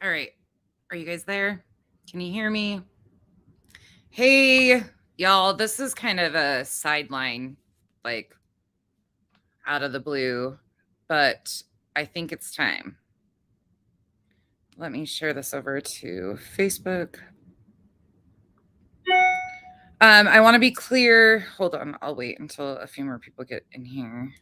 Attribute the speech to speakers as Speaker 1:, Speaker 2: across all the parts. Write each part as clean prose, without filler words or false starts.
Speaker 1: All right. Are you guys there? Can you hear me? Hey, y'all. This is kind of a sideline, like out of the blue, but I think it's time. Let me share this over to Facebook. I want to be clear. Hold on. I'll wait until a few more people get in here.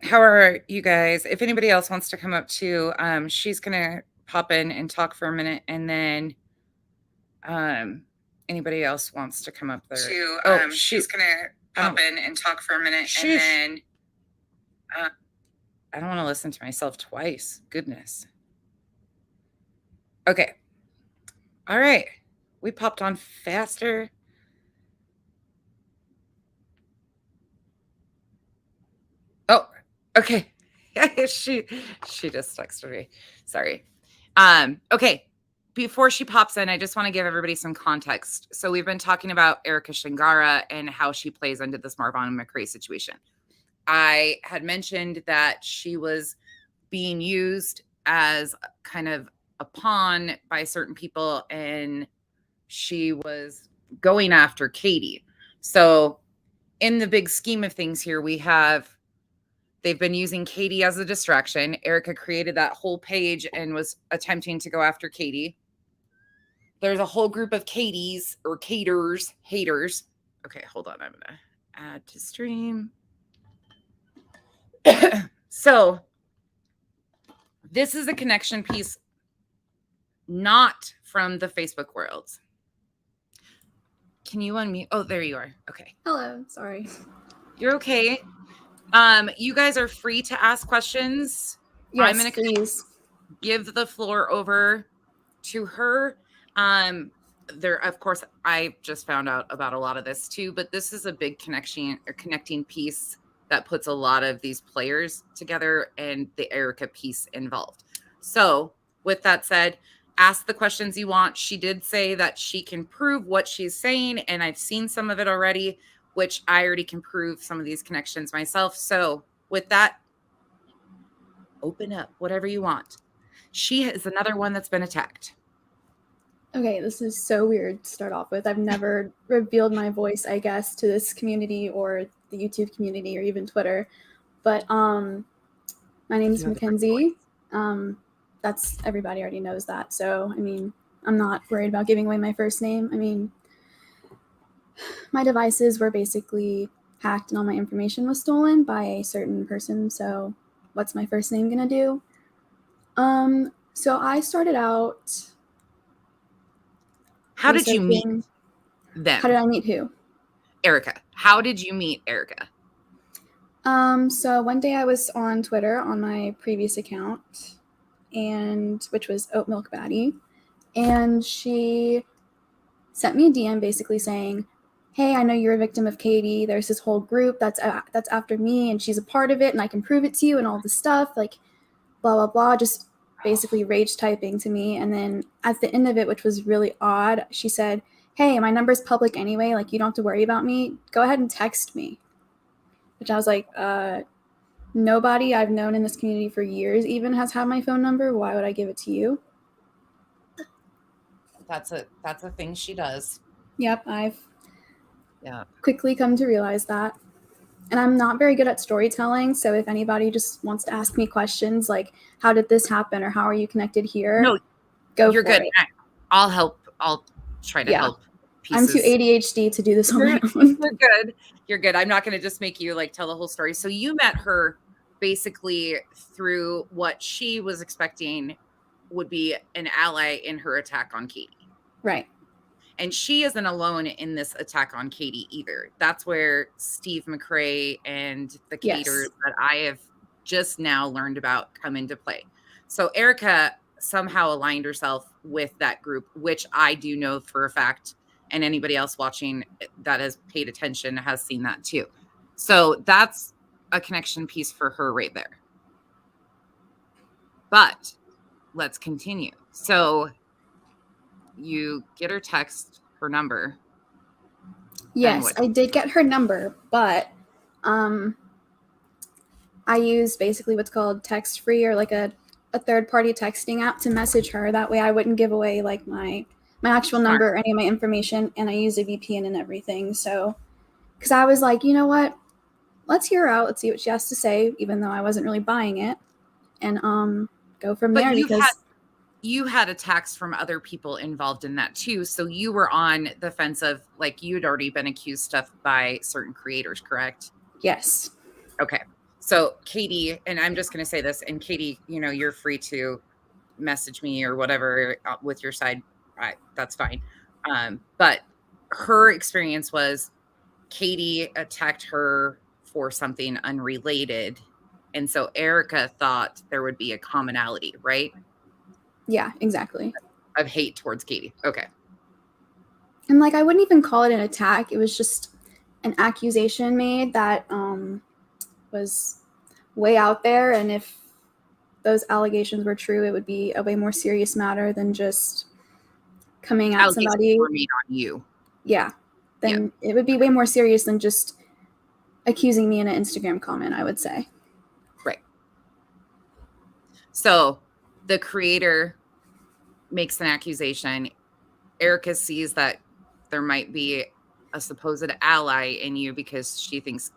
Speaker 1: How are you guys? If anybody else wants to come up too, she's gonna pop in and talk for a minute, and then anybody else wants to come up there. She's gonna pop in and talk for a minute, and then I don't want to listen to myself twice. Goodness. Okay. All right. We popped on faster. Oh, okay. she just texted me. Sorry. Okay. Before she pops in, I just want to give everybody some context. So we've been talking about Erica Shingara and how she plays into this Marvon McRae situation. I had mentioned that she was being used as kind of a pawn by certain people, and she was going after Katie. So in the big scheme of things here, they've been using Katie as a distraction. Erica created that whole page and was attempting to go after Katie. There's a whole group of Katies or haters. Okay, hold on. I'm going to add to stream. So this is a connection piece, not from the Facebook world. Can you unmute? Oh, there you are. Okay.
Speaker 2: Hello. Sorry.
Speaker 1: You're okay. You guys are free to ask questions.
Speaker 2: Yes,
Speaker 1: I'm going to
Speaker 2: please
Speaker 1: give the floor over to her. Of course, I just found out about a lot of this too, but this is a big connecting piece that puts a lot of these players together and the Erica piece involved. So with that said, ask the questions you want. She did say that she can prove what she's saying, and I've seen some of it already, which I already can prove some of these connections myself. So with that, open up whatever you want. She is another one that's been attacked.
Speaker 2: Okay, this is so weird to start off with. I've never revealed my voice, I guess, to this community or the YouTube community or even Twitter. But my name is Mackenzie. That's everybody already knows that. So, I mean, I'm not worried about giving away my first name. I mean, my devices were basically hacked and all my information was stolen by a certain person. So, what's my first name gonna do? So I started out.
Speaker 1: How did you meet them?
Speaker 2: How did I meet who?
Speaker 1: Erica. How did you meet Erica?
Speaker 2: So one day I was on Twitter on my previous account, which was Oat Milk Baddie, and she sent me a DM basically saying, "Hey, I know you're a victim of Katie. There's this whole group that's after me, and she's a part of it, and I can prove it to you, and all this stuff, like blah blah blah." Just basically rage typing to me, and then at the end of it, which was really odd, she said, "Hey, my number's public anyway. Like you don't have to worry about me. Go ahead and text me." Which I was like, nobody I've known in this community for years even has had my phone number. Why would I give it to you?
Speaker 1: That's a thing she does.
Speaker 2: Yep, I've quickly come to realize that. And I'm not very good at storytelling, so if anybody just wants to ask me questions like, how did this happen, or how are you connected here?
Speaker 1: No,
Speaker 2: go
Speaker 1: you're
Speaker 2: for
Speaker 1: good.
Speaker 2: it.
Speaker 1: I'll help. I'll try to help.
Speaker 2: Pieces. I'm too ADHD to do this on my own.
Speaker 1: You're good. You're good. I'm not going to just make you like tell the whole story. So you met her basically through what she was expecting would be an ally in her attack on Katie.
Speaker 2: Right.
Speaker 1: And she isn't alone in this attack on Katie either. That's where Steve McRae and the caterers that I have just now learned about come into play. So Erica somehow aligned herself with that group, which I do know for a fact, and anybody else watching that has paid attention has seen that too. So that's a connection piece for her right there. But let's continue. So you get her text, her number.
Speaker 2: Yes, I did get her number, but I use basically what's called text free, or like a third party texting app to message her. That way I wouldn't give away like my actual
Speaker 1: Smart.
Speaker 2: number or any of my information, and I use a VPN and everything. So, because I was like, you know what? Let's hear her out. Let's see what she has to say, even though I wasn't really buying it, and go from
Speaker 1: But
Speaker 2: there. Because
Speaker 1: you had attacks from other people involved in that too. So you were on the fence of like you'd already been accused stuff by certain creators, correct?
Speaker 2: yes,
Speaker 1: Okay. So Katie, and I'm just going to say this, and Katie, you're free to message me or whatever with your side. That's fine. But her experience was Katie attacked her for something unrelated. And so Erica thought there would be a commonality, right?
Speaker 2: yeah, exactly.
Speaker 1: Of hate towards Katie. Okay.
Speaker 2: And like I wouldn't even call it an attack. It was just an accusation made that was way out there, and if those allegations were true, it would be a way more serious matter than just coming at
Speaker 1: Allegations
Speaker 2: somebody.
Speaker 1: were made on you.
Speaker 2: Yeah, then it would be way more serious than just accusing me in an Instagram comment, I would say.
Speaker 1: Right. So the creator makes an accusation. Erica sees that there might be a supposed ally in you because she thinks,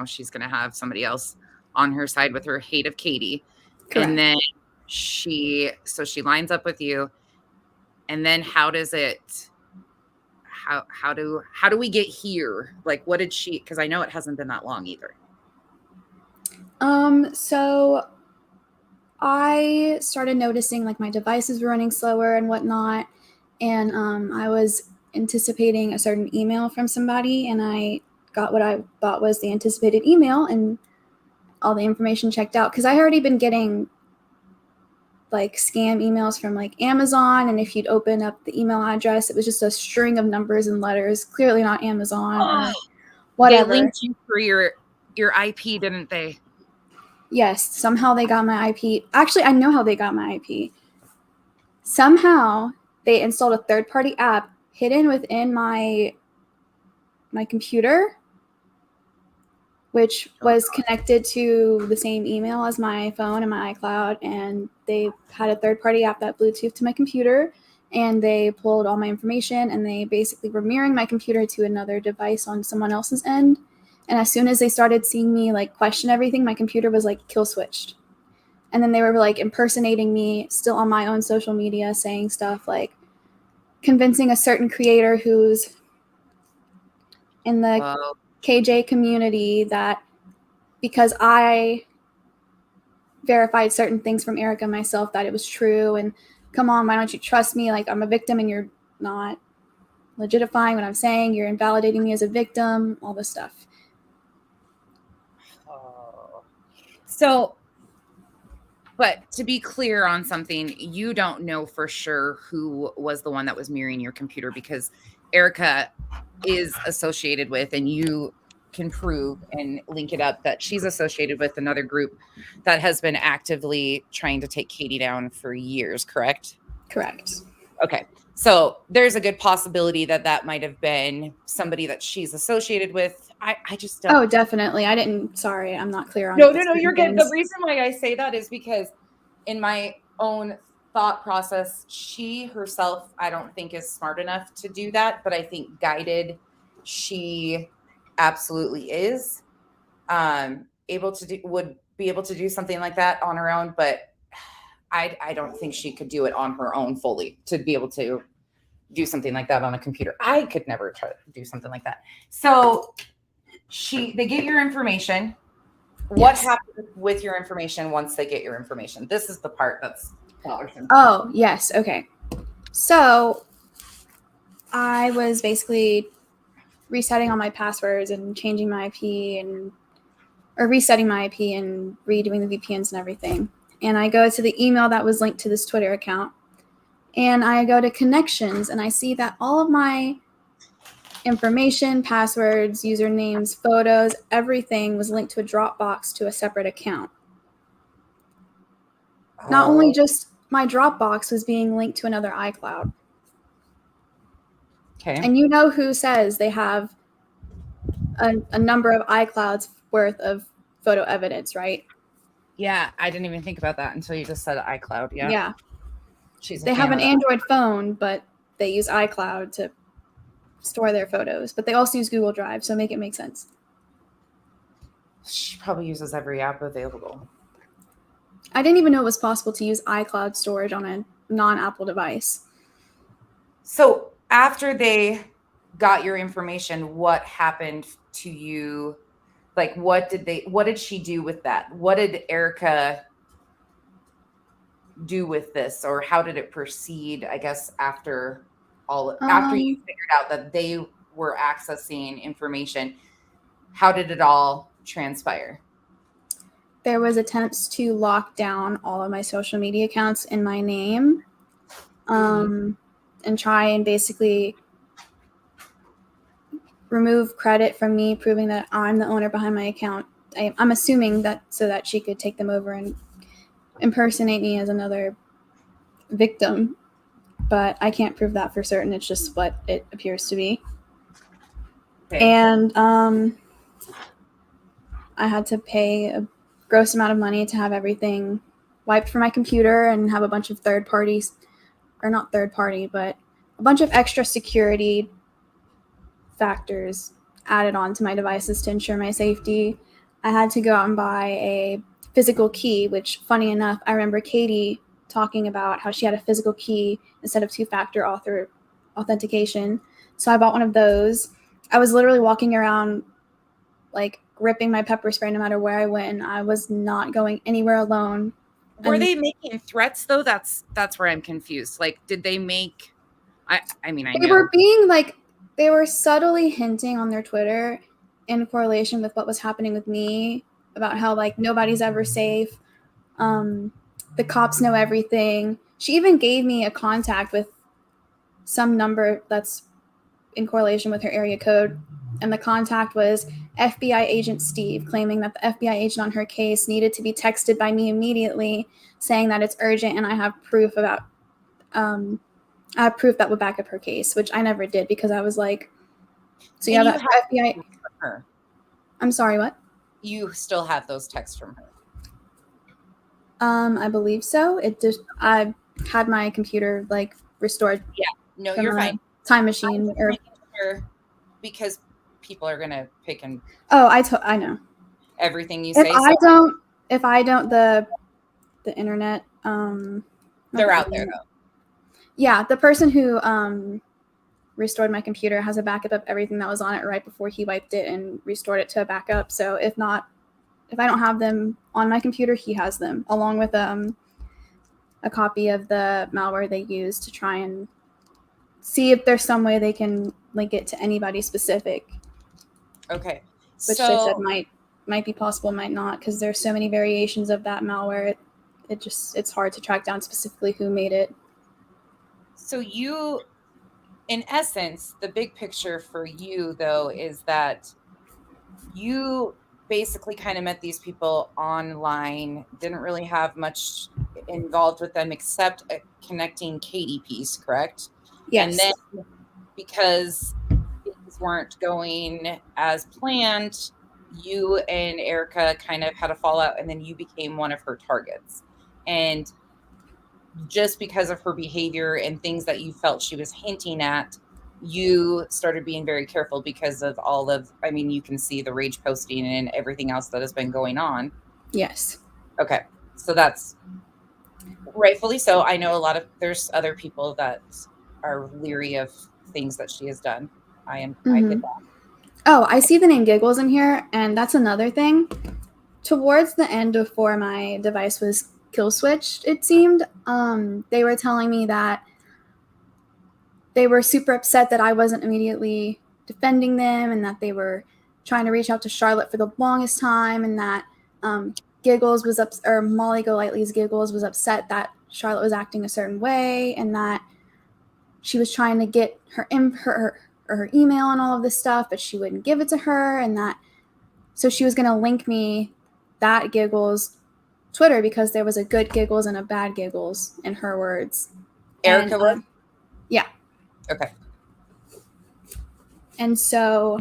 Speaker 1: she's going to have somebody else on her side with her hate of Katie.
Speaker 2: Correct.
Speaker 1: And then she lines up with you. And then how do we get here? Like, what did she, because I know it hasn't been that long either.
Speaker 2: So I started noticing like my devices were running slower and whatnot. And I was anticipating a certain email from somebody, and I got what I thought was the anticipated email, and all the information checked out. Because I already been getting like scam emails from like Amazon, and if you'd open up the email address, it was just a string of numbers and letters, clearly not Amazon or whatever.
Speaker 1: They linked you for your IP, didn't they?
Speaker 2: Yes, somehow they got my IP. Actually, I know how they got my IP. Somehow they installed a third-party app hidden within my computer, which was connected to the same email as my phone and my iCloud, and they had a third-party app that Bluetooth to my computer, and they pulled all my information, and they basically were mirroring my computer to another device on someone else's end. And as soon as they started seeing me like question everything, my computer was like kill switched. And then they were like impersonating me still on my own social media, saying stuff like convincing a certain creator who's in the KJ community that because I verified certain things from Erica myself that it was true, and come on, why don't you trust me? Like, I'm a victim and you're not legitifying what I'm saying. You're invalidating me as a victim, all this stuff.
Speaker 1: So, but to be clear on something, you don't know for sure who was the one that was mirroring your computer, because Erica is associated with, and you can prove and link it up, that she's associated with another group that has been actively trying to take Katie down for years, correct?
Speaker 2: Correct.
Speaker 1: Okay. So there's a good possibility that might have been somebody that she's associated with. I just don't.
Speaker 2: Oh, definitely. Sorry, I'm not clear on
Speaker 1: No, you're good. The reason why I say that is because in my own thought process, she herself, I don't think is smart enough to do that, but I think guided, she absolutely is would be able to do something like that on her own, but I don't think she could do it on her own fully, to be able to do something like that on a computer. I could never try to do something like that. So they get your information. What happens with your information once they get your information? This is the part that's bothersome.
Speaker 2: Oh, yes. Okay. So I was basically resetting all my passwords and changing my IP or resetting my IP and redoing the VPNs and everything. And I go to the email that was linked to this Twitter account, and I go to connections, and I see that all of my information, passwords, usernames, photos, everything was linked to a Dropbox to a separate account. Not only just my Dropbox was being linked to another iCloud.
Speaker 1: Okay.
Speaker 2: And you know who says they have a number of iClouds worth of photo evidence, right?
Speaker 1: Yeah, I didn't even think about that until you just said iCloud. Yeah.
Speaker 2: Yeah.
Speaker 1: She's a
Speaker 2: They
Speaker 1: fan
Speaker 2: have
Speaker 1: of
Speaker 2: an
Speaker 1: that.
Speaker 2: Android phone, but they use iCloud to store their photos. But they also use Google Drive, so make it make sense.
Speaker 1: She probably uses every app available.
Speaker 2: I didn't even know it was possible to use iCloud storage on a non-Apple device.
Speaker 1: So after they got your information, what happened to you? Like, what did she do with that? What did Erica do with this, or how did it proceed, I guess, after you figured out that they were accessing information? How did it all transpire?
Speaker 2: There was attempts to lock down all of my social media accounts in my name, and try and basically remove credit from me, proving that I'm the owner behind my account. I'm assuming that so that she could take them over and impersonate me as another victim, but I can't prove that for certain. It's just what it appears to be.
Speaker 1: Okay.
Speaker 2: And I had to pay a gross amount of money to have everything wiped from my computer and have a bunch of third parties, or not third party, but a bunch of extra security factors added onto my devices to ensure my safety. I had to go out and buy a physical key, which, funny enough, I remember Katie talking about how she had a physical key instead of two-factor authentication. So I bought one of those. I was literally walking around like gripping my pepper spray no matter where I went, and I was not going anywhere alone.
Speaker 1: Were they making threats though? That's where I'm confused. Like, did they make? I mean, I
Speaker 2: They
Speaker 1: know.
Speaker 2: were being like, they were subtly hinting on their Twitter in correlation with what was happening with me about how like nobody's ever safe. The cops know everything. She even gave me a contact with some number that's in correlation with her area code. And the contact was FBI agent Steve, claiming that the FBI agent on her case needed to be texted by me immediately, saying that it's urgent, and I have proof that would back up her case, which I never did because I was like, so you have FBI.
Speaker 1: From her.
Speaker 2: I'm sorry, what?
Speaker 1: You still have those texts from her.
Speaker 2: I believe so. I had my computer like restored.
Speaker 1: Yeah, no, you're fine.
Speaker 2: Time machine or
Speaker 1: because people are gonna pick and
Speaker 2: I know
Speaker 1: everything you
Speaker 2: if
Speaker 1: say.
Speaker 2: If I don't the internet
Speaker 1: they're out there though.
Speaker 2: Yeah, the person who restored my computer has a backup of everything that was on it right before he wiped it and restored it to a backup. So if I don't have them on my computer, he has them along with a copy of the malware they use to try and see if there's some way they can link it to anybody specific.
Speaker 1: Okay.
Speaker 2: Which they said might be possible, might not, because there's so many variations of that malware. It's hard to track down specifically who made it.
Speaker 1: So you, in essence, the big picture for you though is that you basically kind of met these people online, didn't really have much involved with them except a connecting Katie piece, correct?
Speaker 2: Yes.
Speaker 1: And then because things weren't going as planned, you and Erica kind of had a fallout, and then you became one of her targets. And just because of her behavior and things that you felt she was hinting at, you started being very careful because of you can see the rage posting and everything else that has been going on.
Speaker 2: Yes.
Speaker 1: Okay. So that's rightfully so. I know there's other people that are leery of things that she has done. I get that.
Speaker 2: Oh, I see the name Giggles in here, and that's another thing. Towards the end before my device was kill switched, it seemed, they were telling me that they were super upset that I wasn't immediately defending them, and that they were trying to reach out to Charlotte for the longest time, and that Giggles was or Molly Golightly's Giggles was upset that Charlotte was acting a certain way, and that she was trying to get her email and all of this stuff, but she wouldn't give it to her, and that so she was going to link me that Giggles Twitter because there was a good Giggles and a bad Giggles in her words.
Speaker 1: Erica was?
Speaker 2: Yeah.
Speaker 1: Okay.
Speaker 2: And so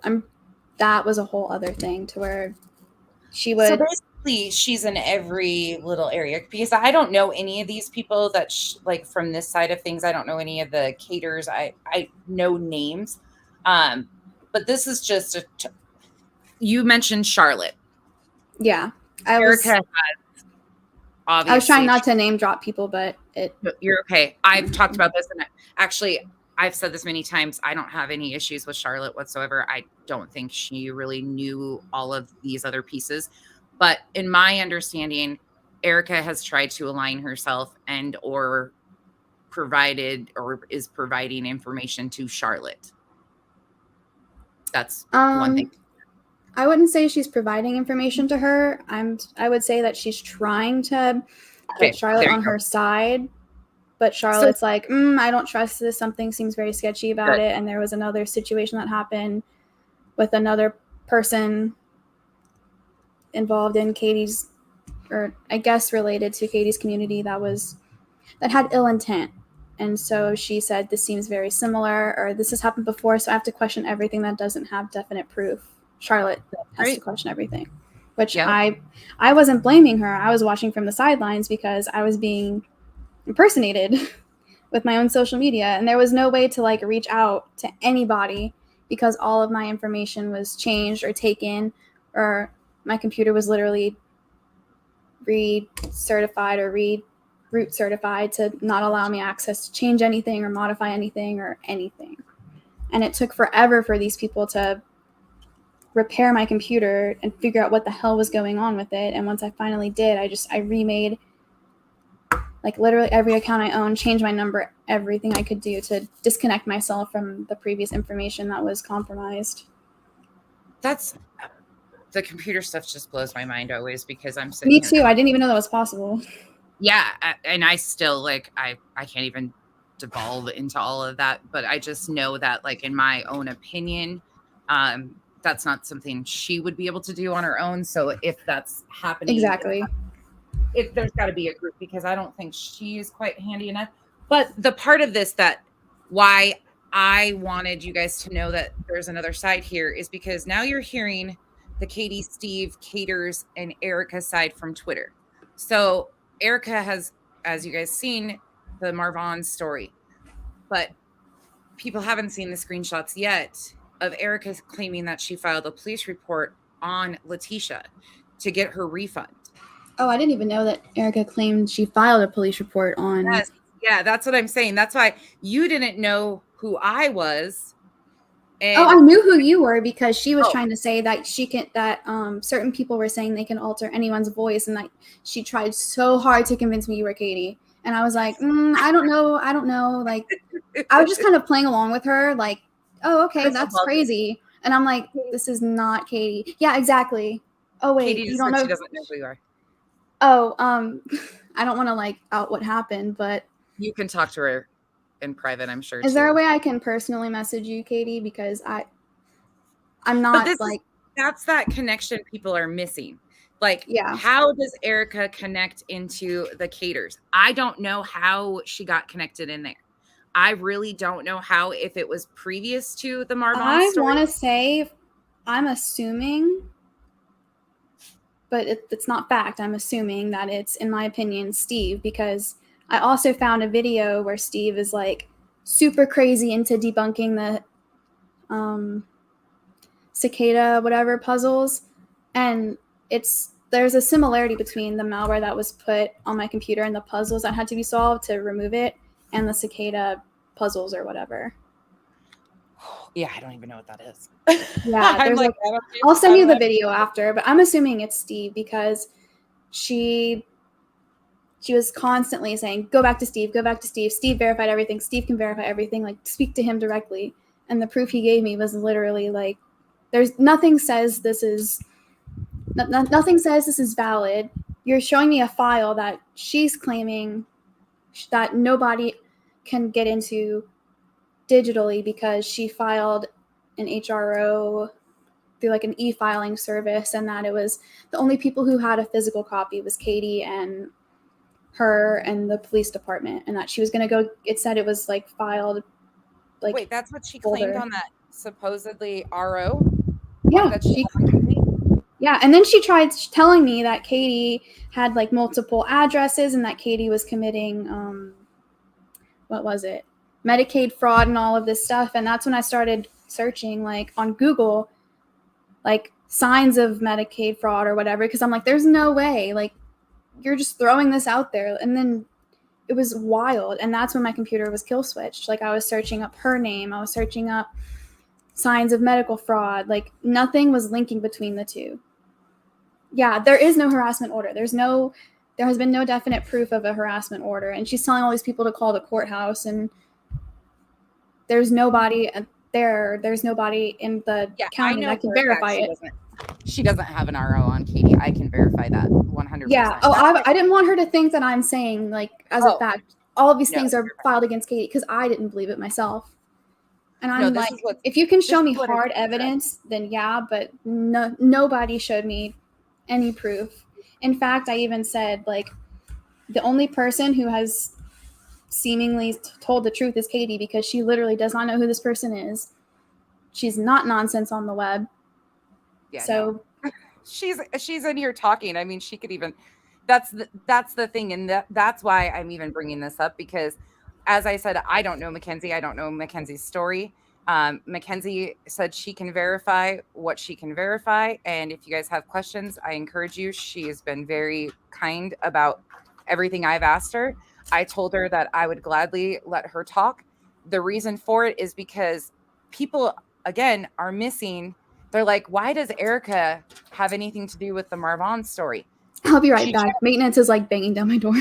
Speaker 2: I'm that was a whole other thing to where she
Speaker 1: So
Speaker 2: would.
Speaker 1: basically, she's in every little area because I don't know any of these people that like from this side of things. I don't know any of the caters. I know names, but this is just you mentioned Charlotte.
Speaker 2: Yeah, I
Speaker 1: Erica
Speaker 2: was.
Speaker 1: has
Speaker 2: I was trying
Speaker 1: obviously.
Speaker 2: not to name drop people, but it.
Speaker 1: You're okay. I've talked about this, and actually, I've said this many times. I don't have any issues with Charlotte whatsoever. I don't think she really knew all of these other pieces. But in my understanding, Erica has tried to align herself and or provided or is providing information to Charlotte. That's one thing.
Speaker 2: I wouldn't say she's providing information to her. I would say that she's trying to get
Speaker 1: Okay,
Speaker 2: Charlotte
Speaker 1: there you
Speaker 2: on
Speaker 1: go.
Speaker 2: her side, but
Speaker 1: So
Speaker 2: Charlotte's like, I don't trust this. Something seems very sketchy about
Speaker 1: good.
Speaker 2: it. And there was another situation that happened with another person involved in Katie's, or I guess related to Katie's community that had ill intent. And so she said, this seems very similar, or this has happened before, so I have to question everything that doesn't have definite proof. Charlotte has to
Speaker 1: Right.
Speaker 2: question everything, which
Speaker 1: Yep.
Speaker 2: I wasn't blaming her. I was watching from the sidelines because I was being impersonated with my own social media, and there was no way to like reach out to anybody because all of my information was changed or taken, or my computer was literally re-certified or root certified to not allow me access to change anything or modify anything or anything. And it took forever for these people to repair my computer and figure out what the hell was going on with it. And once I finally did, I remade like literally every account I own, changed my number, everything I could do to disconnect myself from the previous information that was compromised.
Speaker 1: That's the computer stuff just blows my mind always because I'm sitting
Speaker 2: Me
Speaker 1: here.
Speaker 2: too. I didn't even know that was possible.
Speaker 1: Yeah, and I still like I can't even devolve into all of that, but I just know that like in my own opinion, that's not something she would be able to do on her own. So if that's happening,
Speaker 2: Exactly.
Speaker 1: if there's got to be a group because I don't think she is quite handy enough. But the part of this that why I wanted you guys to know that there's another side here is because now you're hearing the Katie, Steve, Caters, and Erica side from Twitter. So Erica has, as you guys seen, the Marvon story, but people haven't seen the screenshots yet of Erica claiming that she filed a police report on Letitia to get her refund.
Speaker 2: Oh, I didn't even know that Erica claimed she filed a police report on.
Speaker 1: Yes, yeah, that's what I'm saying. That's why you didn't know who I was.
Speaker 2: Oh, I
Speaker 1: And
Speaker 2: knew who you were because she was
Speaker 1: oh,
Speaker 2: trying to say that certain people were saying they can alter anyone's voice, and that she tried so hard to convince me you were Katie. And I was like, I don't know. Like, I was just kind of playing along with her, like, oh, okay,
Speaker 1: Crystal
Speaker 2: that's
Speaker 1: ball.
Speaker 2: crazy. And I'm like, this is not Katie. Yeah, exactly. Oh wait,
Speaker 1: Katie
Speaker 2: you
Speaker 1: just
Speaker 2: don't
Speaker 1: said
Speaker 2: know?
Speaker 1: she doesn't know who you are.
Speaker 2: Oh, I don't want to like out what happened, but
Speaker 1: You can talk to her in private, I'm sure
Speaker 2: is there a
Speaker 1: too.
Speaker 2: way I can personally message you, Katie? Because I'm
Speaker 1: But
Speaker 2: not like,
Speaker 1: that's that connection people are missing. Like,
Speaker 2: yeah.
Speaker 1: how does Erica connect into the Caters? I don't know how she got connected in there. I really don't know how, if it was previous to the Marvon
Speaker 2: I
Speaker 1: story.
Speaker 2: want to say, I'm assuming, but it's not fact. I'm assuming that it's, in my opinion, Steve, because I also found a video where Steve is like super crazy into debunking the cicada whatever puzzles, and there's a similarity between the malware that was put on my computer and the puzzles that had to be solved to remove it, and the cicada puzzles or whatever.
Speaker 1: Yeah, I don't even know what that is.
Speaker 2: Yeah,
Speaker 1: I'm
Speaker 2: there's
Speaker 1: like,
Speaker 2: I'll send you the video after, but I'm assuming it's Steve because she was constantly saying, go back to Steve, go back to Steve. Steve verified everything. Steve can verify everything. Like, speak to him directly. And the proof he gave me was literally like, there's nothing says this is nothing says this is valid. You're showing me a file that she's claiming that nobody can get into digitally because she filed an HRO through like an e-filing service, and that it was the only people who had a physical copy was Katie and her and the police department, and that she was going to go, it said it was like filed like
Speaker 1: wait, that's what she
Speaker 2: folder.
Speaker 1: claimed on that supposedly RO?
Speaker 2: Yeah,
Speaker 1: that she had on Katie.
Speaker 2: Yeah, and then she tried telling me that Katie had like multiple addresses and that Katie was committing what was it? Medicaid fraud and all of this stuff. And that's when I started searching like on Google like signs of Medicaid fraud or whatever because I'm like there's no way like you're just throwing this out there. And then it was wild, and that's when my computer was kill switched. Like I was searching up her name, I was searching up signs of medical fraud, like nothing was linking between the two. Yeah, there is no harassment order. There has been no definite proof of a harassment order, and she's telling all these people to call the courthouse, and there's nobody there. There's nobody in the county that can verify it.
Speaker 1: She doesn't have an RO on Katie. I can verify that 100%.
Speaker 2: Yeah. Oh, I didn't want her to think that I'm saying like as a fact all of these things are filed against Katie because I didn't believe it myself. And I'm like, if you can show me hard evidence, then yeah, but nobody showed me any proof. In fact, I even said, like, the only person who has seemingly told the truth is Katie because she literally does not know who this person is. She's not nonsense on the web.
Speaker 1: Yeah. So no. she's in here talking. I mean, she could even. That's the thing, and that's why I'm even bringing this up because, as I said, I don't know Mackenzie. I don't know Mackenzie's story. Mackenzie said she can verify what she can verify. And if you guys have questions, I encourage you. She has been very kind about everything I've asked her. I told her that I would gladly let her talk. The reason for it is because people, again, are missing. They're like, why does Erica have anything to do with the Marvon story?
Speaker 2: I'll be right back. Maintenance is like banging down my door.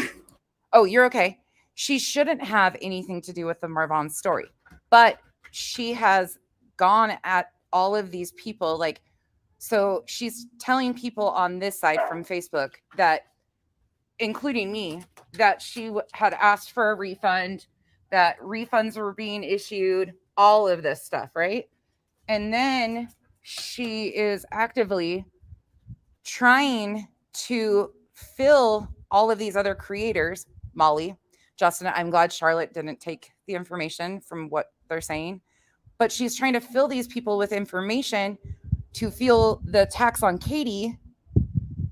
Speaker 1: Oh, you're okay. She shouldn't have anything to do with the Marvon story. But she has gone at all of these people. Like, so she's telling people on this side from Facebook that, including me, that she had asked for a refund, that refunds were being issued, all of this stuff, right? And then she is actively trying to fill all of these other creators, Molly, Justin, I'm glad Charlotte didn't take the information from what they're saying, but she's trying to fill these people with information to feel the attacks on Katie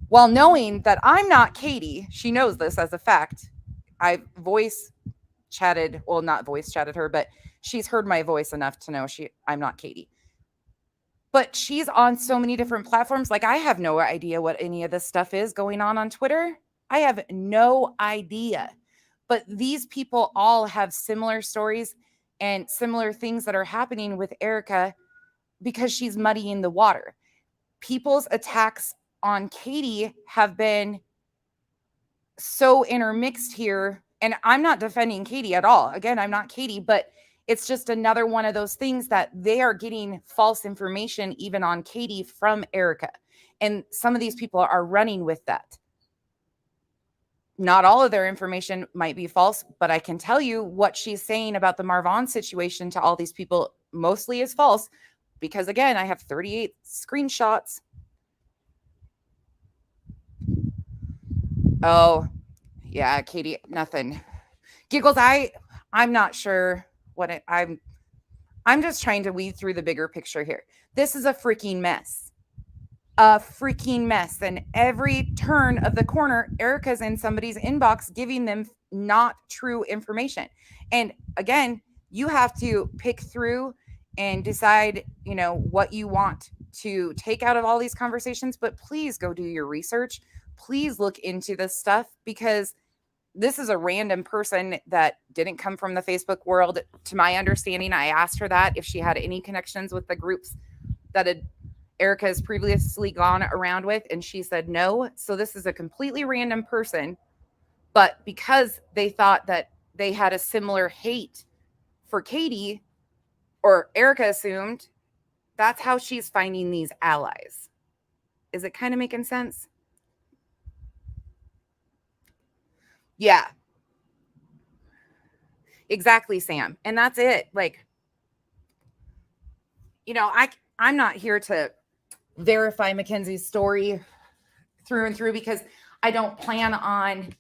Speaker 1: while knowing that I'm not Katie. She knows this as a fact. I voice chatted, well, not voice chatted her, but she's heard my voice enough to know I'm not Katie. But she's on so many different platforms. Like, I have no idea what any of this stuff is going on Twitter. I have no idea. But these people all have similar stories and similar things that are happening with Erica because she's muddying the water. People's attacks on Katie have been so intermixed here. And I'm not defending Katie at all. Again, I'm not Katie, but it's just another one of those things that they are getting false information even on Katie from Erica. And some of these people are running with that. Not all of their information might be false, but I can tell you what she's saying about the Marvon situation to all these people mostly is false because, again, I have 38 screenshots. Oh, yeah, Katie, nothing. Giggles, I'm not sure what I'm just trying to weed through the bigger picture here. This is a freaking mess. A freaking mess. And every turn of the corner, Erica's in somebody's inbox giving them not true information. And again, you have to pick through and decide, what you want to take out of all these conversations. But please go do your research. Please look into this stuff because this is a random person that didn't come from the Facebook world. To my understanding, I asked her that if she had any connections with the groups that Erica has previously gone around with, and she said no. So this is a completely random person, but because they thought that they had a similar hate for Katie, or Erica assumed, that's how she's finding these allies. Is it kind of making sense? Yeah. Exactly, Sam. And that's it. Like, I'm not here to verify Mackenzie's story through and through because I don't plan on,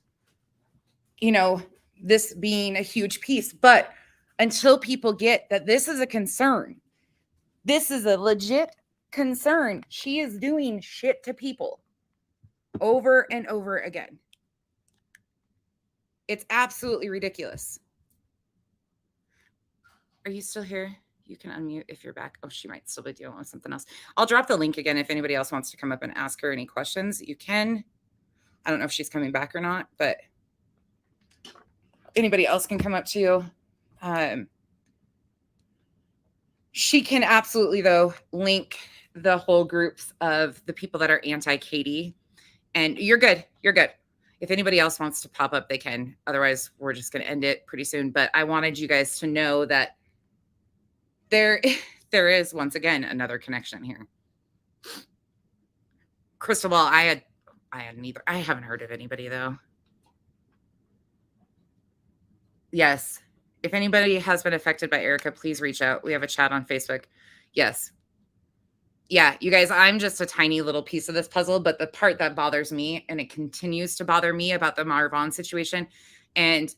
Speaker 1: this being a huge piece. But until people get that this is a concern, this is a legit concern. She is doing shit to people over and over again. It's absolutely ridiculous. Are you still here? You can unmute if you're back. Oh, she might still be dealing with something else. I'll drop the link again if anybody else wants to come up and ask her any questions. You can. I don't know if she's coming back or not, but anybody else can come up to you. She can absolutely, though, link the whole groups of the people that are anti-Katie. And you're good. You're good. If anybody else wants to pop up, they can. Otherwise, we're just going to end it pretty soon. But I wanted you guys to know that there is, once again, another connection here. Crystal ball, I hadn't either. I haven't heard of anybody, though. Yes. If anybody has been affected by Erica, please reach out. We have a chat on Facebook. Yes. Yeah, you guys, I'm just a tiny little piece of this puzzle, but the part that bothers me, and it continues to bother me about the Marvon situation, and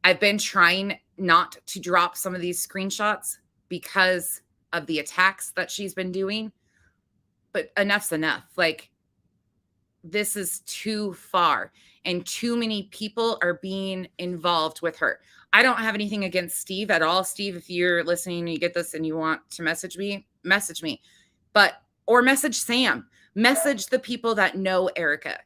Speaker 1: I've been trying not to drop some of these screenshots because of the attacks that she's been doing, but enough's enough. Like, this is too far, and too many people are being involved with her. I don't have anything against Steve at all. Steve, if you're listening and you get this and you want to message me, or message Sam, message the people that know Erica.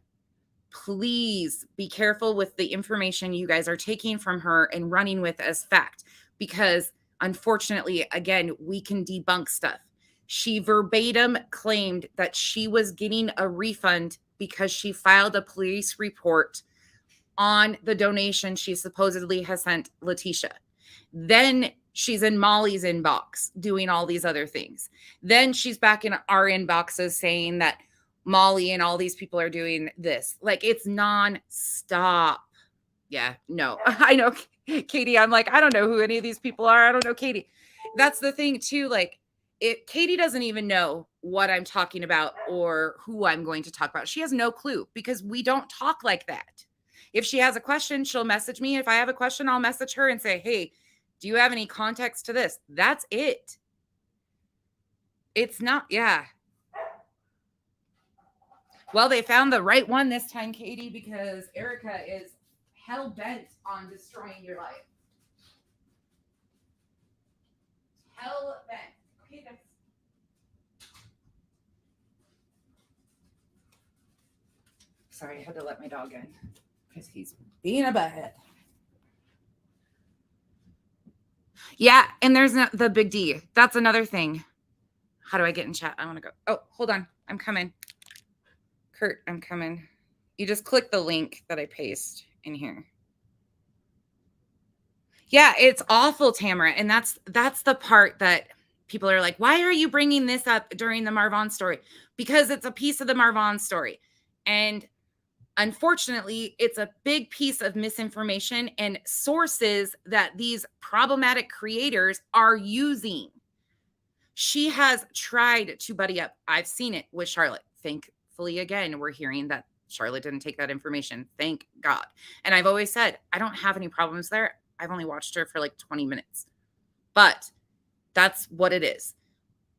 Speaker 1: Please be careful with the information you guys are taking from her and running with as fact, because unfortunately, again, we can debunk stuff. She verbatim claimed that she was getting a refund because she filed a police report on the donation she supposedly has sent Letitia. Then she's in Molly's inbox doing all these other things. Then she's back in our inboxes saying that Molly and all these people are doing this. Like, it's non-stop. Yeah, no, I know, Katie. I'm like, I don't know who any of these people are. I don't know, Katie. That's the thing too. Like, Katie doesn't even know what I'm talking about or who I'm going to talk about. She has no clue because we don't talk like that. If she has a question, she'll message me. If I have a question, I'll message her and say, hey, do you have any context to this? That's it. It's not, yeah. Well, they found the right one this time, Katie, because Erica is hell-bent on destroying your life. Hell-bent. Okay, sorry, I had to let my dog in because he's being a butthead. Yeah, and there's the big D. That's another thing. How do I get in chat? I want to go. Oh, hold on. I'm coming. Kurt, I'm coming. You just click the link that I paste in here. Yeah, it's awful, Tamara. And that's the part that people are like, why are you bringing this up during the Marvon story? Because it's a piece of the Marvon story. And unfortunately, it's a big piece of misinformation and sources that these problematic creators are using. She has tried to buddy up. I've seen it with Charlotte. Thankfully, again, we're hearing that Charlotte didn't take that information. Thank God. And I've always said, I don't have any problems there. I've only watched her for like 20 minutes. But that's what it is.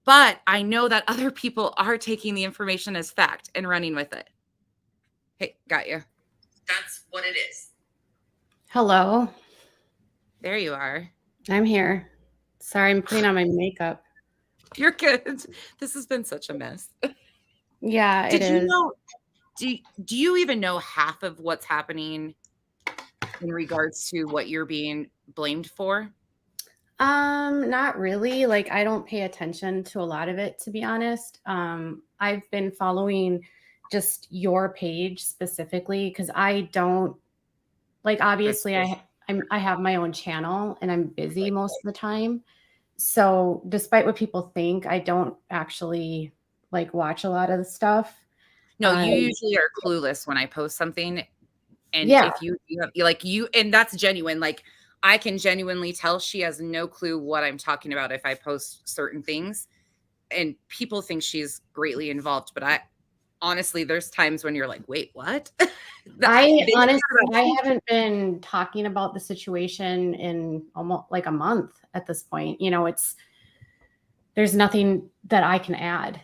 Speaker 1: But I know that other people are taking the information as fact and running with it. Hey, got you. That's what it is.
Speaker 3: Hello.
Speaker 1: There you are.
Speaker 3: I'm here. Sorry, I'm putting on my makeup.
Speaker 1: You're good. This has been such a mess.
Speaker 3: Yeah, it is.
Speaker 1: Do you even know half of what's happening in regards to what you're being blamed for?
Speaker 3: Not really. Like, I don't pay attention to a lot of it, to be honest. I've been following just your page specifically because I don't, like, obviously I have my own channel and I'm busy most of the time. So despite what people think, I don't actually like watch a lot of the stuff.
Speaker 1: No, you usually are clueless when I post something. And
Speaker 3: yeah,
Speaker 1: if you have like you, and that's genuine, like I can genuinely tell she has no clue what I'm talking about if I post certain things. And people think she's greatly involved, but honestly, there's times when you're like, wait, what?
Speaker 3: I haven't been talking about the situation in almost like a month at this point. You know, there's nothing that I can add.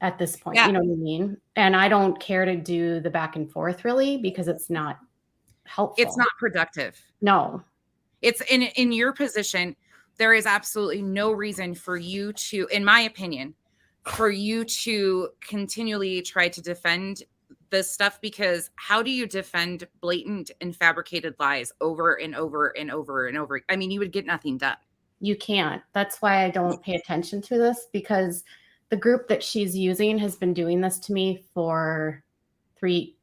Speaker 3: at this point.
Speaker 1: Yeah.
Speaker 3: You know what I mean? And I don't care to do the back and forth really because it's not helpful.
Speaker 1: It's not productive.
Speaker 3: No.
Speaker 1: It's in your position, there is absolutely no reason for you to, in my opinion, for you to continually try to defend this stuff, because how do you defend blatant and fabricated lies over and over and over and over? I mean, you would get nothing done.
Speaker 3: You can't. That's why I don't pay attention to this, because the group that she's using has been doing this to me for three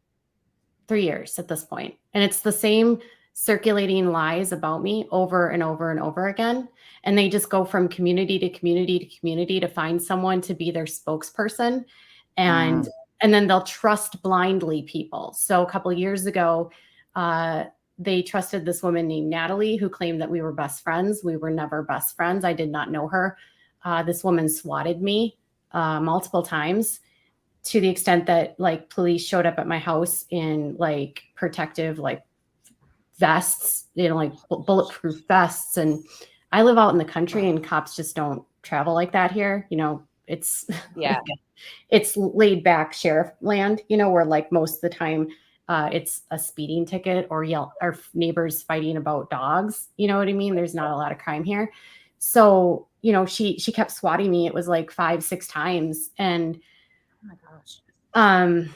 Speaker 3: years at this point. And it's the same circulating lies about me over and over and over again. And they just go from community to community to community to find someone to be their spokesperson. And then they'll trust blindly people. So a couple of years ago, they trusted this woman named Natalie who claimed that we were best friends. We were never best friends. I did not know her. This woman swatted me multiple times, to the extent that like police showed up at my house in like protective like vests, you know, like bulletproof vests. And I live out in the country and cops just don't travel like that here. You know, it's it's laid back sheriff land, you know, where like most of the time it's a speeding ticket or or neighbors fighting about dogs. You know what I mean? There's not a lot of crime here. So, you know, she kept swatting me. It was like 5-6 times. And
Speaker 1: oh my gosh.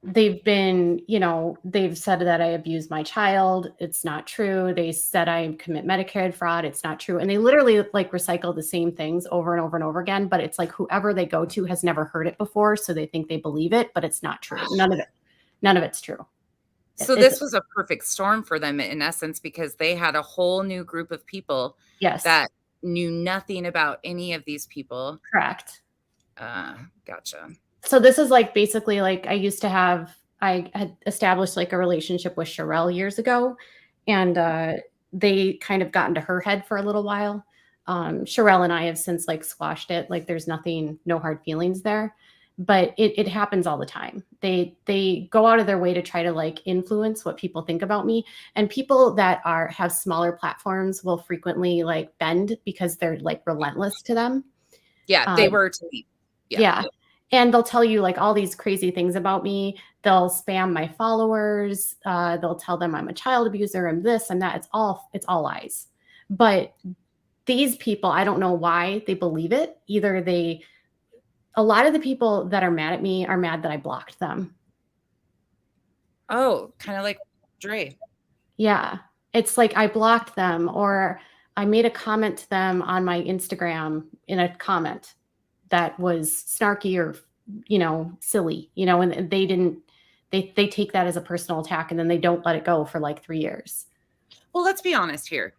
Speaker 3: They've been, you know, they've said that I abused my child. It's not true. They said I commit Medicare fraud. It's not true. And they literally like recycle the same things over and over and over again. But it's like whoever they go to has never heard it before. So they think they believe it, but it's not true. None of it's true.
Speaker 1: So this was a perfect storm for them in essence, because they had a whole new group of people that knew nothing about any of these people.
Speaker 3: Correct.
Speaker 1: Gotcha.
Speaker 3: So this is like basically like I had established like a relationship with Sherelle years ago, and they kind of got into her head for a little while. Sherelle and I have since like squashed it. Like there's no hard feelings there, but it happens all the time. They go out of their way to try to like influence what people think about me, and people that have smaller platforms will frequently like bend because they're like relentless to them.
Speaker 1: Yeah, they were to me.
Speaker 3: Yeah. And they'll tell you like all these crazy things about me. They'll spam my followers. They'll tell them I'm a child abuser and this and that. It's all lies. But these people, I don't know why they believe it. A lot of the people that are mad at me are mad that I blocked them.
Speaker 1: Oh, kind of like Dre.
Speaker 3: Yeah. It's like I blocked them, or I made a comment to them on my Instagram in a comment that was snarky or, you know, silly, you know, and they take that as a personal attack, and then they don't let it go for like 3 years.
Speaker 1: Well, let's be honest here.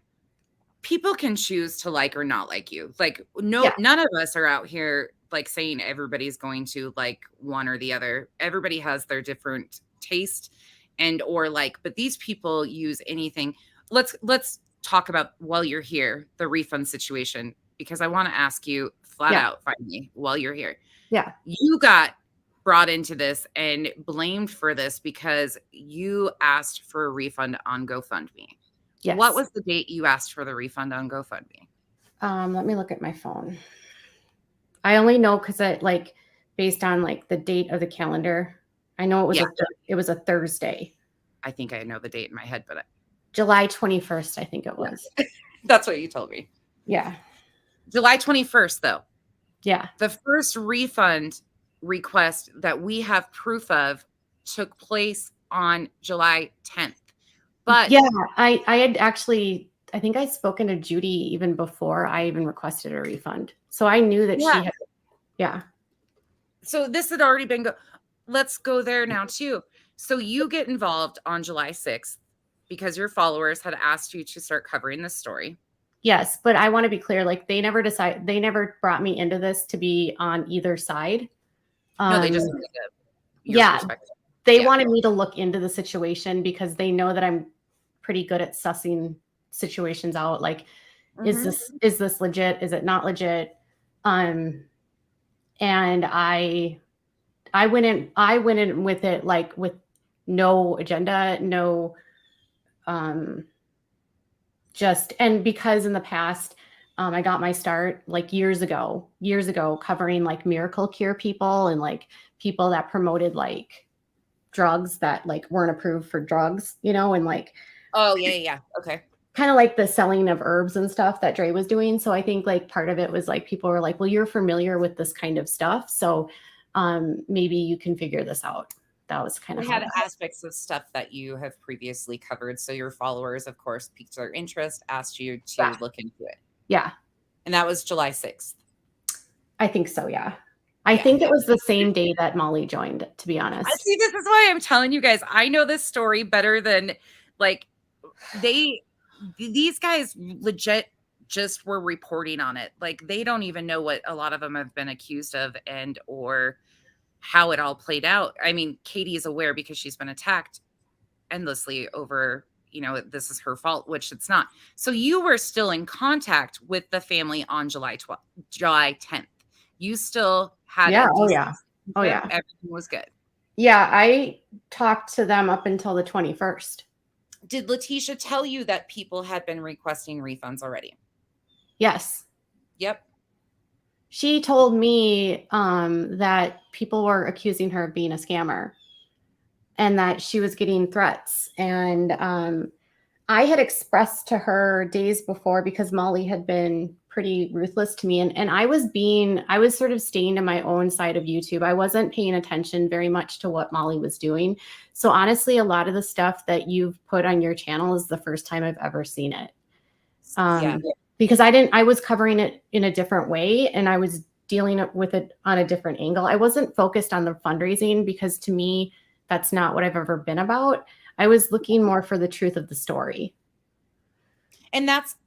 Speaker 1: People can choose to like or not like you. Like none of us are out here like saying everybody's going to like one or the other. Everybody has their different taste but these people use anything. Let's talk about, while you're here, the refund situation, because I want to ask you flat out, finally, while you're here.
Speaker 3: Yeah.
Speaker 1: You got brought into this and blamed for this because you asked for a refund on GoFundMe.
Speaker 3: Yes.
Speaker 1: What was the date you asked for the refund on GoFundMe?
Speaker 3: Let me look at my phone. I only know because I like based on like the date of the calendar. I know it was a Thursday.
Speaker 1: I think I know the date in my head, but
Speaker 3: July 21st, I think it was.
Speaker 1: That's what you told me.
Speaker 3: Yeah.
Speaker 1: July 21st, though.
Speaker 3: Yeah.
Speaker 1: The first refund request that we have proof of took place on July 10th. But
Speaker 3: yeah, I had actually, I think I'd spoken to Judy even before I even requested a refund. So I knew that she had, yeah.
Speaker 1: So this had already been, let's go there now too. So you get involved on July 6th because your followers had asked you to start covering this story.
Speaker 3: Yes, but I want to be clear, like they never brought me into this to be on either side.
Speaker 1: No, they just wanted your perspective.
Speaker 3: They wanted me to look into the situation because they know that I'm pretty good at sussing situations out. Like, is this legit? Is it not legit? And I went in with it like with no agenda, no, and because in the past, I got my start like years ago, covering like miracle cure people and like people that promoted like drugs that like weren't approved for drugs, you know, and like,
Speaker 1: oh yeah. Okay.
Speaker 3: kind of like the selling of herbs and stuff that Dre was doing. So I think like part of it was like people were like, well, you're familiar with this kind of stuff, so maybe you can figure this out. That was kind of
Speaker 1: We had aspects of stuff that you have previously covered, so your followers, of course, piqued their interest, asked you to look into it.
Speaker 3: Yeah.
Speaker 1: And that was July 6th.
Speaker 3: I think so, yeah. I think it was the same day that Molly joined, to be honest.
Speaker 1: I see, this is why I'm telling you guys, I know this story better than like these guys legit just were reporting on it. Like they don't even know what a lot of them have been accused of and or how it all played out. I mean, Katie is aware because she's been attacked endlessly over, you know, this is her fault, which it's not. So you were still in contact with the family on July 10th. You still had
Speaker 3: yeah.
Speaker 1: Everything was good.
Speaker 3: Yeah, I talked to them up until the 21st.
Speaker 1: Did Letitia tell you that people had been requesting refunds already?
Speaker 3: Yes.
Speaker 1: Yep.
Speaker 3: She told me that people were accusing her of being a scammer and that she was getting threats. And I had expressed to her days before, because Molly had been pretty ruthless to me. And I was sort of staying to my own side of YouTube. I wasn't paying attention very much to what Molly was doing. So honestly, a lot of the stuff that you've put on your channel is the first time I've ever seen it. Because I was covering it in a different way and I was dealing with it on a different angle. I wasn't focused on the fundraising because to me, that's not what I've ever been about. I was looking more for the truth of the story.
Speaker 1: And that's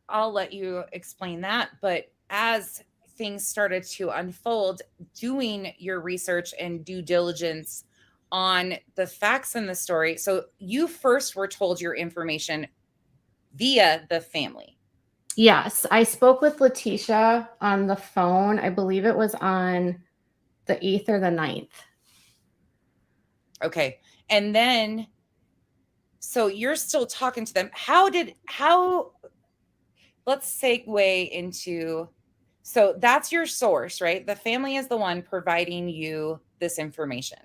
Speaker 1: I'll let you explain that. But as things started to unfold, doing your research and due diligence on the facts in the story. So you first were told your information via the family.
Speaker 3: Yes, I spoke with Letitia on the phone. I believe it was on the 8th or the 9th.
Speaker 1: Okay. And then, so you're still talking to them. Let's segue into, so that's your source, right? The family is the one providing you this information.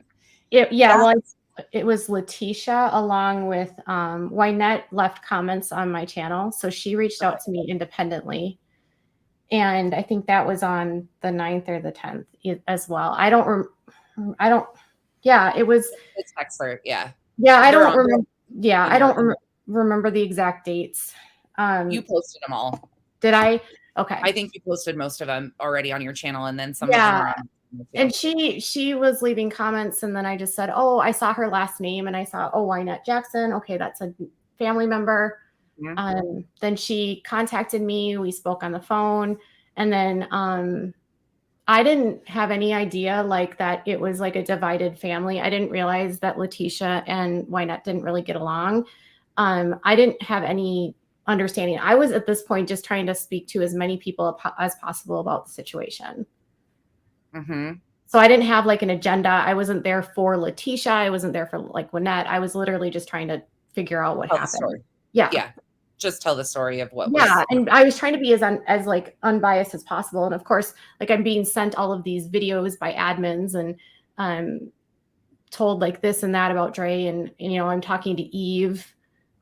Speaker 3: It was Letitia along with Wynette left comments on my channel. So she reached out to me independently. And I think that was on the 9th or the 10th as well. It was.
Speaker 1: It's Texler, yeah.
Speaker 3: Yeah, I don't remember. Yeah, I don't remember the exact dates.
Speaker 1: You posted them all.
Speaker 3: Did I? Okay.
Speaker 1: I think you posted most of them already on your channel, and then some of them are on.
Speaker 3: And she was leaving comments, and then I just said, oh, I saw her last name, and I saw, oh, Wynette Jackson. Okay, that's a family member. Yeah. Then she contacted me. We spoke on the phone, and then I didn't have any idea like that it was like a divided family. I didn't realize that Letitia and Wynette didn't really get along. I didn't have any understanding. I was at this point just trying to speak to as many people as possible about the situation.
Speaker 1: Mm-hmm.
Speaker 3: So I didn't have like an agenda. I wasn't there for Letitia. I wasn't there for like Wynette. I was literally just trying to figure out what happened.
Speaker 1: Yeah. Just tell the story of what
Speaker 3: was. Yeah. And I was trying to be as like unbiased as possible. And of course, like I'm being sent all of these videos by admins and told like this and that about Dre. And you know, I'm talking to Eve,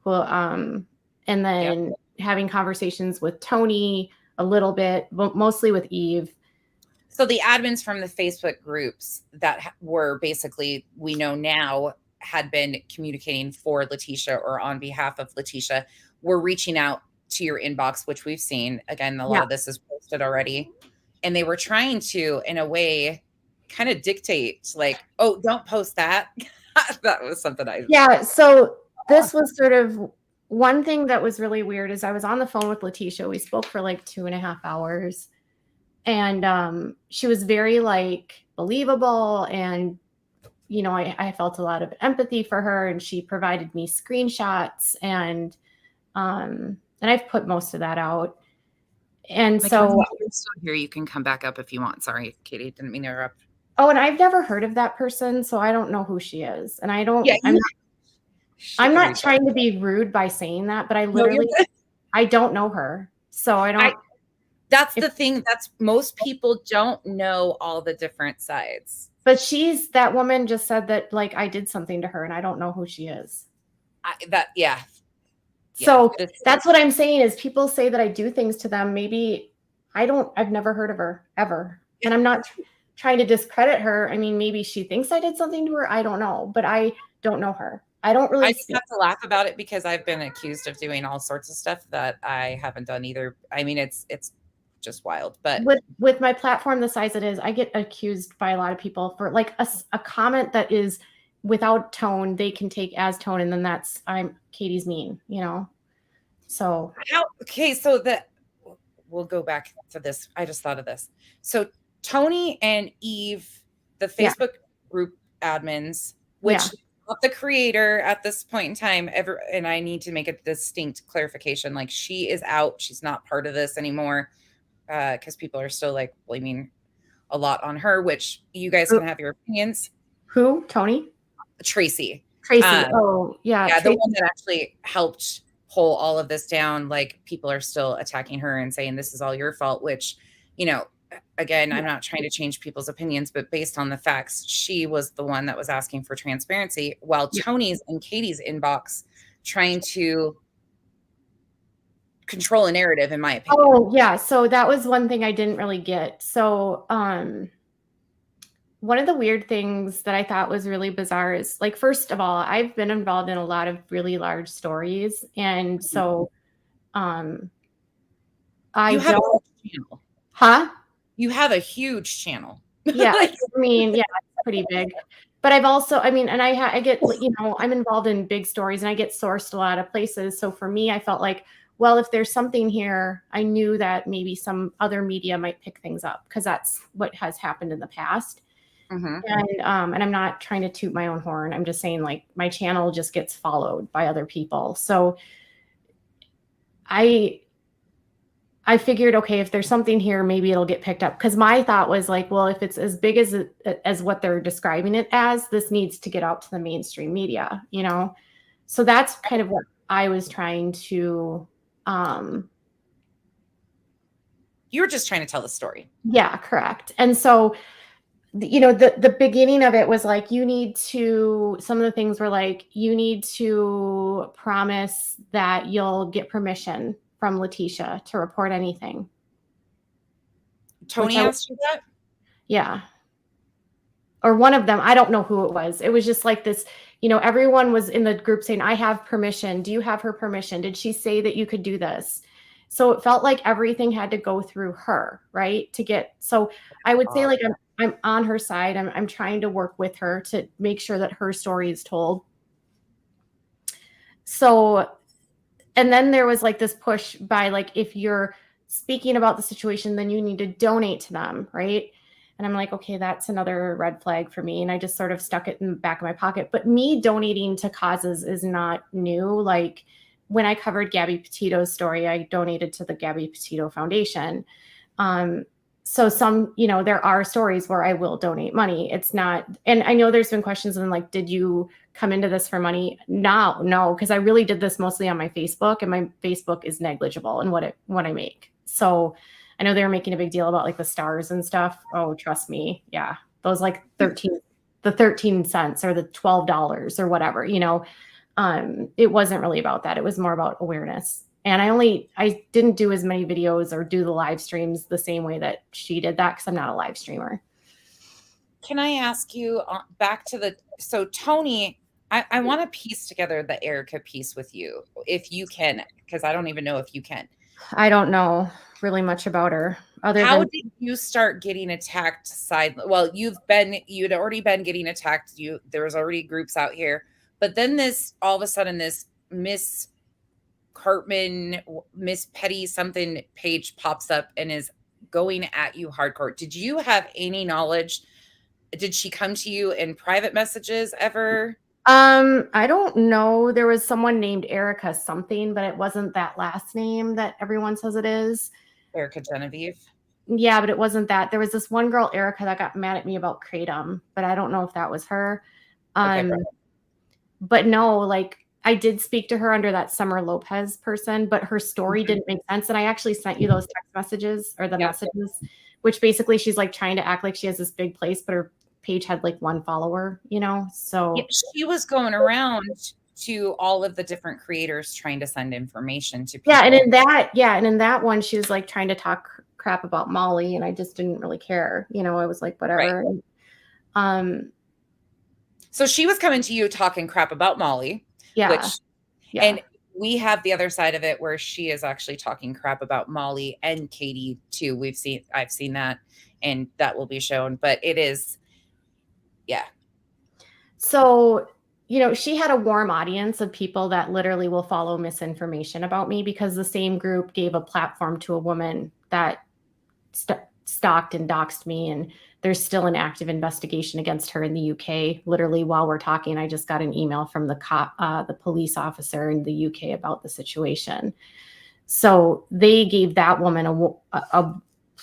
Speaker 3: who, and then having conversations with Tony a little bit, but mostly with Eve.
Speaker 1: So the admins from the Facebook groups that were basically, we know now, had been communicating for Letitia or on behalf of Letitia were reaching out to your inbox, which we've seen. Again, a lot of this is posted already. And they were trying to, in a way, kind of dictate like, oh, don't post that. That was something
Speaker 3: so this was sort of one thing that was really weird is I was on the phone with Letitia. We spoke for like 2.5 hours. And she was very like believable. And, you know, I felt a lot of empathy for her and she provided me screenshots and I've put most of that out. And
Speaker 1: like,
Speaker 3: so
Speaker 1: you're still here, you can come back up if you want. Sorry, Katie, didn't mean to interrupt.
Speaker 3: Oh, and I've never heard of that person. So I don't know who she is. And I don't, I'm not trying to be rude by saying that, but I literally, I don't know her. So I don't.
Speaker 1: That's the thing. That's most people don't know all the different sides.
Speaker 3: But that woman just said that like I did something to her and I don't know who she is.
Speaker 1: Yeah.
Speaker 3: So that's what I'm saying is people say that I do things to them. Maybe I've never heard of her ever. And I'm not trying to discredit her. I mean, maybe she thinks I did something to her. I don't know, but I don't know her. I don't really.
Speaker 1: I just have to laugh about it because I've been accused of doing all sorts of stuff that I haven't done either. I mean, it's just wild. But
Speaker 3: with my platform the size it is, I get accused by a lot of people for like a comment that is without tone, they can take as tone, and then Katie's mean, you know. So
Speaker 1: so we'll go back to this. I just thought of this. So Tony and Eve, the Facebook group admins, which the creator at this point in time, and I need to make a distinct clarification. Like she is out. She's not part of this anymore because people are still like blaming a lot on her, which you guys can have your opinions.
Speaker 3: Who? Tony?
Speaker 1: Tracy.
Speaker 3: Oh, yeah.
Speaker 1: Yeah, the one that actually helped pull all of this down. Like people are still attacking her and saying this is all your fault, which, you know, again, I'm not trying to change people's opinions, but based on the facts, she was the one that was asking for transparency while Tony's and Katie's inbox trying to control a narrative, in my opinion.
Speaker 3: Oh, yeah. So that was one thing I didn't really get. So, one of the weird things that I thought was really bizarre is like, first of all, I've been involved in a lot of really large stories. And so, you have a channel. Huh?
Speaker 1: You have a huge channel.
Speaker 3: Yeah. I mean, yeah, it's pretty big. But I've also, I mean, and I get, you know, I'm involved in big stories and I get sourced a lot of places. So for me, I felt like, well, if there's something here, I knew that maybe some other media might pick things up because that's what has happened in the past. And I'm not trying to toot my own horn. I'm just saying like my channel just gets followed by other people. So I figured, okay, if there's something here, maybe it'll get picked up. Because my thought was like, well, if it's as big as what they're describing it as, this needs to get out to the mainstream media, you know? So that's kind of what I was trying to.
Speaker 1: You were just trying to tell the story.
Speaker 3: Yeah, correct. And so, you know, the beginning of it was like, some of the things were like, you need to promise that you'll get permission from Letitia to report anything.
Speaker 1: Tony asked you that?
Speaker 3: Yeah. Or one of them, I don't know who it was. It was just like this, you know, everyone was in the group saying, I have permission. Do you have her permission? Did she say that you could do this? So it felt like everything had to go through her, right? So I would say like, I'm on her side. I'm trying to work with her to make sure that her story is told. So, and then there was like this push by like, if you're speaking about the situation, then you need to donate to them, right? And I'm like, okay, that's another red flag for me. And I just sort of stuck it in the back of my pocket. But me donating to causes is not new. Like when I covered Gabby Petito's story, I donated to the Gabby Petito Foundation. So some, you know, there are stories where I will donate money. It's not, and I know there's been questions and like, did you come into this for money? No, because I really did this mostly on my Facebook, and my Facebook is negligible in what I make. So I know they were making a big deal about like the stars and stuff. Oh, trust me. Yeah. Those like 13 cents or the $12 or whatever, you know, it wasn't really about that. It was more about awareness. And I didn't do as many videos or do the live streams the same way that she did that because I'm not a live streamer.
Speaker 1: Can I ask you back to so Tony, I want to piece together the Erica piece with you, if you can, because I don't even know if you can.
Speaker 3: I don't know really much about her.
Speaker 1: How did you start getting attacked Well, you'd already been getting attacked. There was already groups out here, but then all of a sudden this Miss Cartman, Miss Petty something page pops up and is going at you hardcore. Did you have any knowledge? Did she come to you in private messages ever?
Speaker 3: I don't know. There was someone named Erica something, but it wasn't that last name that everyone says it is.
Speaker 1: Erica Genevieve.
Speaker 3: Yeah, but it wasn't that. There was this one girl, Erica, that got mad at me about Kratom, but I don't know if that was her.
Speaker 1: Okay,
Speaker 3: but no, like I did speak to her under that Summer Lopez person, but her story didn't make sense. And I actually sent you those text messages or the messages, which basically she's like trying to act like she has this big place, but her page had like 1 follower, you know? So
Speaker 1: Yeah, she was going around to all of the different creators trying to send information to people.
Speaker 3: yeah, and in that one, she was like trying to talk crap about Molly, and I just didn't really care. You know, I was like, whatever.
Speaker 1: Right. So she was coming to you talking crap about Molly.
Speaker 3: Yeah.
Speaker 1: And we have the other side of it where she is actually talking crap about Molly and Katie too. I've seen that, and that will be shown, but it is, yeah.
Speaker 3: So, you know, she had a warm audience of people that literally will follow misinformation about me because the same group gave a platform to a woman that stalked and doxed me. And there's still an active investigation against her in the UK. Literally, while we're talking, I just got an email from the police officer in the UK about the situation. So they gave that woman a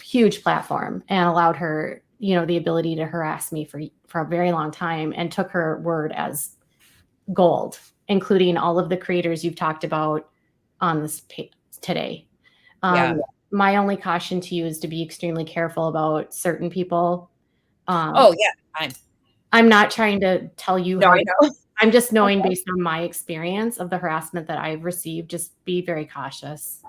Speaker 3: huge platform and allowed her, you know, the ability to harass me for a very long time, and took her word as gold, including all of the creators you've talked about on this page today. My only caution to you is to be extremely careful about certain people.
Speaker 1: Oh yeah,
Speaker 3: I'm not trying to tell you
Speaker 1: no,
Speaker 3: how
Speaker 1: I know.
Speaker 3: I'm just knowing based on my experience of the harassment that I've received, just be very cautious.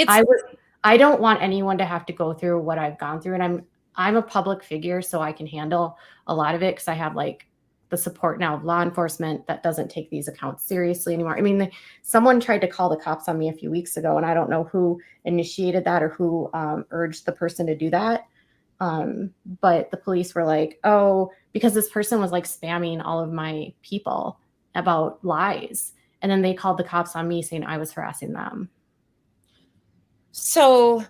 Speaker 3: I don't want anyone to have to go through what I've gone through. And I'm a public figure, so I can handle a lot of it because I have like the support now of law enforcement that doesn't take these accounts seriously anymore. I mean, someone tried to call the cops on me a few weeks ago, and I don't know who initiated that or who urged the person to do that. But the police were like, oh, because this person was like spamming all of my people about lies. And then they called the cops on me saying I was harassing them.
Speaker 1: So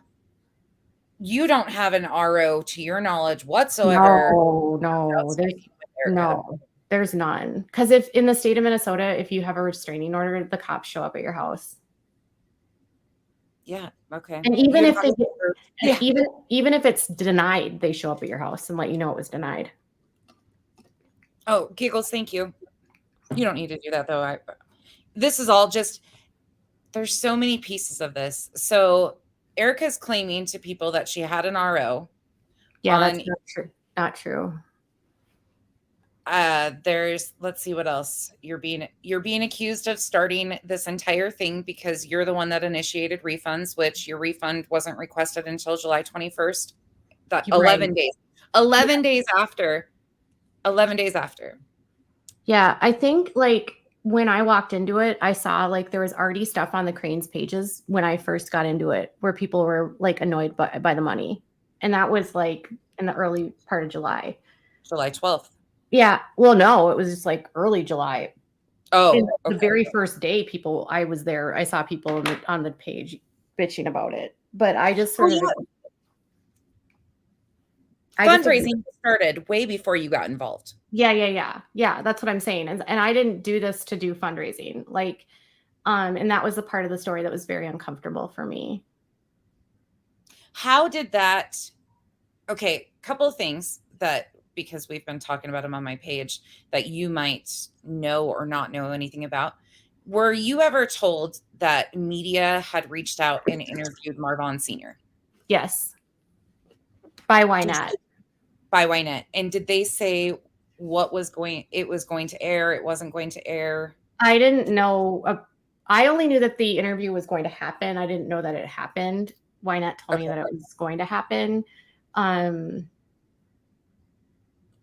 Speaker 1: you don't have an RO to your knowledge whatsoever?
Speaker 3: No, there's none. Because if in the state of Minnesota, if you have a restraining order, the cops show up at your house.
Speaker 1: Yeah. Okay.
Speaker 3: And even if even if it's denied, they show up at your house and let you know it was denied.
Speaker 1: Oh, giggles. Thank you. You don't need to do that though. This is all just, there's so many pieces of this. So Erica's claiming to people that she had an RO.
Speaker 3: Yeah, that's not true. Not true.
Speaker 1: There's, let's see what else. You're being accused of starting this entire thing because you're the one that initiated refunds, which your refund wasn't requested until July 21st. That 11 days. 11 days after. 11 days after.
Speaker 3: Yeah, I think like when I walked into it, I saw like there was already stuff on the Cranes pages when I first got into it where people were like annoyed by the money. And that was like in the early part of July.
Speaker 1: July 12th.
Speaker 3: Yeah. Well, no, it was just like early July.
Speaker 1: Oh,
Speaker 3: the very first day I was there, I saw people on the page bitching about it. But I just sort of
Speaker 1: fundraising started way before you got involved.
Speaker 3: Yeah. That's what I'm saying. And I didn't do this to do fundraising. Like, and that was the part of the story that was very uncomfortable for me.
Speaker 1: How did that? Okay, couple of things that, because we've been talking about them on my page, that you might know or not know anything about. Were you ever told that media had reached out and interviewed Marvon Sr.?
Speaker 3: Yes. By Wynette.
Speaker 1: By Wynette. And did they say what was it was going to air, it wasn't going to air?
Speaker 3: I didn't know. I only knew that the interview was going to happen. I didn't know that it happened. Wynette told me that it was going to happen.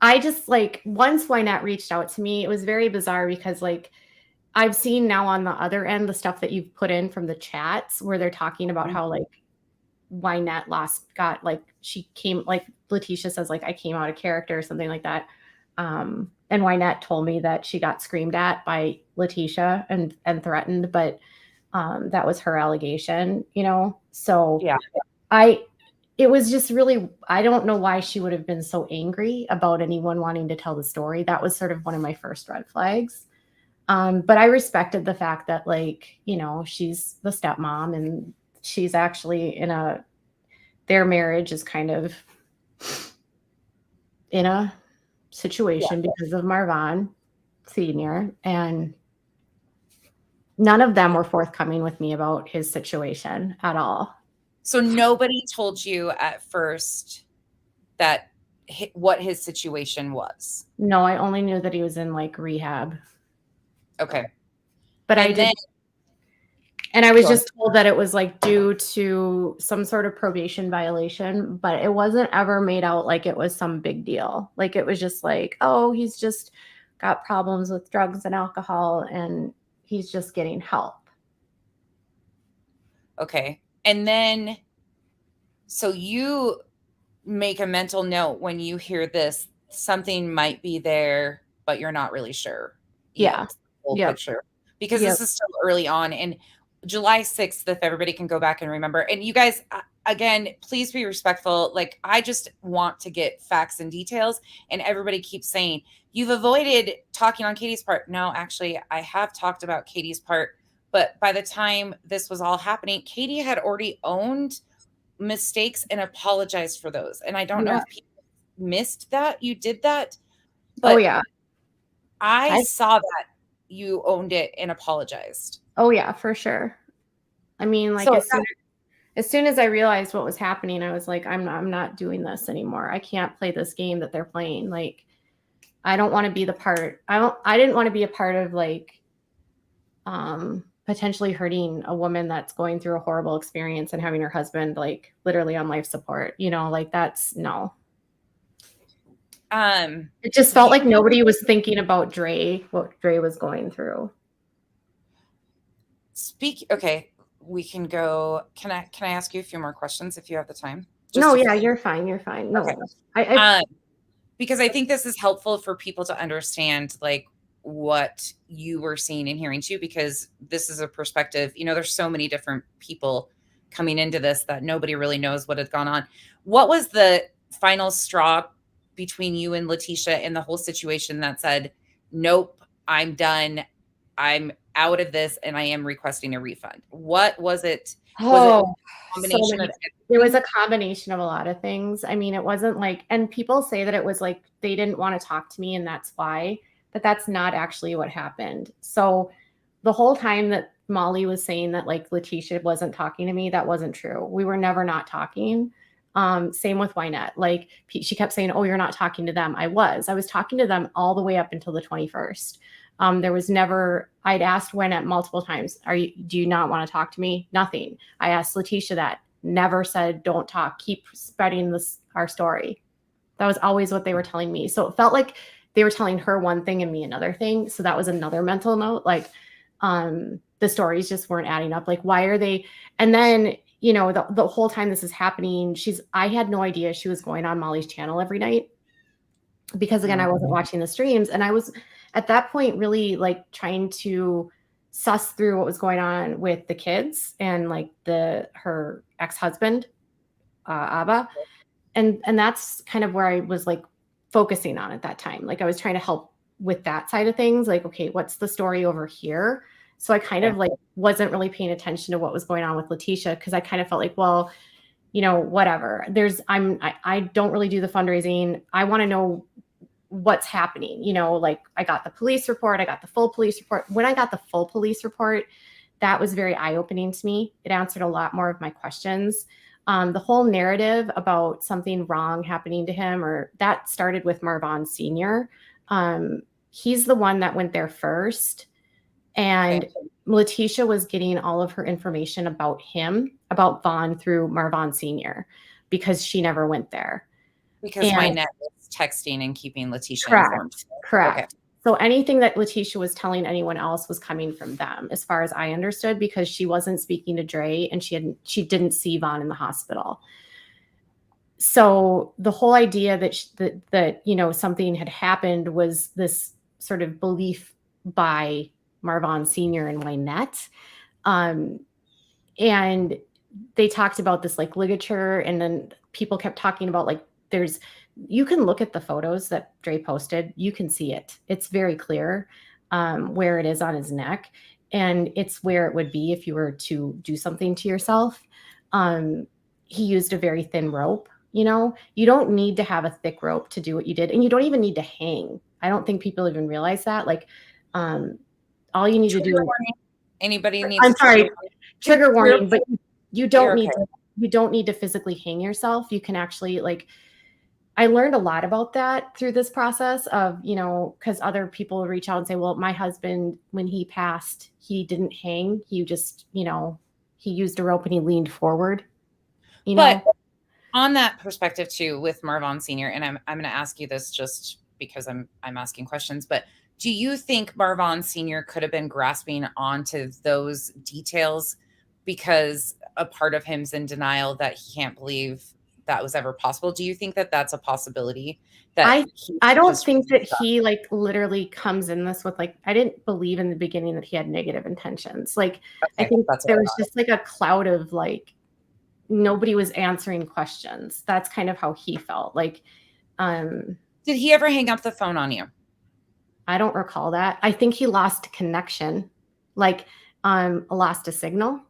Speaker 3: I just like, once Wynette reached out to me, it was very bizarre because like I've seen now on the other end the stuff that you've put in from the chats where they're talking about how like Wynette got like, she came, like Letitia says, like I came out of character or something like that. And Wynette told me that she got screamed at by Letitia and threatened, but that was her allegation, you know? So
Speaker 1: yeah,
Speaker 3: it was just really, I don't know why she would have been so angry about anyone wanting to tell the story. That was sort of one of my first red flags. But I respected the fact that, like, you know, she's the stepmom and she's actually their marriage is kind of in a situation because of Marvon Sr. And None of them were forthcoming with me about his situation at all.
Speaker 1: So nobody told you at first that what his situation was.
Speaker 3: No, I only knew that he was in like rehab.
Speaker 1: Okay.
Speaker 3: But I
Speaker 1: And
Speaker 3: did,
Speaker 1: then
Speaker 3: and I was
Speaker 1: go ahead.
Speaker 3: just told that it was like due to some sort of probation violation, but it wasn't ever made out like it was some big deal. Like it was just like, oh, he's just got problems with drugs and alcohol and he's just getting help.
Speaker 1: Okay. And then, so you make a mental note when you hear this, something might be there, but you're not really sure
Speaker 3: Yeah.
Speaker 1: yet. Full
Speaker 3: Yep.
Speaker 1: picture. Because
Speaker 3: Yep.
Speaker 1: this is still early on. And July 6th, if everybody can go back and remember. And you guys, again, please be respectful. Like, I just want to get facts and details. And everybody keeps saying, you've avoided talking on Katie's part. No, actually, I have talked about Katie's part. But by the time this was all happening, Katie had already owned mistakes and apologized for those. And I don't know
Speaker 2: Yeah.
Speaker 1: if people missed that you did that,
Speaker 3: Oh
Speaker 1: but
Speaker 3: yeah.
Speaker 1: I saw that you owned it and apologized.
Speaker 3: Oh yeah, for sure. I mean, like
Speaker 1: So
Speaker 3: as soon as I realized what was happening, I was like, I'm not doing this anymore. I can't play this game that they're playing. Like, I don't want to be the part. I didn't want to be a part of like potentially hurting a woman that's going through a horrible experience and having her husband like literally on life support. You know, like that's no. It just felt like nobody was thinking about what Dre was going through.
Speaker 1: Okay, we can go. Can I ask you a few more questions if you have the time?
Speaker 3: No, yeah, you're fine. You're fine. No,
Speaker 1: okay. Because I think this is helpful for people to understand like what you were seeing and hearing too, because this is a perspective, there's so many different people coming into this that nobody really knows what had gone on. What was the final straw between you and Letitia in the whole situation that said, nope, I'm done. I'm out of this and I am requesting a refund? What was it? Was it a combination of
Speaker 3: it was a combination of a lot of things. I mean, it wasn't like, and people say that it was like they didn't want to talk to me and that's why, but that's not actually what happened. So the whole time that Molly was saying that like Letitia wasn't talking to me, that wasn't true. We were never not talking. Same with Wynette. Like she kept saying, oh, you're not talking to them. I was talking to them all the way up until the 21st. There was never, I'd asked Wynette multiple times, do you not want to talk to me? Nothing. I asked Letitia that, never said, don't talk, keep spreading our story. That was always what they were telling me. So it felt like they were telling her one thing and me another thing. So that was another mental note. Like, the stories just weren't adding up. Like, why are they? And then, the whole time this is happening, I had no idea she was going on Molly's channel every night because again, I wasn't watching the streams. And I was at that point really like trying to suss through what was going on with the kids and like her ex-husband, Abba. And that's kind of where I was like focusing on at that time. Like I was trying to help with that side of things. Like, okay, what's the story over here? So I kind of like wasn't really paying attention to what was going on with Letitia because I kind of felt like, well, whatever. I don't really do the fundraising. I want to know what's happening. Like I got the police report. I got the full police report. When I got the full police report, that was very eye-opening to me. It answered a lot more of my questions. The whole narrative about something wrong happening to him, or that started with Marvon Sr. He's the one that went there first. And Letitia was getting all of her information about him, about Vaughn, through Marvon Sr. because she never went there.
Speaker 1: Because Wynette was texting and keeping Letitia informed.
Speaker 3: Correct. Okay. So anything that Letitia was telling anyone else was coming from them, as far as I understood, because she wasn't speaking to Dre and she didn't see Vaughn in the hospital. So the whole idea that something had happened was this sort of belief by Marvon Sr. and Wynette. And they talked about this like ligature, and then people kept talking about like you can look at the photos that Dre posted. You can see it. It's very clear where it is on his neck. And it's where it would be if you were to do something to yourself. He used a very thin rope. You don't need to have a thick rope to do what you did. And you don't even need to hang. I don't think people even realize that. Like, all you need to do.
Speaker 1: Anybody needs
Speaker 3: I'm sorry, trigger warning,
Speaker 1: You're-
Speaker 3: but you don't
Speaker 1: you're
Speaker 3: need
Speaker 1: okay.
Speaker 3: to, you don't need to physically hang yourself. You can actually like, I learned a lot about that through this process of, you know, because other people reach out and say, well, my husband, when he passed, he didn't hang. He just, you know, he used a rope and he leaned forward, you know?
Speaker 1: But on that perspective too, with Marvon Sr., and I'm going to ask you this just because I'm asking questions, but do you think Marvon Sr. could have been grasping onto those details because a part of him's in denial that he can't believe that was ever possible? Do you think that that's a possibility? That
Speaker 3: I don't think that he like literally comes in this with like, I didn't believe in the beginning that he had negative intentions. Like, I think there was just like a cloud of like, nobody was answering questions. That's kind of how he felt. Like,
Speaker 1: did he ever hang up the phone on you?
Speaker 3: I don't recall that. I think he lost connection, like lost a signal.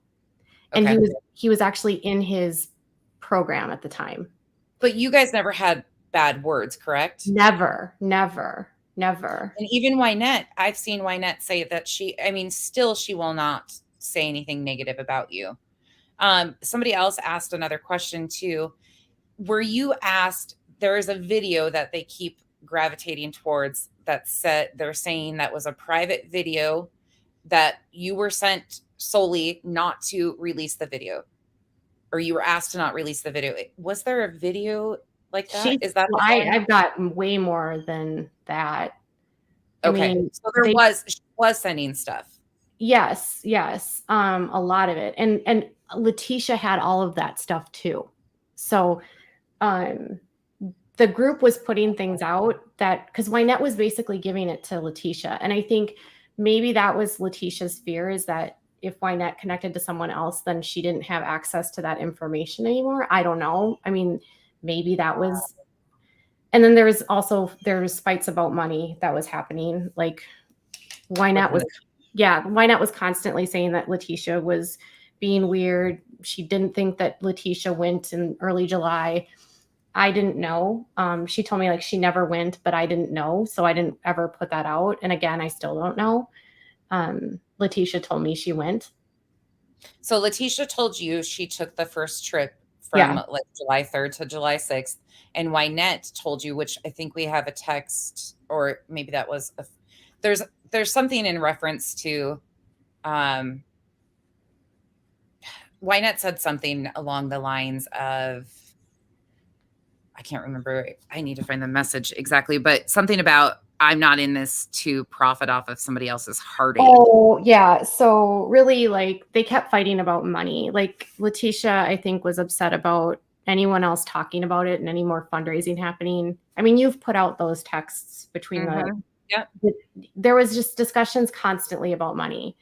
Speaker 1: Okay.
Speaker 3: And he was actually in his program at the time.
Speaker 1: But you guys never had bad words, correct?
Speaker 3: Never, never, never.
Speaker 1: And even Wynette, I've seen Wynette say that still she will not say anything negative about you. Somebody else asked another question too. Were you asked, there is a video that they keep gravitating towards that said, they're saying that was a private video that you were sent solely not to release the video, or you were asked to not release the video. Was there a video like that? Is that
Speaker 3: I've got way more than that.
Speaker 1: Okay. I mean, so she was sending stuff.
Speaker 3: Yes. A lot of it. And Letitia had all of that stuff too. So the group was putting things out that, because Wynette was basically giving it to Letitia. And I think maybe that was Letitia's fear, is that if Wynette connected to someone else, then she didn't have access to that information anymore. I don't know. I mean, maybe that was. And then there was fights about money that was happening. Like Wynette was constantly saying that Letitia was being weird. She didn't think that Letitia went in early July. I didn't know. She told me like she never went, but I didn't know. So I didn't ever put that out. And again, I still don't know. Letitia told me she went.
Speaker 1: So Letitia told you she took the first trip from like July 3rd to July 6th. And Wynette told you, which I think we have a text, or maybe that was, there's something in reference to, Wynette said something along the lines of, I can't remember. I need to find the message exactly, but something about, I'm not in this to profit off of somebody else's heartache.
Speaker 3: Oh, yeah. So really, like, they kept fighting about money. Like, Letitia, I think, was upset about anyone else talking about it and any more fundraising happening. I mean, you've put out those texts between there was just discussions constantly about money.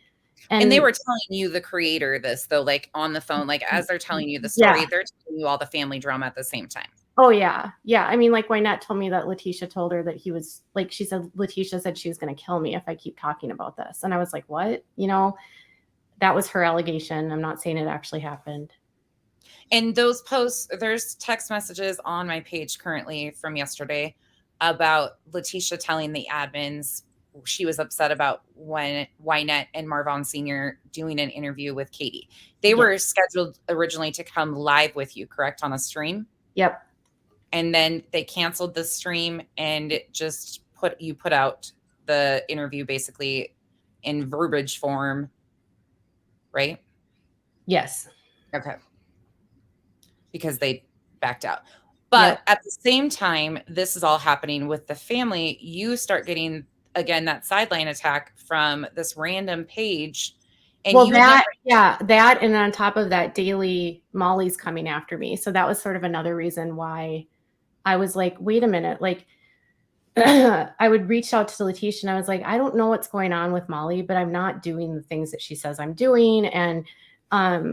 Speaker 1: And they were telling you, the creator, this, though, like on the phone, like as they're telling you the story, they're telling you all the family drama at the same time.
Speaker 3: Oh, yeah. Yeah. I mean, like Wynette told me that Letitia told her that he was like, Letitia said she was going to kill me if I keep talking about this. And I was like, what? You know, that was her allegation. I'm not saying it actually happened.
Speaker 1: And those posts, there's text messages on my page currently from yesterday about Letitia telling the admins she was upset about when Wynette and Marvon Sr. doing an interview with Katie. They were scheduled originally to come live with you, correct, on a stream?
Speaker 3: Yep.
Speaker 1: And then they canceled the stream and it just put out the interview basically in verbiage form, right?
Speaker 3: Yes.
Speaker 1: Okay. Because they backed out. But at the same time, this is all happening with the family. You start getting, again, that sideline attack from this random page. And
Speaker 3: that, and on top of that, daily Molly's coming after me. So that was sort of another reason why I was like, wait a minute. Like, I would reach out to Letitia and I was like, I don't know what's going on with Molly, but I'm not doing the things that she says I'm doing. And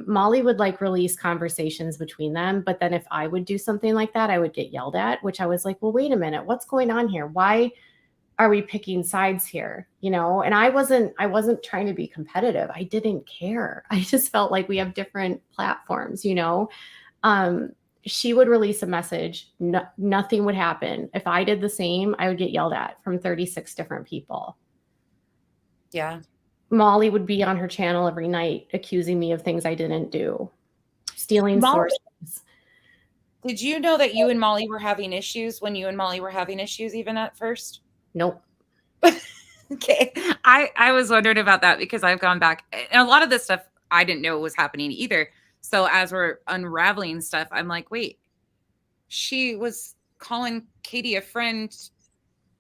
Speaker 3: Molly would like release conversations between them. But then if I would do something like that, I would get yelled at, which I was like, well, wait a minute, what's going on here? Why are we picking sides here? You know, and I wasn't trying to be competitive. I didn't care. I just felt like we have different platforms, you know? She would release a message. Nothing would happen. If I did the same, I would get yelled at from 36 different people.
Speaker 1: Yeah.
Speaker 3: Molly would be on her channel every night accusing me of things I didn't do, stealing
Speaker 1: Molly,
Speaker 3: sources.
Speaker 1: did you know that you and Molly were having issues when you and Molly were having issues even at first?
Speaker 3: Nope.
Speaker 1: Okay. I was wondering about that because I've gone back and a lot of this stuff I didn't know was happening either. So as we're unraveling stuff, I'm like, wait, she was calling Katie a friend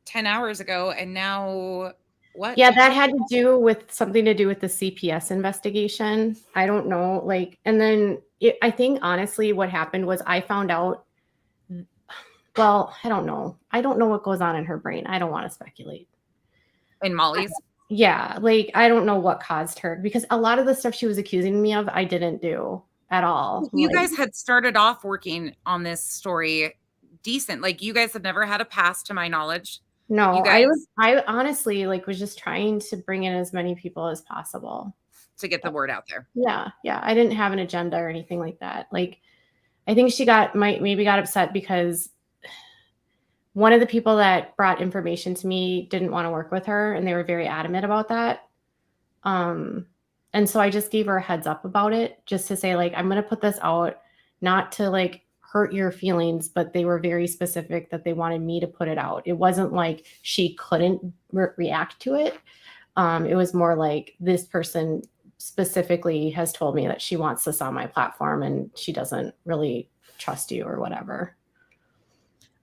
Speaker 1: 10 hours ago and now what?
Speaker 3: Yeah, that had to do with something to do with the CPS investigation. I don't know. Like, and then I think honestly, what happened was I found out. Well, I don't know. I don't know what goes on in her brain. I don't want to speculate.
Speaker 1: In Molly's?
Speaker 3: Yeah, like I don't know what caused her because a lot of the stuff she was accusing me of, I didn't do at all.
Speaker 1: You
Speaker 3: Like,
Speaker 1: guys had started off working on this story decent. Like you guys had never had a past to my knowledge.
Speaker 3: no,
Speaker 1: You guys
Speaker 3: I honestly like was just trying to bring in as many people as possible
Speaker 1: to get the word out there.
Speaker 3: Yeah, I didn't have an agenda or anything like that. Like, I think she maybe got upset because one of the people that brought information to me didn't want to work with her, and they were very adamant about that. And so I just gave her a heads up about it, just to say like, I'm going to put this out, not to like hurt your feelings, but they were very specific that they wanted me to put it out. It wasn't like she couldn't react to it. It was more like this person specifically has told me that she wants this on my platform and she doesn't really trust you or whatever.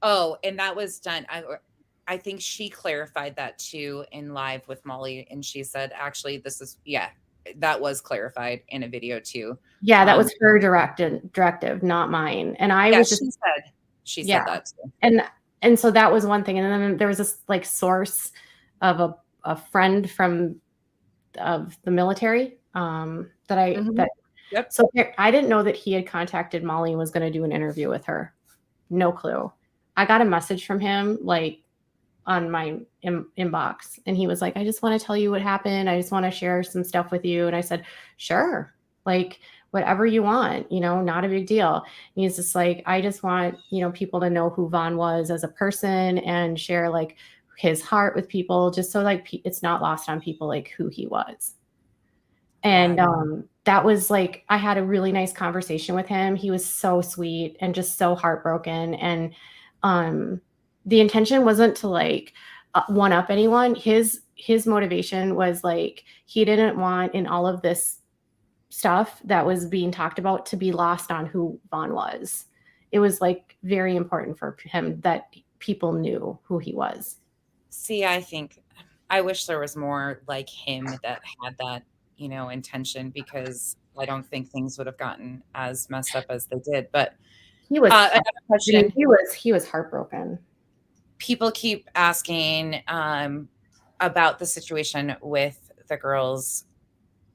Speaker 1: Oh, and that was done. I think she clarified that too in live with Molly. And she said, actually, that was clarified in a video too.
Speaker 3: Yeah, that was her directive, not mine. And I was just,
Speaker 1: she said that too.
Speaker 3: And so that was one thing. And then there was this like source of a friend of the military
Speaker 1: Yep.
Speaker 3: So I didn't know that he had contacted Molly and was going to do an interview with her. No clue. I got a message from him like on my inbox, and he was like, I just want to tell you what happened. I just want to share some stuff with you. And I said, sure, like whatever you want, not a big deal. And he's just like, I just want, people to know who Vaughn was as a person and share like his heart with people, just so like it's not lost on people like who he was. And that was like, I had a really nice conversation with him. He was so sweet and just so heartbroken. And the intention wasn't to like one up anyone. His motivation was like, he didn't want in all of this stuff that was being talked about to be lost on who Vaughn was. It was like very important for him that people knew who he was.
Speaker 1: See, I wish there was more like him that had that, intention, because I don't think things would have gotten as messed up as they did. But
Speaker 3: he was
Speaker 1: another question.
Speaker 3: He was heartbroken.
Speaker 1: People keep asking about the situation with the girls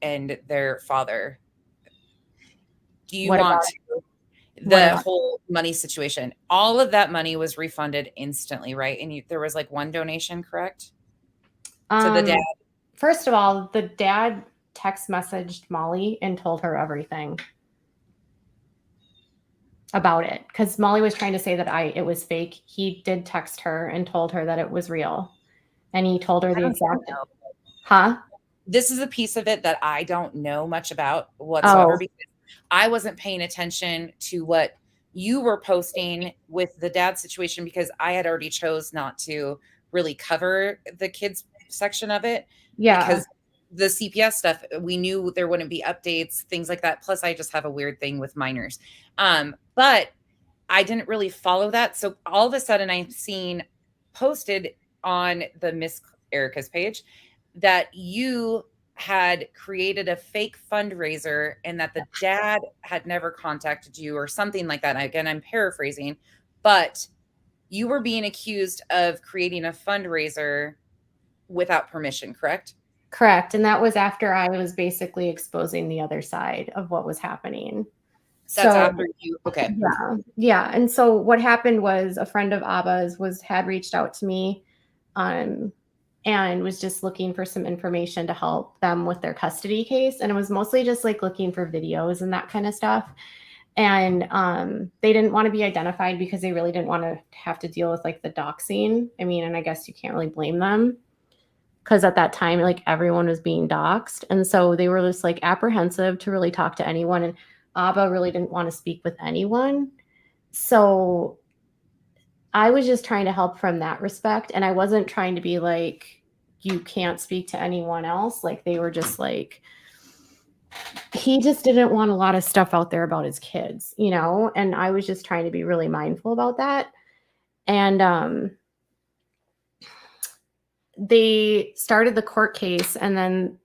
Speaker 1: and their father. Do you want the whole money situation? All of that money was refunded instantly, right? And there was like one donation, correct? To the dad.
Speaker 3: First of all, the dad text messaged Molly and told her everything about it, because Molly was trying to say that it was fake. He did text her and told her that it was real, and he told her the exact.
Speaker 1: This is a piece of it that I don't know much about whatsoever, because I wasn't paying attention to what you were posting with the dad situation, because I had already chose not to really cover the kids section of it.
Speaker 3: Yeah.
Speaker 1: Because the CPS stuff, we knew there wouldn't be updates, things like that. Plus, I just have a weird thing with minors. But I didn't really follow that. So all of a sudden, I've seen posted on the Miss Erica's page that you had created a fake fundraiser and that the dad had never contacted you or something like that. Again, I'm paraphrasing, but you were being accused of creating a fundraiser without permission, correct?
Speaker 3: Correct. And that was after I was basically exposing the other side of what was happening.
Speaker 1: That's after you. Okay.
Speaker 3: Yeah. And so what happened was a friend of Abba's had reached out to me and was just looking for some information to help them with their custody case. And it was mostly just like looking for videos and that kind of stuff. And they didn't want to be identified because they really didn't want to have to deal with like the doxing. I mean, and I guess you can't really blame them. because at that time, like everyone was being doxxed. And so they were just like apprehensive to really talk to anyone. And Abba really didn't want to speak with anyone. So I was just trying to help from that respect. And I wasn't trying to be like, you can't speak to anyone else. Like they were just like, he just didn't want a lot of stuff out there about his kids, you know? And I was just trying to be really mindful about that. And they started the court case, and then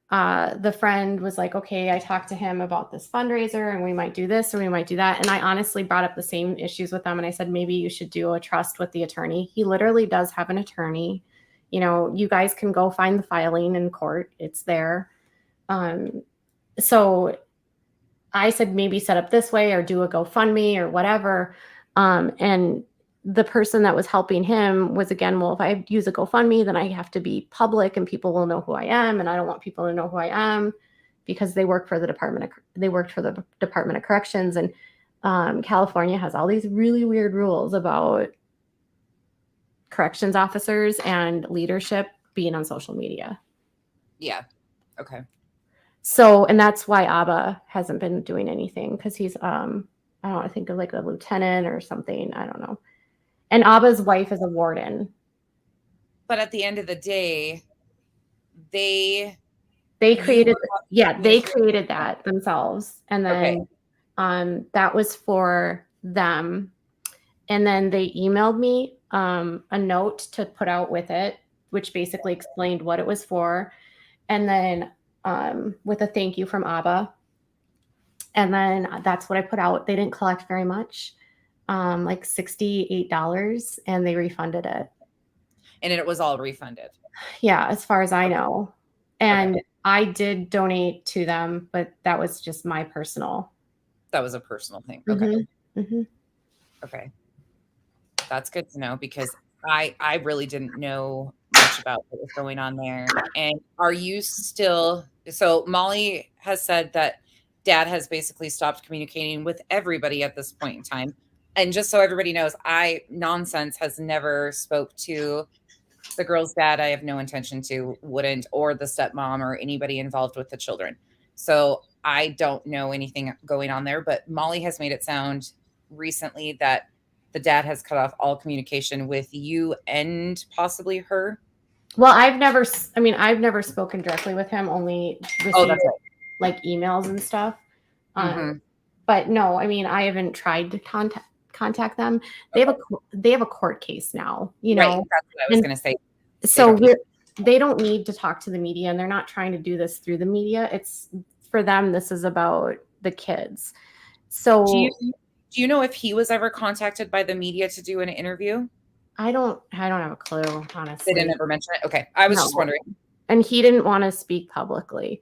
Speaker 3: the friend was like, okay, I talked to him about this fundraiser and we might do this or we might do that. And I honestly brought up the same issues with them. And I said, maybe you should do a trust with the attorney. He literally does have an attorney. You know, you guys can go find the filing in court. It's there. So I said, maybe set up this way or do a GoFundMe or whatever. And the person that was helping him was, again, well, if I use a GoFundMe, then I have to be public and people will know who I am. And I don't want people to know who I am because they worked for the Department of Corrections. And California has all these really weird rules about corrections officers and leadership being on social media.
Speaker 1: Yeah. Okay.
Speaker 3: So, and that's why Abba hasn't been doing anything, because he's, I don't know, I think of like a lieutenant or something. I don't know. And Abba's wife is a warden.
Speaker 1: But at the end of the day, they
Speaker 3: created, they created that themselves. And then that was for them. And then they emailed me a note to put out with it, which basically explained what it was for. And then with a thank you from Abba. And then that's what I put out. They didn't collect very much, like $68, and they refunded it.
Speaker 1: And it was all refunded.
Speaker 3: Yeah, as far as I know. And I did donate to them, but that was just my personal.
Speaker 1: That was a personal thing. Okay.
Speaker 3: Mm-hmm.
Speaker 1: Okay. That's good to know, because I really didn't know much about what was going on there. And are you still, so Molly has said that Dad has basically stopped communicating with everybody at this point in time. And just so everybody knows, Nonsense has never spoke to the girl's dad. I have no intention to, wouldn't, or the stepmom or anybody involved with the children. So I don't know anything going on there, but Molly has made it sound recently that the dad has cut off all communication with you and possibly her.
Speaker 3: Well, I've never spoken directly with him, only received like emails and stuff. But no, I mean, I haven't tried to contact them. They have a court case now, you know.
Speaker 1: Right, that's what I was going to say.
Speaker 3: So they don't need to talk to the media, and they're not trying to do this through the media. It's for them. This is about the kids. So
Speaker 1: do you know if he was ever contacted by the media to do an interview?
Speaker 3: I don't have a clue, honestly.
Speaker 1: They didn't ever mention it? Okay. I was just wondering.
Speaker 3: And he didn't want to speak publicly.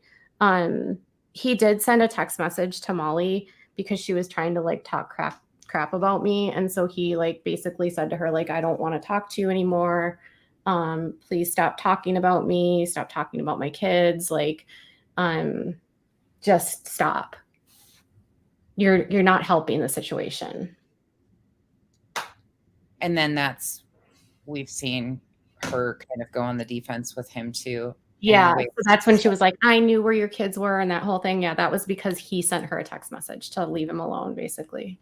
Speaker 3: He did send a text message to Molly because she was trying to like talk crap about me. And so he like basically said to her, like, I don't want to talk to you anymore. Please stop talking about me. Stop talking about my kids. Like, just stop. You're not helping the situation.
Speaker 1: And then we've seen her kind of go on the defense with him too.
Speaker 3: Yeah. So that's when she was like, I knew where your kids were and that whole thing. Yeah. That was because he sent her a text message to leave him alone, basically.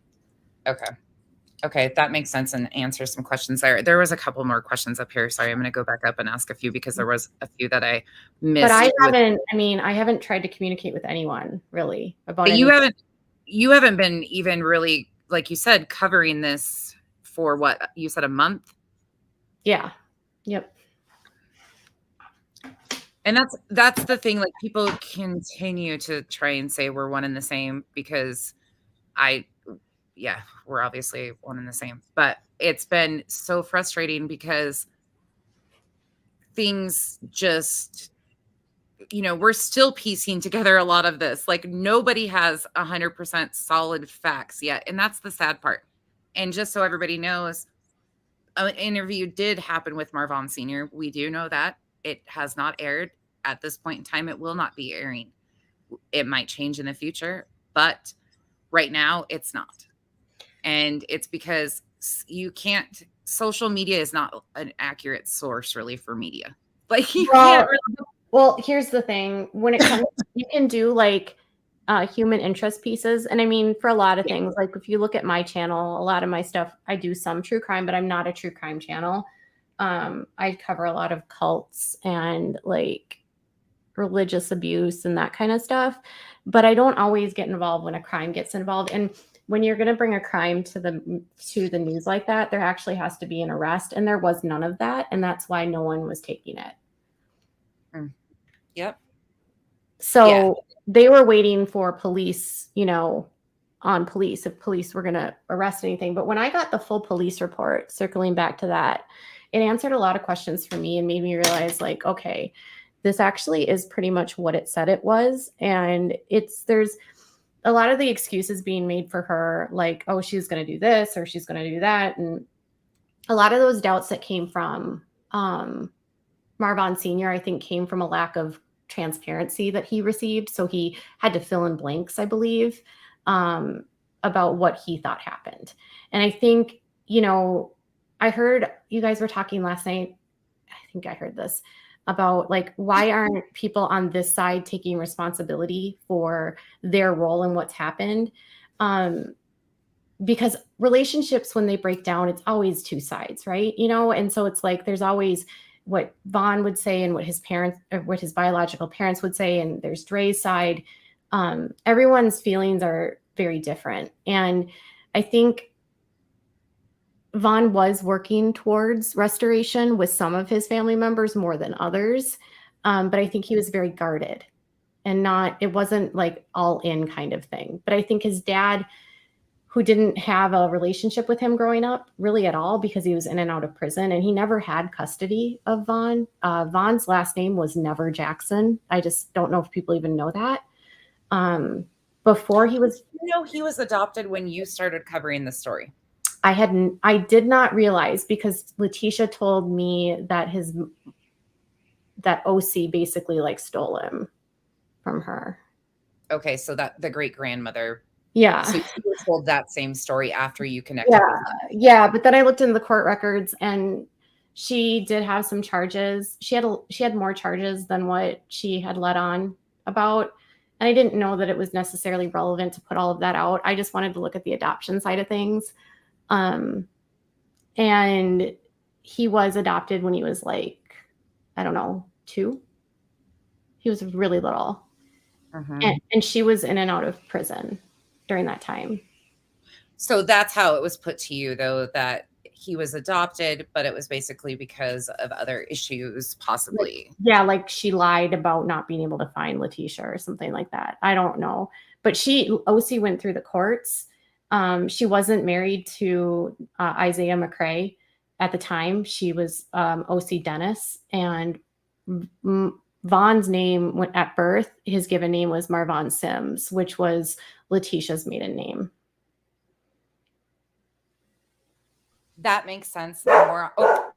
Speaker 1: Okay. That makes sense and answers some questions there. There was a couple more questions up here. Sorry. I'm going to go back up and ask a few because there was a few that I missed.
Speaker 3: But I haven't tried to communicate with anyone really about it.
Speaker 1: You haven't been even really, like you said, covering this for what you said, a month.
Speaker 3: Yeah. Yep.
Speaker 1: And that's the thing. Like, people continue to try and say we're one and the same because we're obviously one and the same, but it's been so frustrating because things just, we're still piecing together a lot of this. Like, nobody has 100% solid facts yet. And that's the sad part. And just so everybody knows, an interview did happen with Marvon Sr. We do know that. It has not aired at this point in time. It will not be airing. It might change in the future, but right now it's not. And it's because social media is not an accurate source really for media. Like you can't really.
Speaker 3: Well, here's the thing. When it comes, you can do like human interest pieces. And I mean, for a lot of things, like if you look at my channel, a lot of my stuff, I do some true crime, but I'm not a true crime channel. I cover a lot of cults and like religious abuse and that kind of stuff. But I don't always get involved when a crime gets involved. And when you're going to bring a crime to the news like that, there actually has to be an arrest. And there was none of that. And that's why no one was taking it.
Speaker 1: Yep.
Speaker 3: So they were waiting for police, on police, if police were going to arrest anything. But when I got the full police report, circling back to that, it answered a lot of questions for me and made me realize like, okay, this actually is pretty much what it said it was. And there's a lot of the excuses being made for her, like, oh, she's going to do this or she's going to do that. And a lot of those doubts that came from Marvon Sr., I think came from a lack of transparency that he received. So he had to fill in blanks, I believe, about what he thought happened. And I think, I heard you guys were talking last night. I think I heard this about like, why aren't people on this side taking responsibility for their role in what's happened? Because relationships, when they break down, it's always two sides, right? And so it's like, there's always what Vaughn would say and what his parents, or what his biological parents would say. And there's Dre's side. Everyone's feelings are very different. And I think Vaughn was working towards restoration with some of his family members more than others. But I think he was very guarded and it wasn't like all in kind of thing. But I think his dad, who didn't have a relationship with him growing up really at all because he was in and out of prison, and he never had custody of Vaughn. Vaughn's last name was never Jackson. I just don't know if people even know that. Before he was...
Speaker 1: he was adopted when you started covering the story.
Speaker 3: I did not realize, because Letitia told me that that OC basically like stole him from her.
Speaker 1: Okay, so that the great grandmother.
Speaker 3: Yeah.
Speaker 1: So you were told that same story after you connected with them.
Speaker 3: Yeah, but then I looked in the court records and she did have some charges. She had more charges than what she had let on about. And I didn't know that it was necessarily relevant to put all of that out. I just wanted to look at the adoption side of things. And he was adopted when he was like, I don't know, 2. He was really little. And she was in and out of prison during that time.
Speaker 1: So that's how it was put to you, though, that he was adopted, but it was basically because of other issues, possibly.
Speaker 3: Like she lied about not being able to find Letitia or something like that. I don't know. But OC went through the courts. She wasn't married to Isaiah McCrae at the time. She was OC Dennis. And Vaughn's name at birth, his given name was Marvon Sims, which was Letitia's maiden name.
Speaker 1: That makes sense. More. Oh.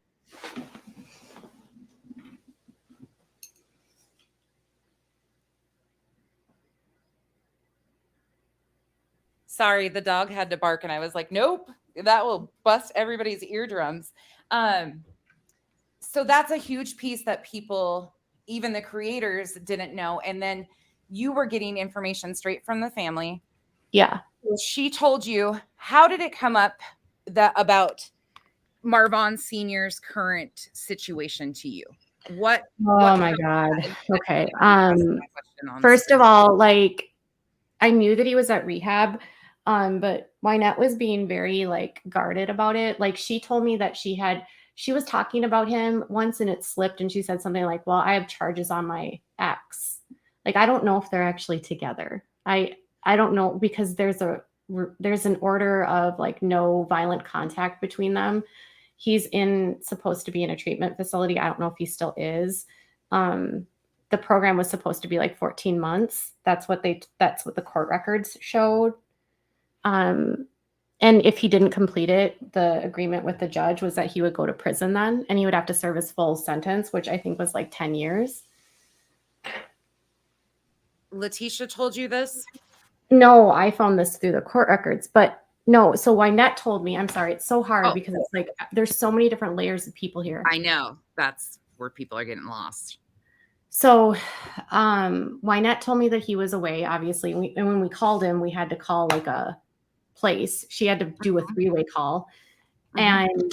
Speaker 1: Sorry, the dog had to bark, and I was like, nope, that will bust everybody's eardrums. So that's a huge piece that people, even the creators, didn't know. And then you were getting information straight from the family.
Speaker 3: Yeah.
Speaker 1: She told you. How did it come up about Marvon Sr.'s current situation to you? What?
Speaker 3: Oh my God. Okay. First of all, like, I knew that he was at rehab, but Wynette was being very like guarded about it. Like, she told me that she was talking about him once and it slipped, and she said something like, well, I have charges on my ex. Like, I don't know if they're actually together. I don't know, because there's an order of like no violent contact between them. He's supposed to be in a treatment facility. I don't know if he still is. The program was supposed to be like 14 months. That's what the court records showed. And if he didn't complete it, the agreement with the judge was that he would go to prison then, and he would have to serve his full sentence, which I think was like 10 years.
Speaker 1: Letitia told you this?
Speaker 3: No, I found this through the court records, but no. So Wynette told me. I'm sorry. It's so hard because it's like there's so many different layers of people here.
Speaker 1: I know. That's where people are getting lost.
Speaker 3: So Wynette told me that he was away, obviously. And when we called him, we had to call like a place. She had to do a 3-way call. And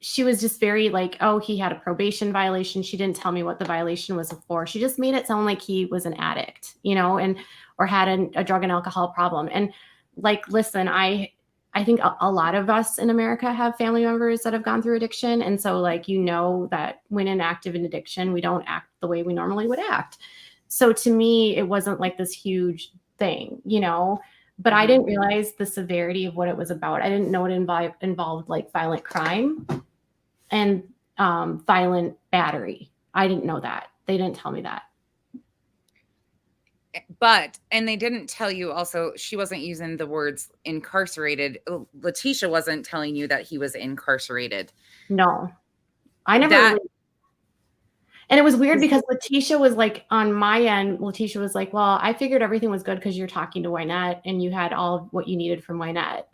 Speaker 3: she was just very like, oh, he had a probation violation. She didn't tell me what the violation was for. She just made it sound like he was an addict, you know, and or had a drug and alcohol problem. And like, listen, I think a lot of us in America have family members that have gone through addiction. And so like, you know, that when inactive in addiction, we don't act the way we normally would act. So to me, it wasn't like this huge thing, you know, but I didn't realize the severity of what it was about. I didn't know it involved like violent crime and violent battery. I didn't know that. They didn't tell me that.
Speaker 1: And they didn't tell you also, she wasn't using the words incarcerated. Letitia wasn't telling you that he was incarcerated.
Speaker 3: No, I never. Really, and it was weird because Letitia was like, on my end, Letitia was like, well, I figured everything was good because you're talking to Wynette and you had all of what you needed from Wynette.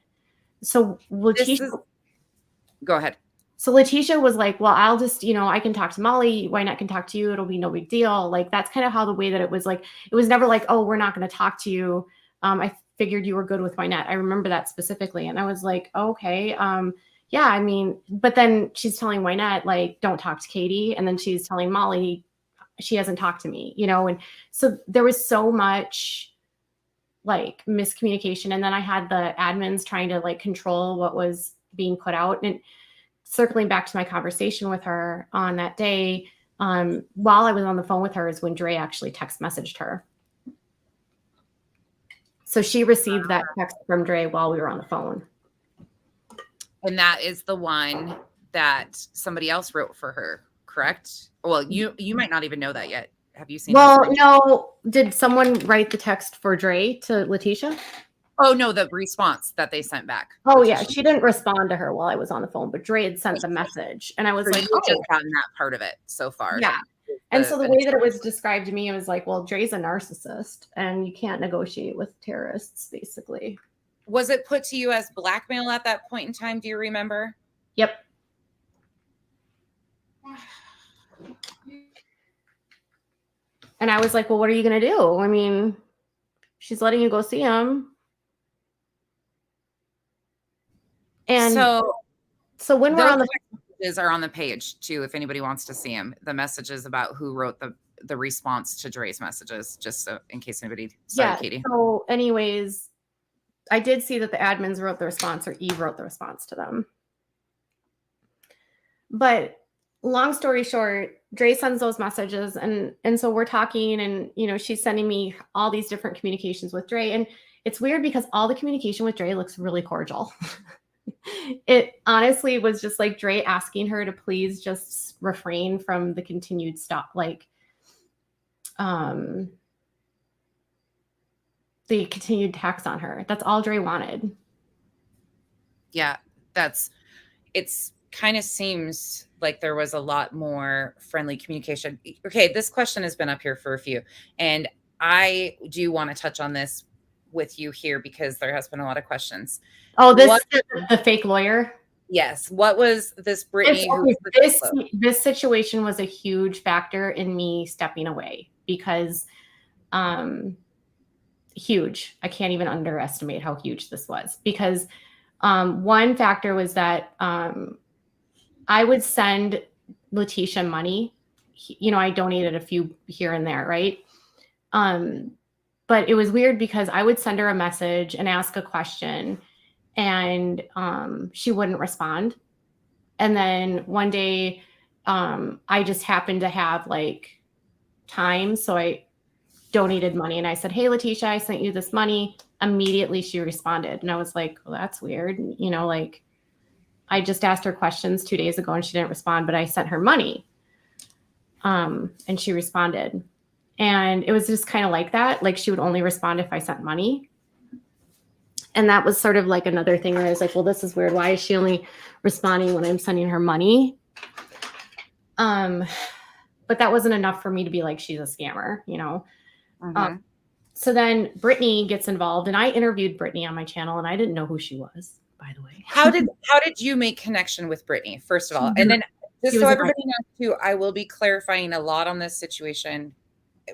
Speaker 3: So Letitia.
Speaker 1: Go ahead.
Speaker 3: So Letitia was like, well, I'll just, you know, I can talk to Molly. Wynette can talk to you. It'll be no big deal. Like, that's kind of how the way that it was like, it was never like, oh, we're not going to talk to you. I figured you were good with Wynette. I remember that specifically. And I was like, oh, okay. Yeah, I mean, but then she's telling Wynette, like, don't talk to Katie. And then she's telling Molly, she hasn't talked to me, you know? And so there was so much like miscommunication. And then I had the admins trying to like control what was being put out. And circling back to my conversation with her on that day, while I was on the phone with her is when Dre actually text messaged her. So she received that text from Dre while we were on the phone.
Speaker 1: And that is the one that somebody else wrote for her, correct? Well, you might not even know that yet. Have you seen?
Speaker 3: Well, no. Did someone write the text for Dre to Letitia?
Speaker 1: Oh, no, the response that they sent back.
Speaker 3: Oh, yeah. She didn't respond to her while I was on the phone, but Dre had sent the message. And I was like,
Speaker 1: oh, just gotten that part of it so far.
Speaker 3: Yeah. And so the way that it was described to me, it was like, well, Dre's a narcissist and you can't negotiate with terrorists, basically.
Speaker 1: Was it put to you as blackmail at that point in time? Do you remember?
Speaker 3: Yep. And I was like, well, what are you going to do? I mean, she's letting you go see him. And so when we're on the
Speaker 1: messages are on the page too, if anybody wants to see them, the messages about who wrote the response to Dre's messages, just so in case anybody. Sorry, Katie.
Speaker 3: So anyways, I did see that the admins wrote the response, or Eve wrote the response to them. But long story short, Dre sends those messages, and so we're talking, and you know, she's sending me all these different communications with Dre, and it's weird because all the communication with Dre looks really cordial. It honestly was just like Dre asking her to please just refrain from the continued stuff, like the continued tax on her. That's all Dre wanted.
Speaker 1: Yeah, it's kind of seems like there was a lot more friendly communication. Okay, this question has been up here for a few, and I do want to touch on this with you here because there has been a lot of questions.
Speaker 3: Oh, the fake lawyer?
Speaker 1: Yes. What was this Brittany?
Speaker 3: This situation was a huge factor in me stepping away because huge. I can't even underestimate how huge this was because one factor was that I would send Letitia money. You know, I donated a few here and there, right? But it was weird because I would send her a message and ask a question and she wouldn't respond. And then one day I just happened to have like time. So I donated money and I said, hey, Letitia, I sent you this money. Immediately she responded. And I was like, well, that's weird. You know, like I just asked her questions 2 days ago and she didn't respond, but I sent her money. And she responded. And it was just kind of like that. Like she would only respond if I sent money. And that was sort of like another thing where I was like, well, this is weird. Why is she only responding when I'm sending her money? But that wasn't enough for me to be like, she's a scammer, you know? So then Brittany gets involved and I interviewed Brittany on my channel and I didn't know who she was, by the way.
Speaker 1: How did you make connection with Brittany, first of all? And then Just
Speaker 3: She
Speaker 1: so
Speaker 3: was in my-
Speaker 1: everybody knows too, I will be clarifying a lot on this situation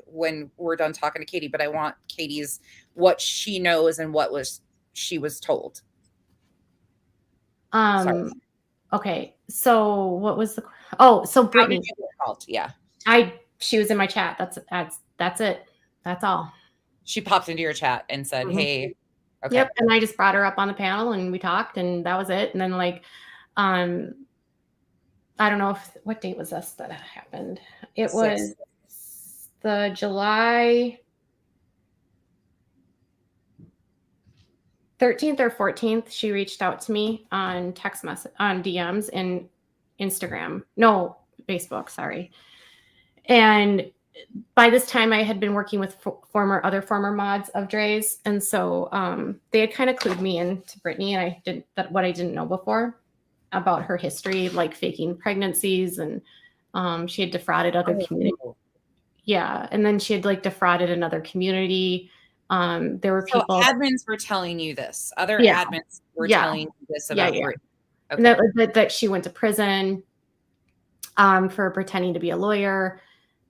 Speaker 1: when we're done talking to Katie, but I want Katie's what she knows and what she was told. Sorry.
Speaker 3: Okay. So what was the? Oh, so
Speaker 1: How
Speaker 3: Brittany.
Speaker 1: did you get called? Yeah.
Speaker 3: She was in my chat. That's it. That's all.
Speaker 1: She popped into your chat and said,
Speaker 3: Mhm.
Speaker 1: "Hey." Okay.
Speaker 3: Yep. And I just brought her up on the panel and we talked and that was it. And then I don't know what date was this that happened. It was the July 13th or 14th. She reached out to me on text message, on DMs and Instagram. No, Facebook, sorry. And by this time I had been working with other former mods of Dre's. And so they had kind of clued me into Brittany, and I did what I didn't know before about her history, like faking pregnancies, and she had defrauded other communities. Yeah, and then she had like defrauded another community. There were people.
Speaker 1: Admins were telling you this. Other admins were telling you this about Brittany.
Speaker 3: Okay. And that she went to prison for pretending to be a lawyer.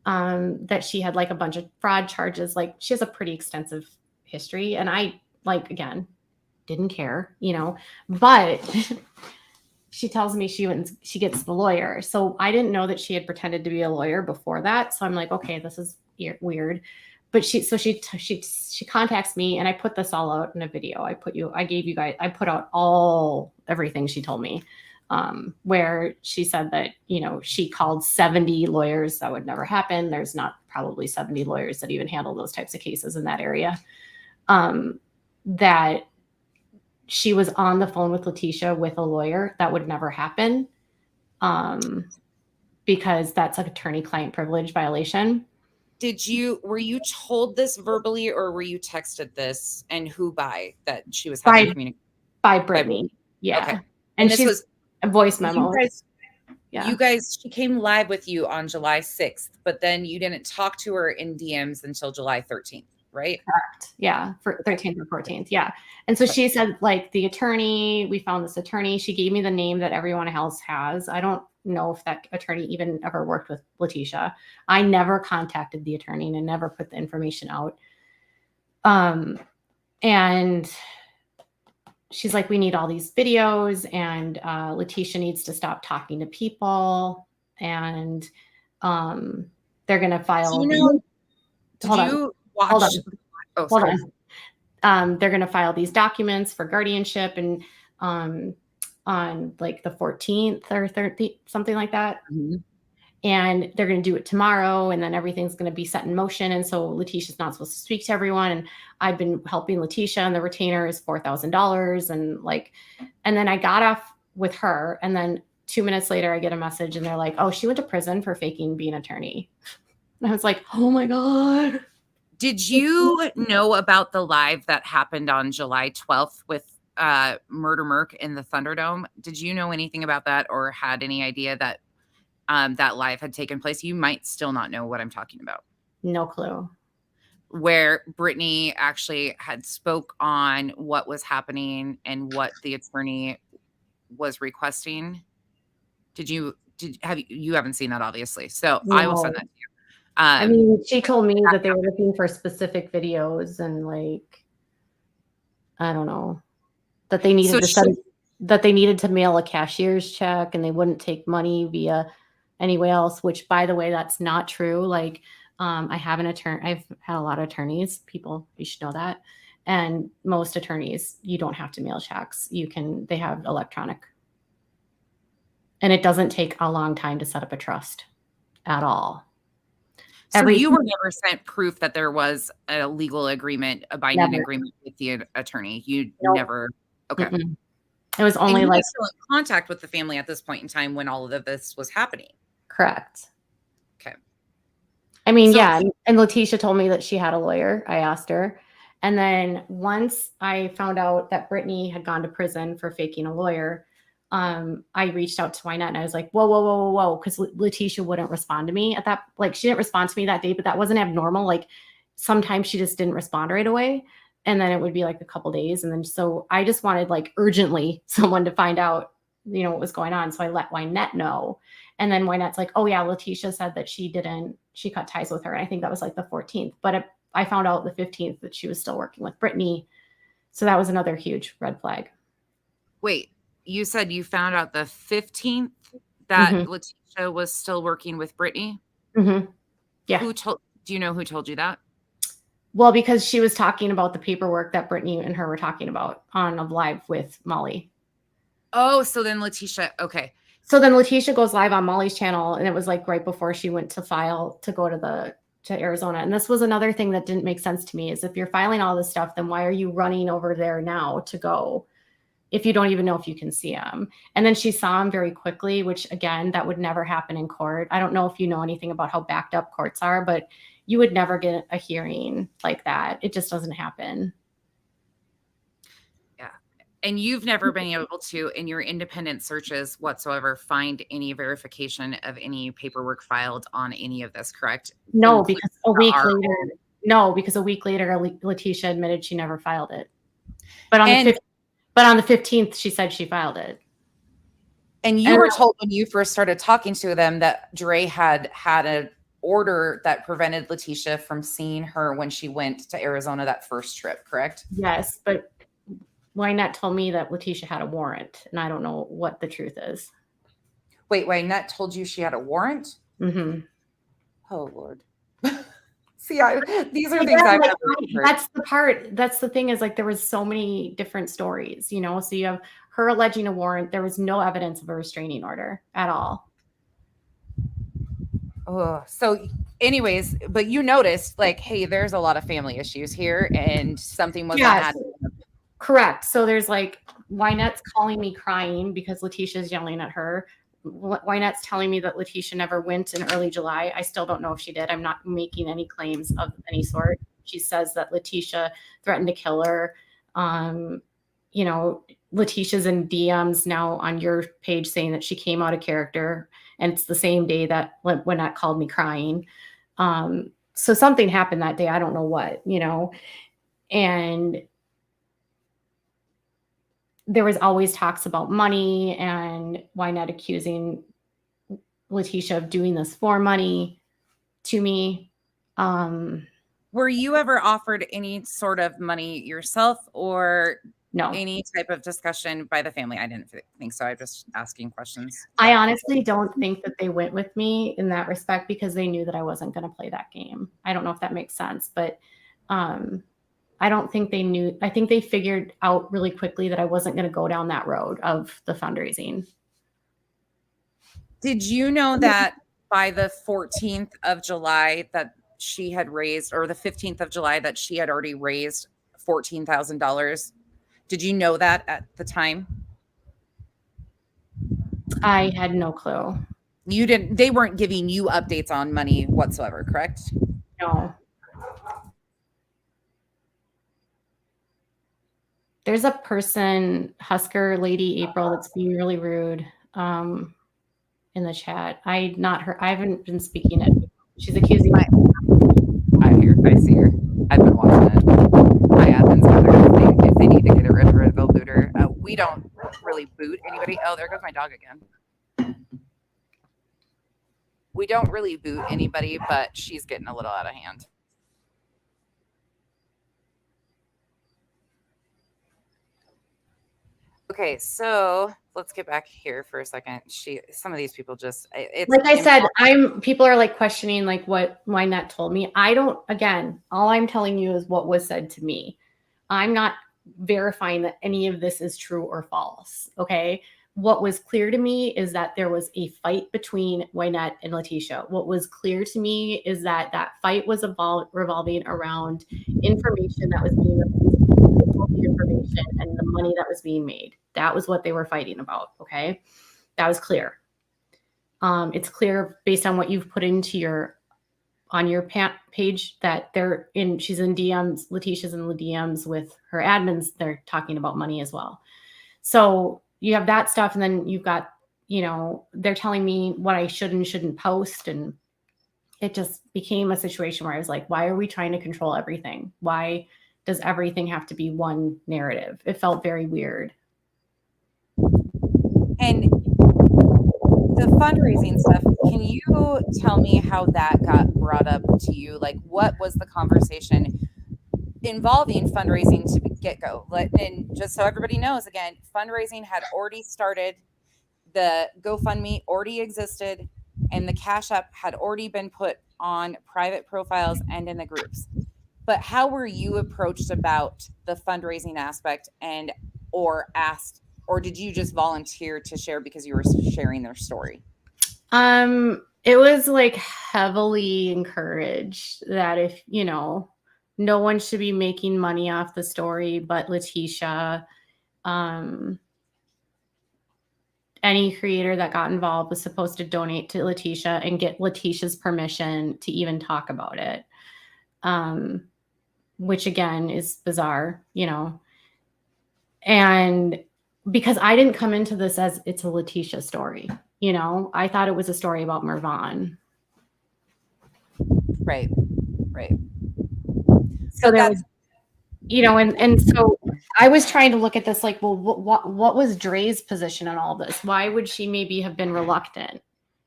Speaker 3: That she had like a bunch of fraud charges. Like she has a pretty extensive history, and I again didn't care, but. She tells me she gets the lawyer. So I didn't know that she had pretended to be a lawyer before that. So I'm like, okay, this is weird. But she contacts me, and I put this all out in a video. I put out everything she told me, where she said that, she called 70 lawyers. That would never happen. There's not probably 70 lawyers that even handle those types of cases in that area. That she was on the phone with Letitia with a lawyer. That would never happen, because that's an attorney-client privilege violation.
Speaker 1: Were you told this verbally, or were you texted this, and who by that she was having communication?
Speaker 3: By Brittany. Yeah.
Speaker 1: Okay.
Speaker 3: And this was a voice memo.
Speaker 1: You guys, she came live with you on July 6th, but then you didn't talk to her in DMs until July 13th. Right?
Speaker 3: Correct. Yeah. For 13th or 14th. Yeah. And so she said, the attorney, we found this attorney. She gave me the name that everyone else has. I don't know if that attorney even ever worked with Letitia. I never contacted the attorney and I never put the information out. And she's like, we need all these videos, and Letitia needs to stop talking to people, and they're going to file. Hold on. They're going to file these documents for guardianship, and on like the 14th or 13th, something like that. Mm-hmm. And they're going to do it tomorrow, and then everything's going to be set in motion. And so Letitia's not supposed to speak to everyone. And I've been helping Letitia, and the retainer is $4,000. And then I got off with her. And then 2 minutes later, I get a message, and they're like, oh, she went to prison for faking being an attorney. And I was like, oh my God.
Speaker 1: Did you know about the live that happened on July 12th with Murder Merc in the Thunderdome? Did you know anything about that, or had any idea that that live had taken place? You might still not know what I'm talking about.
Speaker 3: No clue.
Speaker 1: Where Brittany actually had spoke on what was happening and what the attorney was requesting. You haven't seen that, obviously. So no. I will send that to you.
Speaker 3: I mean, she told me that they were looking for specific videos, and I don't know, that they needed that they needed to mail a cashier's check, and they wouldn't take money via anywhere else, which, by the way, that's not true. I have an attorney. I've had a lot of attorneys. People, you should know that. And most attorneys, you don't have to mail checks. They have electronic. And it doesn't take a long time to set up a trust at all.
Speaker 1: So you were never sent proof that there was a legal agreement, a binding agreement with the attorney. You never. Okay.
Speaker 3: Mm-mm. It was only
Speaker 1: still in contact with the family at this point in time when all of this was happening.
Speaker 3: Correct.
Speaker 1: Okay.
Speaker 3: I mean, yeah. And Letitia told me that she had a lawyer. I asked her. And then once I found out that Brittany had gone to prison for faking a lawyer, I reached out to Wynette, and I was like, whoa. Because Letitia wouldn't respond to me at that. She didn't respond to me that day, but that wasn't abnormal. Sometimes she just didn't respond right away. And then it would be a couple days. And then, so I just wanted urgently someone to find out, what was going on. So I let Wynette know. And then Wynette's like, oh yeah, Letitia said that she cut ties with her. And I think that was like the 14th. But I found out the 15th that she was still working with Brittany. So that was another huge red flag.
Speaker 1: Wait, you said you found out the 15th that Letitia was still working with Brittany?
Speaker 3: Yeah.
Speaker 1: Do you know who told you that?
Speaker 3: Well, because she was talking about the paperwork that Brittany and her were talking about on a live with Molly.
Speaker 1: Oh, so then Letitia, okay.
Speaker 3: So then Letitia goes live on Molly's channel, and it was like right before she went to file to go to Arizona. And this was another thing that didn't make sense to me, is if you're filing all this stuff, then why are you running over there now to go if you don't even know if you can see him? And then she saw him very quickly, which again, that would never happen in court. I don't know if you know anything about how backed up courts are, but you would never get a hearing like that. It just doesn't happen.
Speaker 1: Yeah. And you've never been able to, in your independent searches whatsoever, find any verification of any paperwork filed on any of this, correct?
Speaker 3: No, because a week later, Letitia admitted she never filed it. But on the 15th, she said she filed it.
Speaker 1: And you were told when you first started talking to them that Dre had an order that prevented Letitia from seeing her when she went to Arizona that first trip, correct?
Speaker 3: Yes, but Wynette told me that Letitia had a warrant, and I don't know what the truth is.
Speaker 1: Wait, Wynette told you she had a warrant?
Speaker 3: Mm-hmm.
Speaker 1: Oh, Lord. See, these are things I've never heard.
Speaker 3: That's the part. That's the thing, is like there was so many different stories, you know? So you have her alleging a warrant. There was no evidence of a restraining order at all.
Speaker 1: Oh, so anyways, but you noticed like, hey, there's a lot of family issues here and something was not
Speaker 3: correct. So there's like, Wynette's calling me crying because Letitia's yelling at her. Wynette's telling me that Letitia never went in early July. I still don't know if she did. I'm not making any claims of any sort. She says that Letitia threatened to kill her. You know, Letitia's in DMs now on your page saying that she came out of character. And it's the same day that Wynette called me crying. So something happened that day. I don't know what, you know. And there was always talks about money and Wynette accusing Letitia of doing this for money to me.
Speaker 1: Were you ever offered any sort of money yourself, or
Speaker 3: no,
Speaker 1: any type of discussion by the family? I didn't think so. I'm just asking questions.
Speaker 3: I honestly don't think that they went with me in that respect because they knew that I wasn't going to play that game. I don't know if that makes sense, but I don't think they knew. I think they figured out really quickly that I wasn't going to go down that road of the fundraising.
Speaker 1: Did you know that by the 14th of July that she had raised, or the 15th of July that she had already raised $14,000? Did you know that at the time?
Speaker 3: I had no clue.
Speaker 1: You didn't, they weren't giving you updates on money whatsoever, correct?
Speaker 3: No. There's a person, Husker Lady April, that's being really rude in the chat. I haven't been speaking it. She's accusing me.
Speaker 1: I see her. I've been watching it. My admin's got if they need to get rid of her, they'll boot her. We don't really boot anybody. Oh, there goes my dog again. We don't really boot anybody, but she's getting a little out of hand. Okay, so let's get back here for a second. Some of these people just, it's
Speaker 3: like I said, people are like questioning like what Wynette told me. All I'm telling you is what was said to me. I'm not verifying that any of this is true or false. Okay. What was clear to me is that there was a fight between Wynette and Letitia. What was clear to me is that fight was revolving around information that was being released, information and the money that was being made. That was what they were fighting about. Okay. That was clear. It's clear based on what you've put into on your page that she's in DMs, Letitia's in the DMs with her admins. They're talking about money as well. So you have that stuff. And then you've got, they're telling me what I should and shouldn't post. And it just became a situation where I was like, why are we trying to control everything? Why does everything have to be one narrative? It felt very weird.
Speaker 1: And the fundraising stuff, can you tell me how that got brought up to you? Like, what was the conversation involving fundraising to get go? And just so everybody knows, again, fundraising had already started. The GoFundMe already existed, and the Cash App had already been put on private profiles and in the groups. But how were you approached about the fundraising aspect, and or asked, or did you just volunteer to share because you were sharing their story?
Speaker 3: It was like heavily encouraged that if, no one should be making money off the story but Letitia. Any creator that got involved was supposed to donate to Letitia and get Letitia's permission to even talk about it. Which again is bizarre, and because I didn't come into this as it's a Letitia story, I thought it was a story about Mervon.
Speaker 1: Right.
Speaker 3: So there was, and so I was trying to look at this like, well, what was Dre's position in all this? Why would she maybe have been reluctant?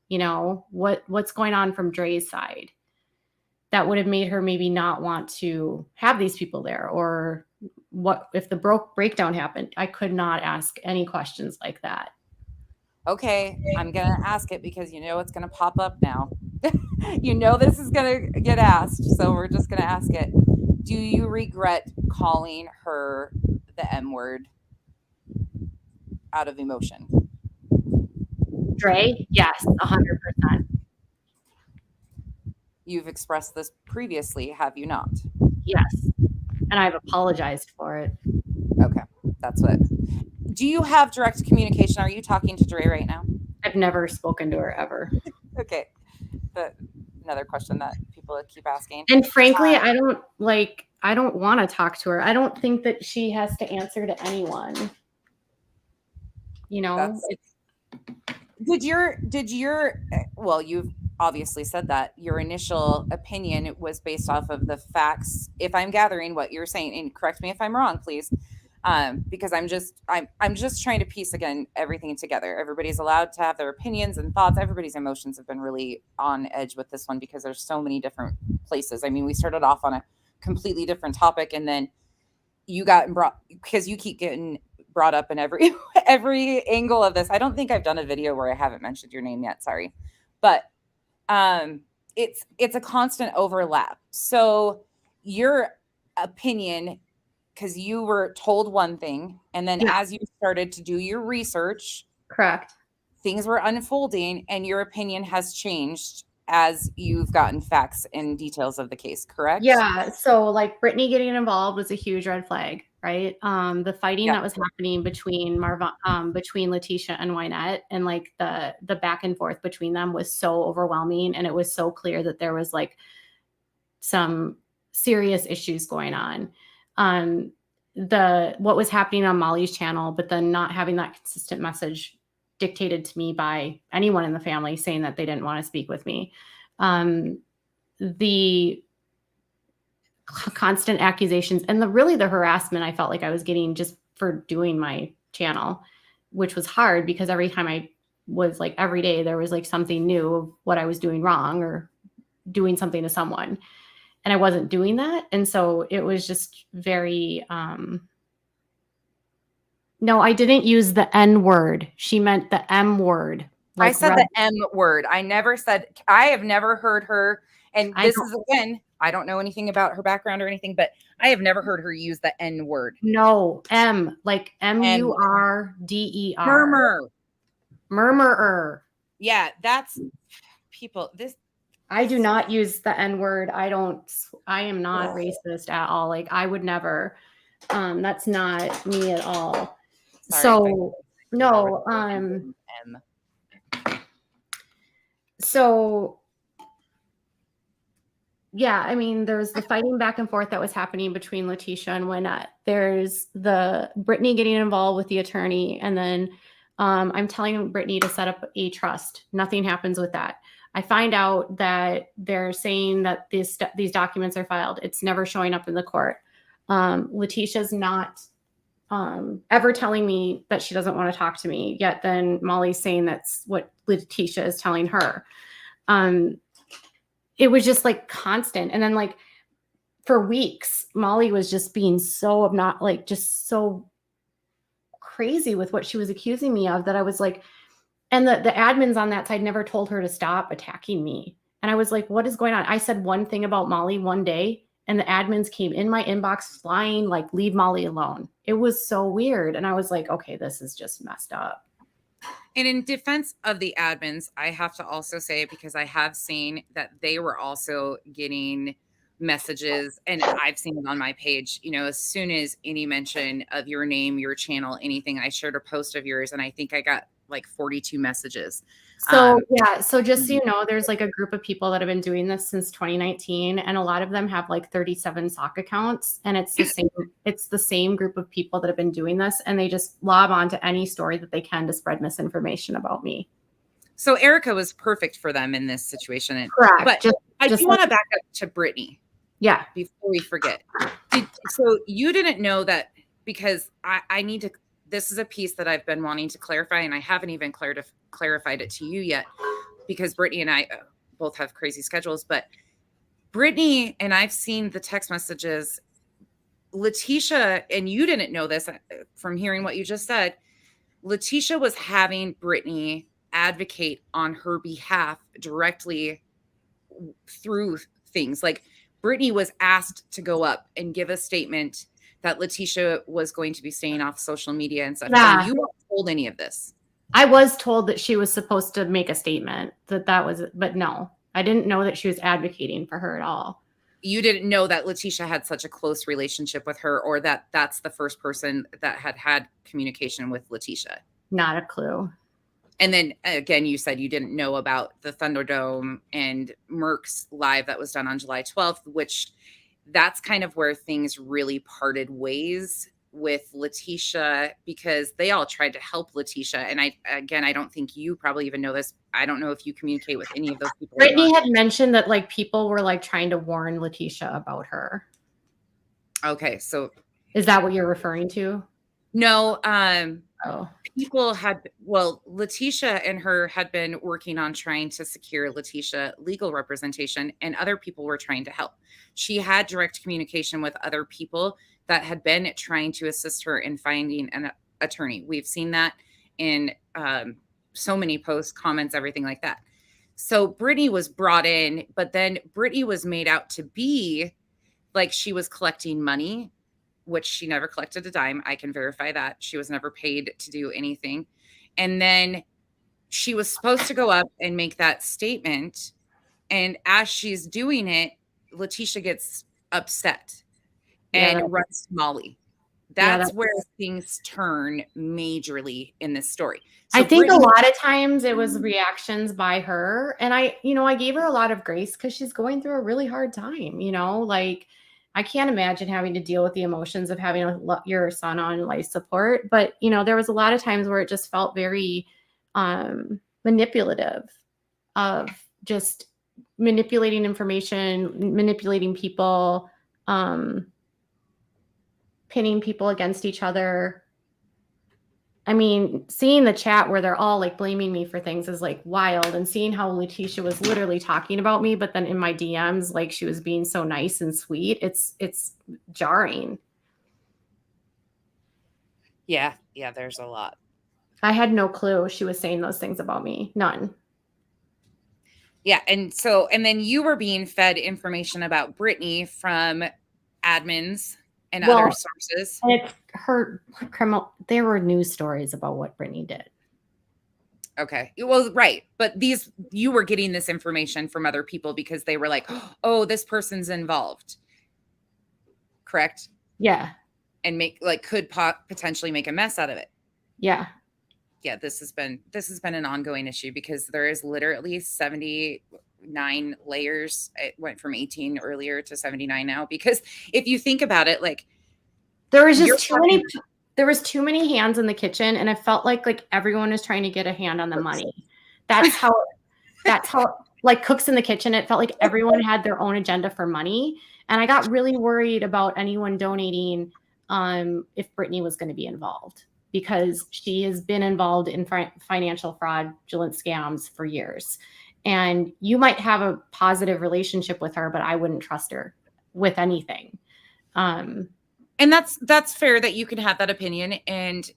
Speaker 3: What's going on from Dre's side that would have made her maybe not want to have these people there? Or what if the breakdown happened? I could not ask any questions like that.
Speaker 1: Okay, I'm going to ask it because it's going to pop up now. This is going to get asked, so we're just going to ask it. Do you regret calling her the M word out of emotion?
Speaker 3: Dre? Yes, 100%.
Speaker 1: You've expressed this previously, have you not?
Speaker 3: Yes, and I've apologized for it.
Speaker 1: Okay, that's what. Do you have direct communication? Are you talking to Dre right now?
Speaker 3: I've never spoken to her ever.
Speaker 1: Okay, another question that people keep asking.
Speaker 3: And frankly, I don't want to talk to her. I don't think that she has to answer to anyone.
Speaker 1: Did your well, you've obviously said that your initial opinion was based off of the facts. If I'm gathering what you're saying, and correct me if I'm wrong, please. Because I'm just trying to piece again everything together. Everybody's allowed to have their opinions and thoughts. Everybody's emotions have been really on edge with this one because there's so many different places. I mean, we started off on a completely different topic, and then you got brought, because you keep getting brought up in every angle of this. I don't think I've done a video where I haven't mentioned your name yet. Sorry, but it's a constant overlap. So your opinion, because you were told one thing, and then as you started to do your research,
Speaker 3: correct,
Speaker 1: things were unfolding, and your opinion has changed as you've gotten facts and details of the case, correct?
Speaker 3: Yeah. So like Brittany getting involved was a huge red flag, right? The fighting that was happening between between Letitia and Wynette, and like the back and forth between them was so overwhelming, and it was so clear that there was like some serious issues going on. What was happening on Molly's channel, but then not having that consistent message dictated to me by anyone in the family saying that they didn't want to speak with me. The constant accusations and the harassment I felt like I was getting just for doing my channel, which was hard because every time I was like, every day there was like something new of what I was doing wrong or doing something to someone. And I wasn't doing that. And so it was just very, no, I didn't use the N word. She meant the M word.
Speaker 1: Like I said the M word. I have never heard her. And this is, again, I don't know anything about her background or anything, but I have never heard her use the N word.
Speaker 3: No, M, like MURDER. Murmurer.
Speaker 1: Yeah, that's people.
Speaker 3: I do not use the N word. I am not racist at all. Like I would never. That's not me at all. Sorry, so no. So yeah, I mean, there's the fighting back and forth that was happening between Letitia and Wynette. There's the Brittany getting involved with the attorney, and then I'm telling Brittany to set up a trust. Nothing happens with that. I find out that they're saying that these documents are filed. It's never showing up in the court. Letitia's not ever telling me that she doesn't want to talk to me. Yet then Molly's saying that's what Letitia is telling her. It was just like constant. And then like for weeks, Molly was just being so just so crazy with what she was accusing me of, that I was like, and the admins on that side never told her to stop attacking me. And I was like, what is going on? I said one thing about Molly one day, and the admins came in my inbox flying, like, leave Molly alone. It was so weird. And I was like, okay, this is just messed up.
Speaker 1: And in defense of the admins, I have to also say, because I have seen that they were also getting messages, and I've seen it on my page, as soon as any mention of your name, your channel, anything, I shared a post of yours, and I think I got like 42 messages.
Speaker 3: So yeah, so just so you know, there's like a group of people that have been doing this since 2019, and a lot of them have like 37 sock accounts, and it's the same group of people that have been doing this, and they just lob onto any story that they can to spread misinformation about me.
Speaker 1: So Erica was perfect for them in this situation.
Speaker 3: Correct.
Speaker 1: But I do want to back up to Brittany.
Speaker 3: Yeah.
Speaker 1: Before we forget. So you didn't know that, because I need to, this is a piece that I've been wanting to clarify, and I haven't even clarified it to you yet, because Brittany and I both have crazy schedules. But Brittany, and I've seen the text messages, Letitia, and you didn't know this from hearing what you just said, Letitia was having Brittany advocate on her behalf directly through things. Like, Brittany was asked to go up and give a statement that Letitia was going to be staying off social media and stuff.
Speaker 3: Yeah.
Speaker 1: And you weren't told any of this.
Speaker 3: I was told that she was supposed to make a statement but no, I didn't know that she was advocating for her at all.
Speaker 1: You didn't know that Letitia had such a close relationship with her, or that that's the first person that had communication with Letitia?
Speaker 3: Not a clue.
Speaker 1: And then again, you said you didn't know about the Thunderdome and Merck's live that was done on July 12th, which that's kind of where things really parted ways with Letitia, because they all tried to help Letitia. And I don't think you probably even know this. I don't know if you communicate with any of those people.
Speaker 3: Brittany had mentioned that like people were like trying to warn Letitia about her.
Speaker 1: Okay. So
Speaker 3: is that what you're referring to?
Speaker 1: No. People Letitia and her had been working on trying to secure Letitia legal representation, and other people were trying to help. She had direct communication with other people that had been trying to assist her in finding an attorney. We've seen that in so many posts, comments, everything like that. So Brittany was brought in, but then Brittany was made out to be like she was collecting money, which she never collected a dime. I can verify that. She was never paid to do anything. And then she was supposed to go up and make that statement. And as she's doing it, Letitia gets upset and runs to Molly. That's where things turn majorly in this story. So
Speaker 3: I think a lot of times it was reactions by her. And I gave her a lot of grace because she's going through a really hard time, like I can't imagine having to deal with the emotions of having your son on life support. But, there was a lot of times where it just felt very manipulative, of just manipulating information, manipulating people, pinning people against each other. I mean, seeing the chat where they're all like blaming me for things is like wild, and seeing how Letitia was literally talking about me, but then in my DMs, like she was being so nice and sweet. It's jarring.
Speaker 1: Yeah. There's a lot.
Speaker 3: I had no clue she was saying those things about me. None.
Speaker 1: Yeah. And then you were being fed information about Brittany from admins and other sources.
Speaker 3: It's her criminal. There were news stories about what Brittany did.
Speaker 1: Okay. Well, right. But you were getting this information from other people because they were like, oh, this person's involved. Correct?
Speaker 3: Yeah. And
Speaker 1: could potentially make a mess out of it.
Speaker 3: Yeah.
Speaker 1: Yeah. This has been an ongoing issue, because there is literally 79 layers. It went from 18 earlier to 79 now, because if you think about it, like,
Speaker 3: there was just too many hands in the kitchen, and I felt like everyone was trying to get a hand on the money. That's how like cooks in the kitchen. It felt like everyone had their own agenda for money. And I got really worried about anyone donating if Brittany was going to be involved, because she has been involved in financial fraudulent scams for years. And you might have a positive relationship with her, but I wouldn't trust her with anything.
Speaker 1: And that's fair that you can have that opinion. And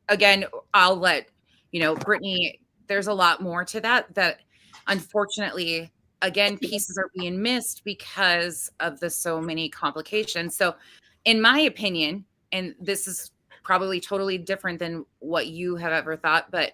Speaker 1: again, I'll let, Brittany, there's a lot more to that unfortunately, again, pieces are being missed because of the so many complications. So in my opinion, and this is probably totally different than what you have ever thought, but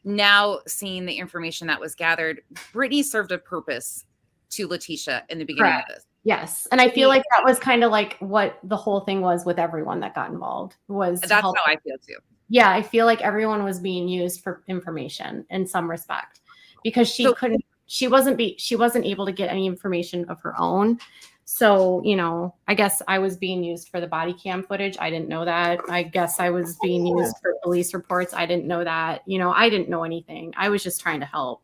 Speaker 1: now seeing the information that was gathered, Brittany served a purpose to Letitia in the beginning of this.
Speaker 3: Yes. And I feel like that was kind of like what the whole thing was with everyone that got involved, was
Speaker 1: that's how I feel too.
Speaker 3: Yeah, I feel like everyone was being used for information in some respect, because she wasn't able to get any information of her own. So, I guess I was being used for the body cam footage. I didn't know that. I guess I was being used for police reports. I didn't know that. I didn't know anything. I was just trying to help.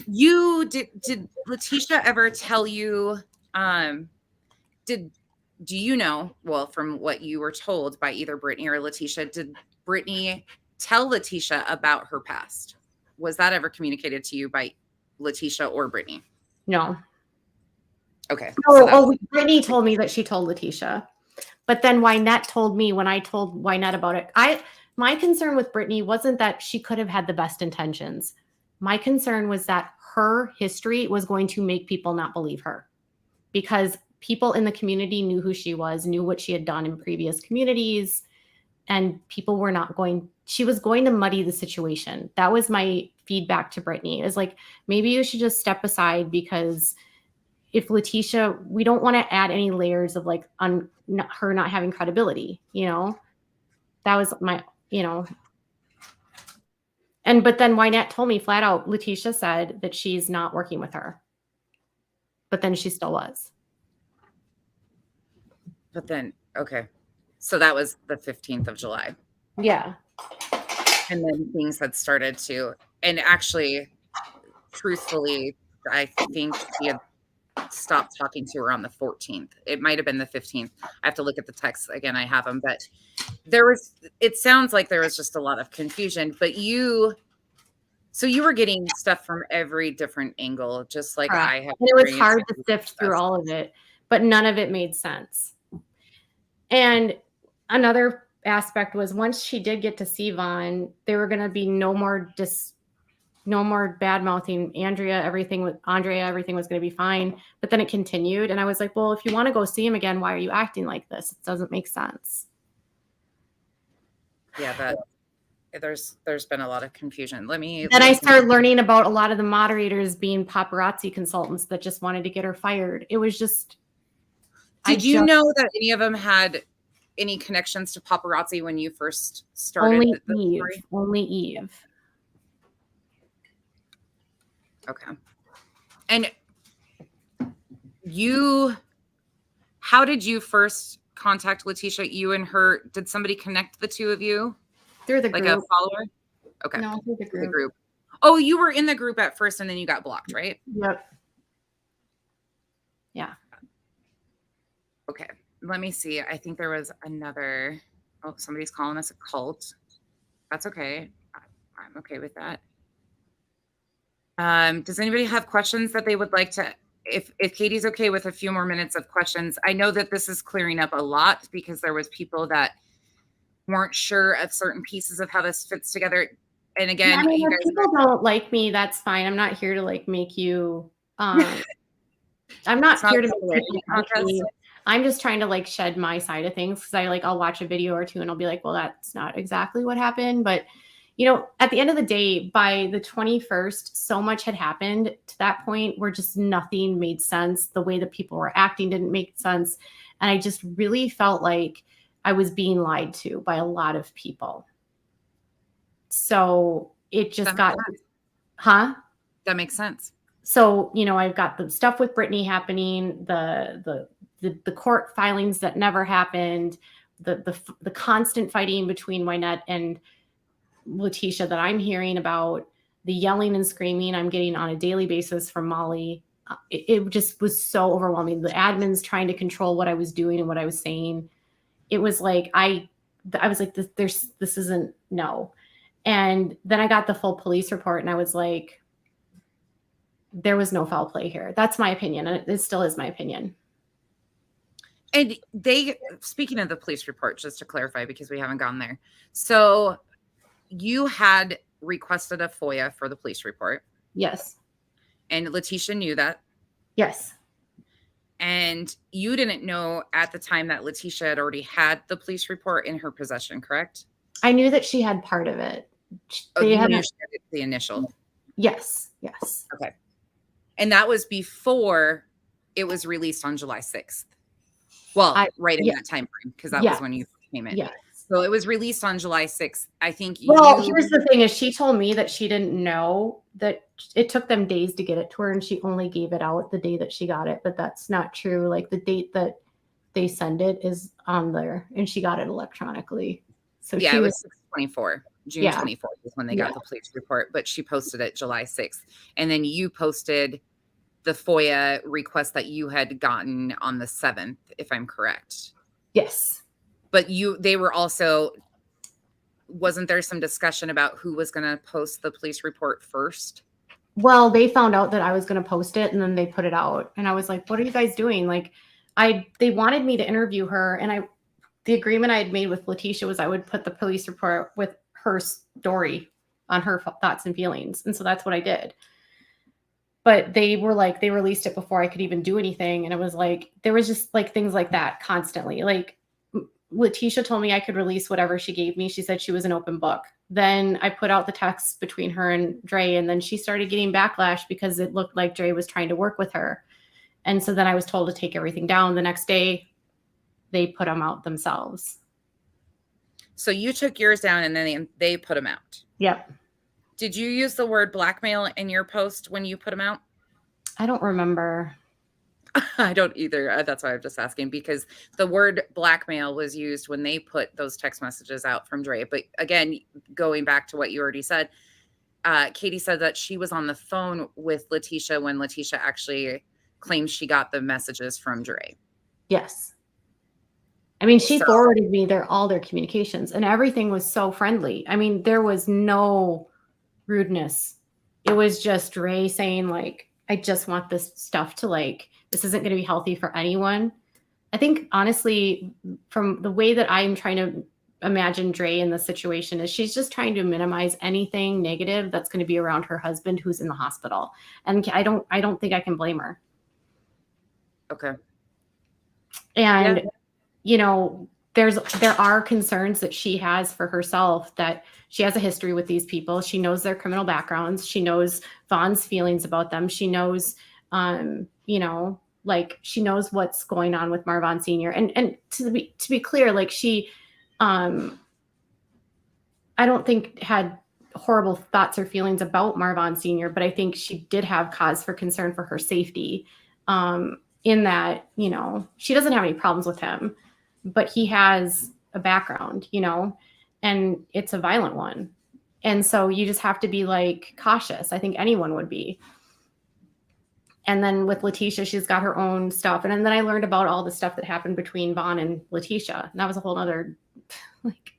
Speaker 1: Did Letitia ever tell you, do you know, well, from what you were told by either Brittany or Letitia, did Brittany tell Letitia about her past? Was that ever communicated to you by Letitia or Brittany?
Speaker 3: No.
Speaker 1: Okay.
Speaker 3: Brittany told me that she told Letitia, but then Wynette told me when I told Wynette about it. My concern with Brittany wasn't that she could have had the best intentions. My concern was that her history was going to make people not believe her, because people in the community knew who she was, knew what she had done in previous communities, and people were she was going to muddy the situation. That was my feedback to Brittany, is like, maybe you should just step aside, because if Letitia, we don't want to add any layers of like her not having credibility, that was my, but then Wynette told me flat out, Letitia said that she's not working with her, but then she still was.
Speaker 1: But then, okay. So that was the 15th of July.
Speaker 3: Yeah.
Speaker 1: And then things had started to, and actually, truthfully, I think he had stopped talking to her on the 14th. It might have been the 15th. I have to look at the texts again. I have them, but it sounds like there was just a lot of confusion, but so you were getting stuff from every different angle, just like I have.
Speaker 3: And it was hard to sift through all of it, but none of it made sense. And another aspect was, once she did get to see Vaughn, there were going to be no more bad mouthing Andrea. Everything was going to be fine. But then it continued. And I was like, well, if you want to go see him again, why are you acting like this? It doesn't make sense.
Speaker 1: Yeah, there's been a lot of confusion. Then
Speaker 3: I started learning about a lot of the moderators being paparazzi consultants that just wanted to get her fired. It was just.
Speaker 1: Did you know that any of them had any connections to paparazzi when you first started?
Speaker 3: Only Eve.
Speaker 1: Okay. And how did you first contact Letitia? You and her, did somebody connect the two of you?
Speaker 3: Through the group.
Speaker 1: Like a follower? Okay.
Speaker 3: No, through the group.
Speaker 1: Oh, you were in the group at first and then you got blocked, right?
Speaker 3: Yep. Yeah.
Speaker 1: Okay. Let me see. I think there was another. Oh, somebody's calling us a cult. That's okay. I'm okay with that. Does anybody have questions that they would like to, if Katie's okay with a few more minutes of questions? I know that this is clearing up a lot because there was people that weren't sure of certain pieces of how this fits together. And again,
Speaker 3: if people don't like me, that's fine. I'm not here to like make you, I'm not here to make you. I'm just trying to like shed my side of things, because I'll watch a video or two and I'll be like, well, that's not exactly what happened. But at the end of the day, by the 21st, so much had happened to that point where just nothing made sense. The way that people were acting didn't make sense. And I just really felt like I was being lied to by a lot of people. So it just got,
Speaker 1: That makes sense.
Speaker 3: So, I've got the stuff with Brittany happening, the court filings that never happened, the constant fighting between Wynette and Letitia that I'm hearing about, the yelling and screaming I'm getting on a daily basis from Molly. it just was so overwhelming. The admins trying to control what I was doing and what I was saying. It was like, I was like, this isn't, no. And then I got the full police report and I was like, there was no foul play here. That's my opinion. And it still is my opinion.
Speaker 1: And speaking of the police report, just to clarify, because we haven't gone there. So you had requested a FOIA for the police report.
Speaker 3: Yes.
Speaker 1: And Letitia knew that.
Speaker 3: Yes.
Speaker 1: And you didn't know at the time that Letitia had already had the police report in her possession, correct?
Speaker 3: I knew that she had part of it.
Speaker 1: They had the initial.
Speaker 3: Yes. Yes.
Speaker 1: Okay. And that was before it was released on July 6th. Well, right in that time frame, because that was when you came in.
Speaker 3: Yes.
Speaker 1: So it was released on July 6th. I think.
Speaker 3: Well, here's the thing: is she told me that she didn't know that it took them days to get it to her, and she only gave it out the day that she got it. But that's not true. Like the date that they send it is on there, and she got it electronically. So
Speaker 1: yeah,
Speaker 3: she
Speaker 1: it was 6/24. June 24th is when they got the police report, but she posted it July 6th. And then you posted the FOIA request that you had gotten on the 7th, if I'm correct.
Speaker 3: Yes.
Speaker 1: But they were also, wasn't there some discussion about who was going to post the police report first?
Speaker 3: Well, they found out that I was going to post it and then they put it out. And I was like, what are you guys doing? Like they wanted me to interview her. And the agreement I had made with Letitia was I would put the police report with her story on her thoughts and feelings. And so that's what I did. But they were like, they released it before I could even do anything. And it was like, there was just like things like that constantly. Like Letitia told me I could release whatever she gave me. She said she was an open book. Then I put out the text between her and Dre, and then she started getting backlash because it looked like Dre was trying to work with her. And so then I was told to take everything down. The next day, they put them out themselves.
Speaker 1: So you took yours down and then they put them out.
Speaker 3: Yep.
Speaker 1: Did you use the word blackmail in your post when you put them out?
Speaker 3: I don't remember.
Speaker 1: I don't either. That's why I'm just asking, because the word blackmail was used when they put those text messages out from Dre. But again, going back to what you already said, Katie said that she was on the phone with Letitia when Letitia actually claims she got the messages from Dre.
Speaker 3: Yes. I mean, she forwarded me all their communications, and everything was so friendly. I mean, there was no rudeness. It was just Dre saying, like, I just want this stuff to, like, this isn't going to be healthy for anyone. I think, honestly, from the way that I'm trying to imagine Dre in the situation is she's just trying to minimize anything negative that's going to be around her husband who's in the hospital. And I don't think I can blame her.
Speaker 1: Okay.
Speaker 3: And you know, there are concerns that she has for herself, that she has a history with these people. She knows their criminal backgrounds. She knows Vaughn's feelings about them. She knows, you know, like she knows what's going on with Marvon Sr. And to be clear, like she, I don't think had horrible thoughts or feelings about Marvon Sr., but I think she did have cause for concern for her safety, in that, you know, she doesn't have any problems with him, but he has a background, you know, and it's a violent one. And so you just have to be like cautious. I think anyone would be. And then with Letitia, she's got her own stuff. And then I learned about all the stuff that happened between Vaughn and Letitia. And that was a whole other, like.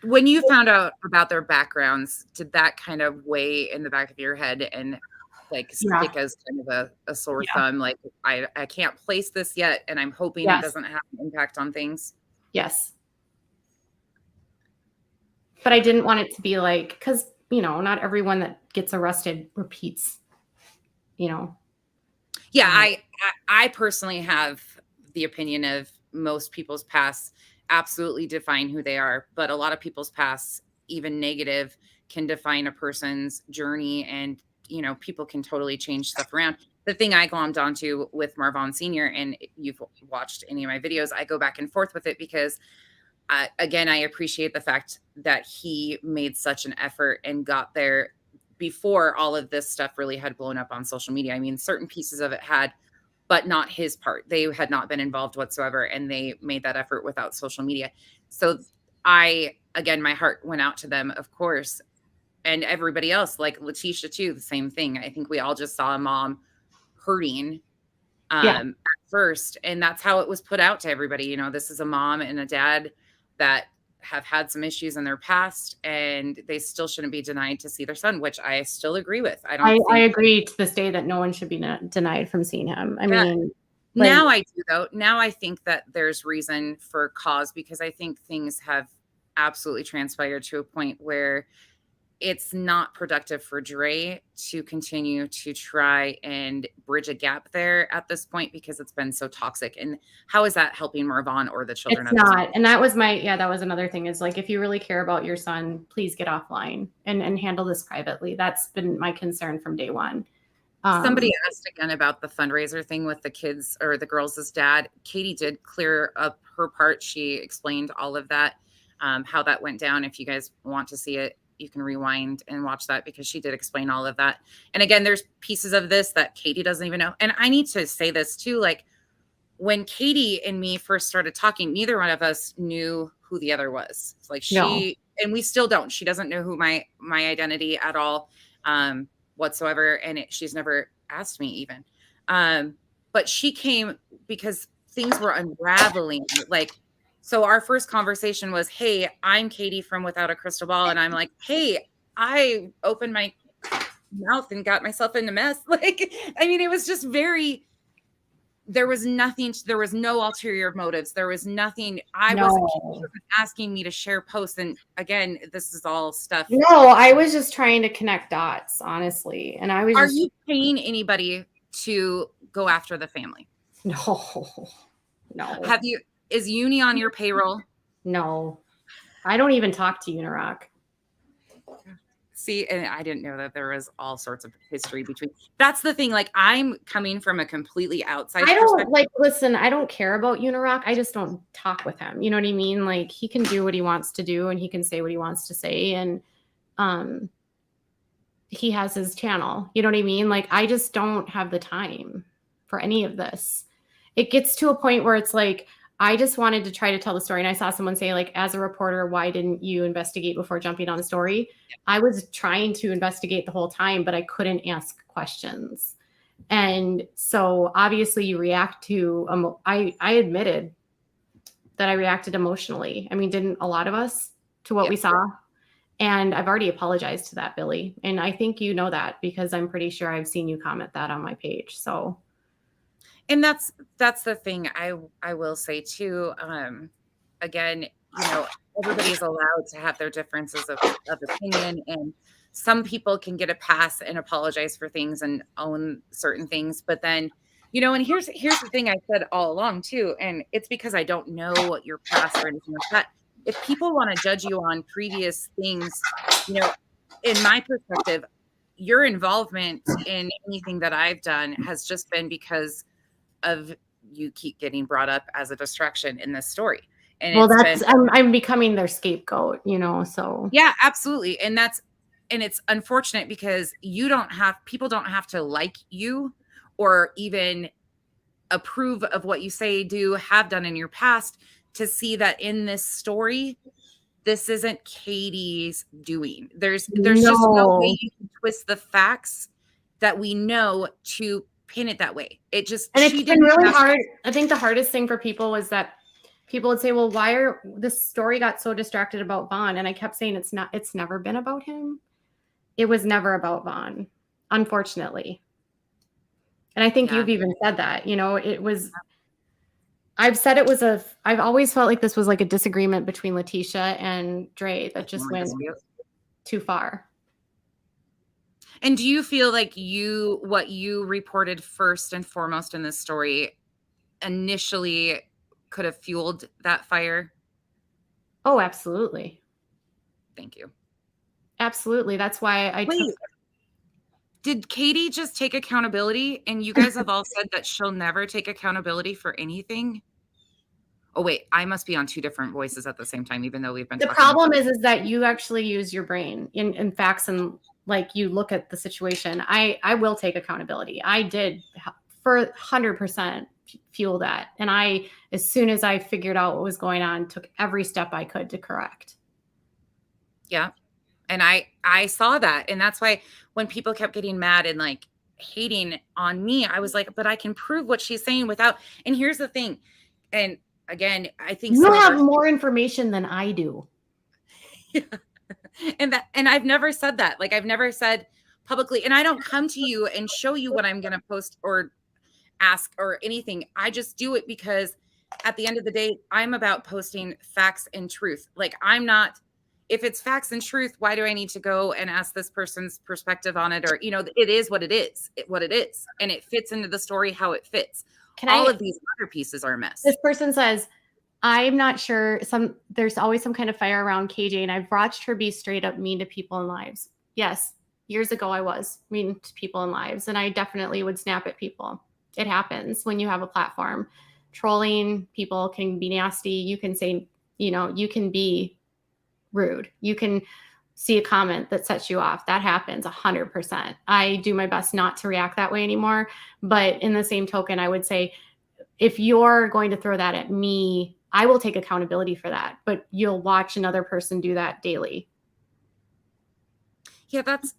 Speaker 1: When you found out about their backgrounds, did that kind of weigh in the back of your head and like stick as kind of a sore thumb? Like, I can't place this yet, and I'm hoping it doesn't have an impact on things. Yes.
Speaker 3: But I didn't want it to be like, because, you know, not everyone that gets arrested repeats, you know.
Speaker 1: Yeah, I personally have the opinion of most people's pasts absolutely define who they are, but a lot of people's pasts, even negative, can define a person's journey, and you know, people can totally change stuff around. The thing I glommed onto with Marvon Sr., and you've watched any of my videos, I go back and forth with it because again, I appreciate the fact that he made such an effort and got there before all of this stuff really had blown up on social media. I mean, certain pieces of it had, but not his part. They had not been involved whatsoever, and they made that effort without social media. So again, my heart went out to them, of course, and everybody else, like Letitia too, the same thing. I think we all just saw a mom hurting
Speaker 3: Yeah.
Speaker 1: at first. And that's how it was put out to everybody. You know, this is a mom and a dad that have had some issues in their past, and they still shouldn't be denied to see their son, which I still agree with.
Speaker 3: I agree to this day that no one should be denied from seeing him. I mean, like,
Speaker 1: now I do, though. Now I think that there's reason for cause, because I think things have absolutely transpired to a point where it's not productive for Dre to continue to try and bridge a gap there at this point, because it's been so toxic. And how is that helping Marvon or the children?
Speaker 3: it's not. And that was that was another thing, is like, if you really care about your son, please get offline and handle this privately. That's been my concern from day one.
Speaker 1: Somebody asked again about the fundraiser thing with the kids or the girls' dad. Katie did clear up her part. She explained all of that, how that went down. If you guys want to see it, you can rewind and watch that, because she did explain all of that. And again, there's pieces of this that Katie doesn't even know. And I need to say this too, like, when Katie and me first started talking, neither one of us knew who the other was. It's like and we still don't. She doesn't know who my identity at all, whatsoever. And she's never asked me even. But she came because things were unraveling. Like, so our first conversation was, hey, I'm Katie from Without a Crystal Ball. And I'm like, hey, I opened my mouth and got myself in a mess. Like, I mean, it was just there was nothing, there was no ulterior motives. There was nothing. She wasn't asking me to share posts. And again, this is all stuff.
Speaker 3: No, I was just trying to connect dots, honestly. And I was
Speaker 1: Are you paying anybody to go after the family?
Speaker 3: No.
Speaker 1: Is Uni on your payroll?
Speaker 3: No, I don't even talk to Unirock.
Speaker 1: See, and I didn't know that there was all sorts of history between. That's the thing. Like, I'm coming from a completely outside perspective.
Speaker 3: Listen, I don't care about Unirock. I just don't talk with him. You know what I mean? Like, he can do what he wants to do, and he can say what he wants to say. And he has his channel. You know what I mean? Like, I just don't have the time for any of this. It gets to a point where it's like, I just wanted to try to tell the story. And I saw someone say, like, as a reporter, why didn't you investigate before jumping on the story? I was trying to investigate the whole time, but I couldn't ask questions. And so obviously you react to, I admitted that I reacted emotionally. I mean, didn't a lot of us, to what we saw? And I've already apologized to that, Billy. And I think you know that, because I'm pretty sure I've seen you comment that on my page. So.
Speaker 1: And that's the thing I will say too. Again, you know, everybody's allowed to have their differences of opinion, and some people can get a pass and apologize for things and own certain things. But then, you know, and here's the thing I said all along too, and it's because I don't know what your past or anything like that. If people want to judge you on previous things, you know, in my perspective, your involvement in anything that I've done has just been because of you keep getting brought up as a distraction in this story. And
Speaker 3: I'm becoming their scapegoat, you know, so.
Speaker 1: Yeah, absolutely. And it's unfortunate, because people don't have to like you or even approve of what you say, have done in your past, to see that in this story, this isn't Katie's doing. There's just no way you can twist the facts that we know to pin it that way. It's been
Speaker 3: really hard. I think the hardest thing for people was that people would say, well, this story got so distracted about Vaughn? And I kept saying, it's never been about him. It was never about Vaughn, unfortunately. And I think you've even said that, you know, I've always felt like this was like a disagreement between Letitia and Dre that just went too far.
Speaker 1: And do you feel like what you reported first and foremost in this story initially could have fueled that fire?
Speaker 3: Oh, absolutely.
Speaker 1: Thank you.
Speaker 3: Absolutely. That's why
Speaker 1: did Katie just take accountability? And you guys have all said that she'll never take accountability for anything. Oh, wait, I must be on two different voices at the same time, even though we've been talking.
Speaker 3: The problem is that you actually use your brain in facts, and like, you look at the situation. I will take accountability. I did for 100% fuel that. And as soon as I figured out what was going on, took every step I could to correct.
Speaker 1: Yeah. And I saw that. And that's why when people kept getting mad and like, hating on me, I was like, but I can prove what she's saying without. And here's the thing. And again, I think
Speaker 3: you have more information than I do.
Speaker 1: and I've never said that. Like, I've never said publicly, and I don't come to you and show you what I'm going to post or ask or anything. I just do it because at the end of the day, I'm about posting facts and truth. Like, I'm not, if it's facts and truth, why do I need to go and ask this person's perspective on it? Or, you know, it is what it is, and it fits into the story how it fits. All of these other pieces are missed.
Speaker 3: This person says, I'm not sure. There's always some kind of fire around KJ, and I've watched her be straight up mean to people in lives. Yes, years ago I was mean to people in lives, and I definitely would snap at people. It happens when you have a platform. Trolling people can be nasty. You can say, you know, you can be rude. You can see a comment that sets you off. That happens 100%. I do my best not to react that way anymore. But in the same token, I would say, if you're going to throw that at me, I will take accountability for that, but you'll watch another person do that daily.
Speaker 1: Yeah, that's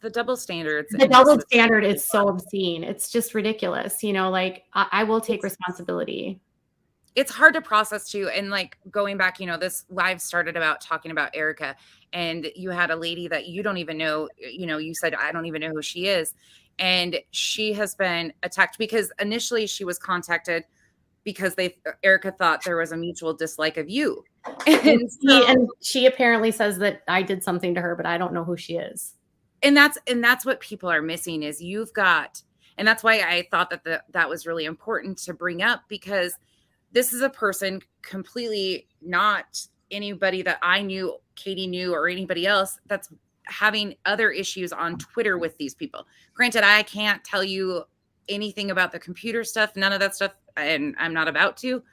Speaker 1: the double standards.
Speaker 3: The double standard is so obscene. It's just ridiculous. You know, like I will take responsibility.
Speaker 1: It's hard to process too. And like going back, you know, this live started about talking about Erica, and you had a lady that you don't even know, you know, you said, I don't even know who she is. And she has been attacked because initially she was contacted because Erica thought there was a mutual dislike of you.
Speaker 3: And she apparently says that I did something to her, but I don't know who she is.
Speaker 1: And that's what people are missing is you've got, and that's why I thought that that was really important to bring up, because this is a person completely not anybody that I knew, Katie knew, or anybody else that's having other issues on Twitter with these people. Granted, I can't tell you anything about the computer stuff, none of that stuff, and I'm not about to.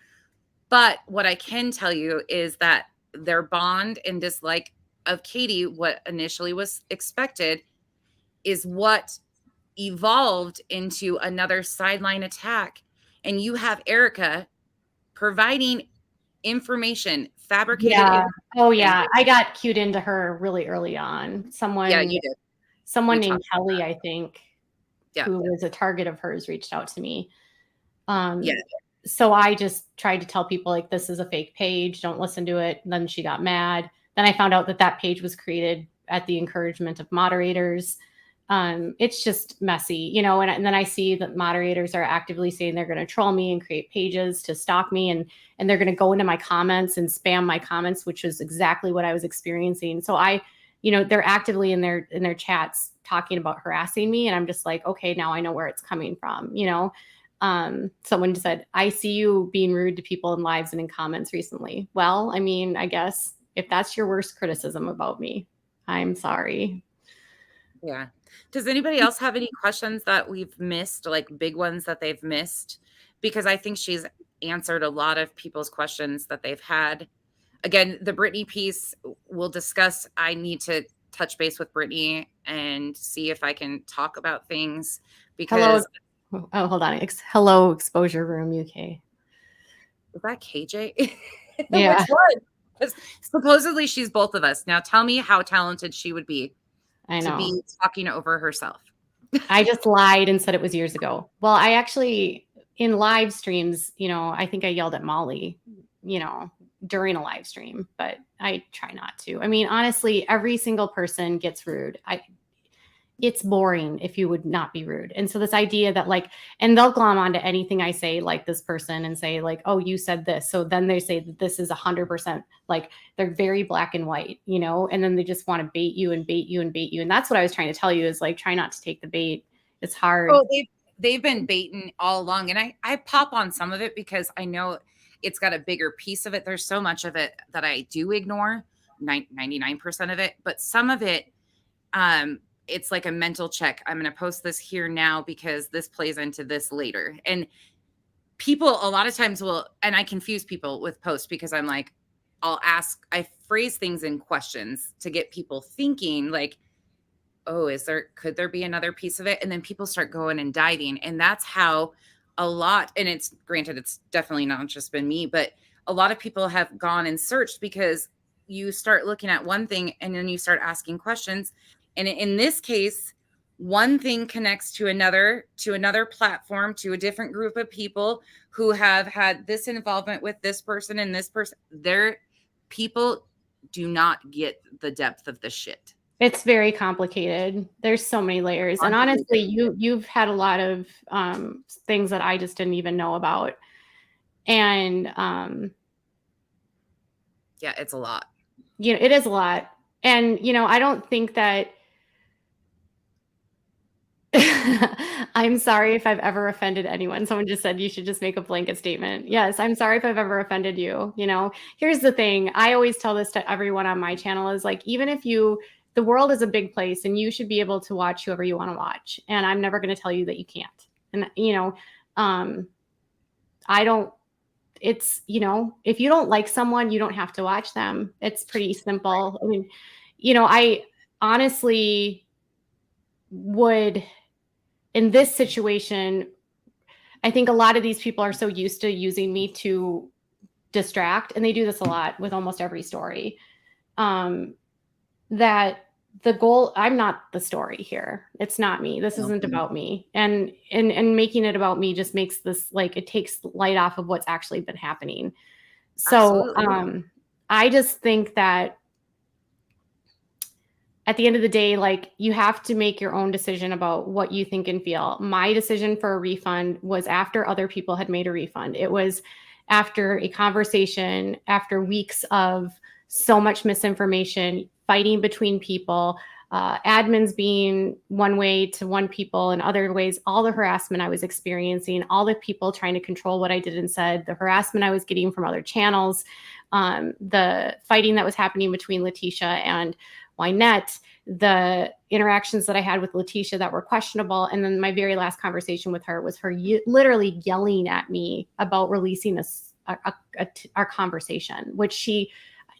Speaker 1: But what I can tell you is that their bond and dislike of Katie, what initially was expected, is what evolved into another sideline attack. And you have Erica providing information, fabricated.
Speaker 3: Yeah. Oh yeah. I got cued into her really early on.
Speaker 1: Yeah, you did.
Speaker 3: Someone named Kelly, I think, who was a target of hers, reached out to me. So I just tried to tell people, like, this is a fake page. Don't listen to it. And then she got mad. Then I found out that page was created at the encouragement of moderators. It's just messy, you know, and then I see that moderators are actively saying they're going to troll me and create pages to stalk me, and they're going to go into my comments and spam my comments, which is exactly what I was experiencing. So you know, they're actively in their chats talking about harassing me, and I'm just like, okay, now I know where it's coming from, you know. Someone said, I see you being rude to people in lives and in comments recently. Well, I mean, I guess if that's your worst criticism about me, I'm sorry.
Speaker 1: Yeah. Does anybody else have any questions that we've missed, like big ones that they've missed? Because I think she's answered a lot of people's questions that they've had. Again, the Brittany piece we'll discuss. I need to touch base with Brittany and see if I can talk about things because.
Speaker 3: Oh, hold on. Hello, Exposure Room UK.
Speaker 1: Is that KJ?
Speaker 3: Yeah.
Speaker 1: Which one? Because supposedly she's both of us. Now tell me how talented she would be to be talking over herself.
Speaker 3: I just lied and said it was years ago. Well, I actually, in live streams, you know, I think I yelled at Molly, you know, during a live stream, but I try not to. I mean, honestly, every single person gets rude. It's boring if you would not be rude. And so this idea that like, and they'll glom onto anything I say, like this person, and say like, oh, you said this. So then they say that this is 100%, like they're very black and white, you know, and then they just want to bait you and bait you and bait you. And that's what I was trying to tell you is like, try not to take the bait. It's hard.
Speaker 1: Oh, they've been baiting all along. And I pop on some of it because I know it's got a bigger piece of it. There's so much of it that I do ignore, 99% of it, but some of it, it's like a mental check. I'm going to post this here now because this plays into this later. And people a lot of times will, and I confuse people with posts because I'm like, I phrase things in questions to get people thinking like, oh, could there be another piece of it? And then people start going and diving. And that's how a lot, and it's granted, it's definitely not just been me, but a lot of people have gone and searched because you start looking at one thing and then you start asking questions. And in this case, one thing connects to another platform, to a different group of people who have had this involvement with this person and this person. Their people do not get the depth of the shit.
Speaker 3: It's very complicated. There's so many layers. And honestly, you've had a lot of things that I just didn't even know about. And
Speaker 1: yeah, it's a lot.
Speaker 3: It is a lot. And, I don't think that I'm sorry if I've ever offended anyone. Someone just said you should just make a blanket statement. Yes, I'm sorry if I've ever offended you. Here's the thing. I always tell this to everyone on my channel is like, even if the world is a big place and you should be able to watch whoever you want to watch. And I'm never going to tell you that you can't. And, I don't, it's, if you don't like someone, you don't have to watch them. It's pretty simple. I mean, I honestly would, in this situation, I think a lot of these people are so used to using me to distract, and they do this a lot with almost every story, that the goal, I'm not the story here. It's not me. This isn't about me. And making it about me just makes this, like, it takes light off of what's actually been happening. So I just think that at the end of the day, like, you have to make your own decision about what you think and feel. My decision for a refund was after other people had made a refund. It was after a conversation, after weeks of so much misinformation, fighting between people, admins being one way to one people and other ways, all the harassment I was experiencing, all the people trying to control what I did and said, the harassment I was getting from other channels, the fighting that was happening between Letitia and Wynette, the interactions that I had with Letitia that were questionable. And then my very last conversation with her was her literally yelling at me about releasing our conversation, which she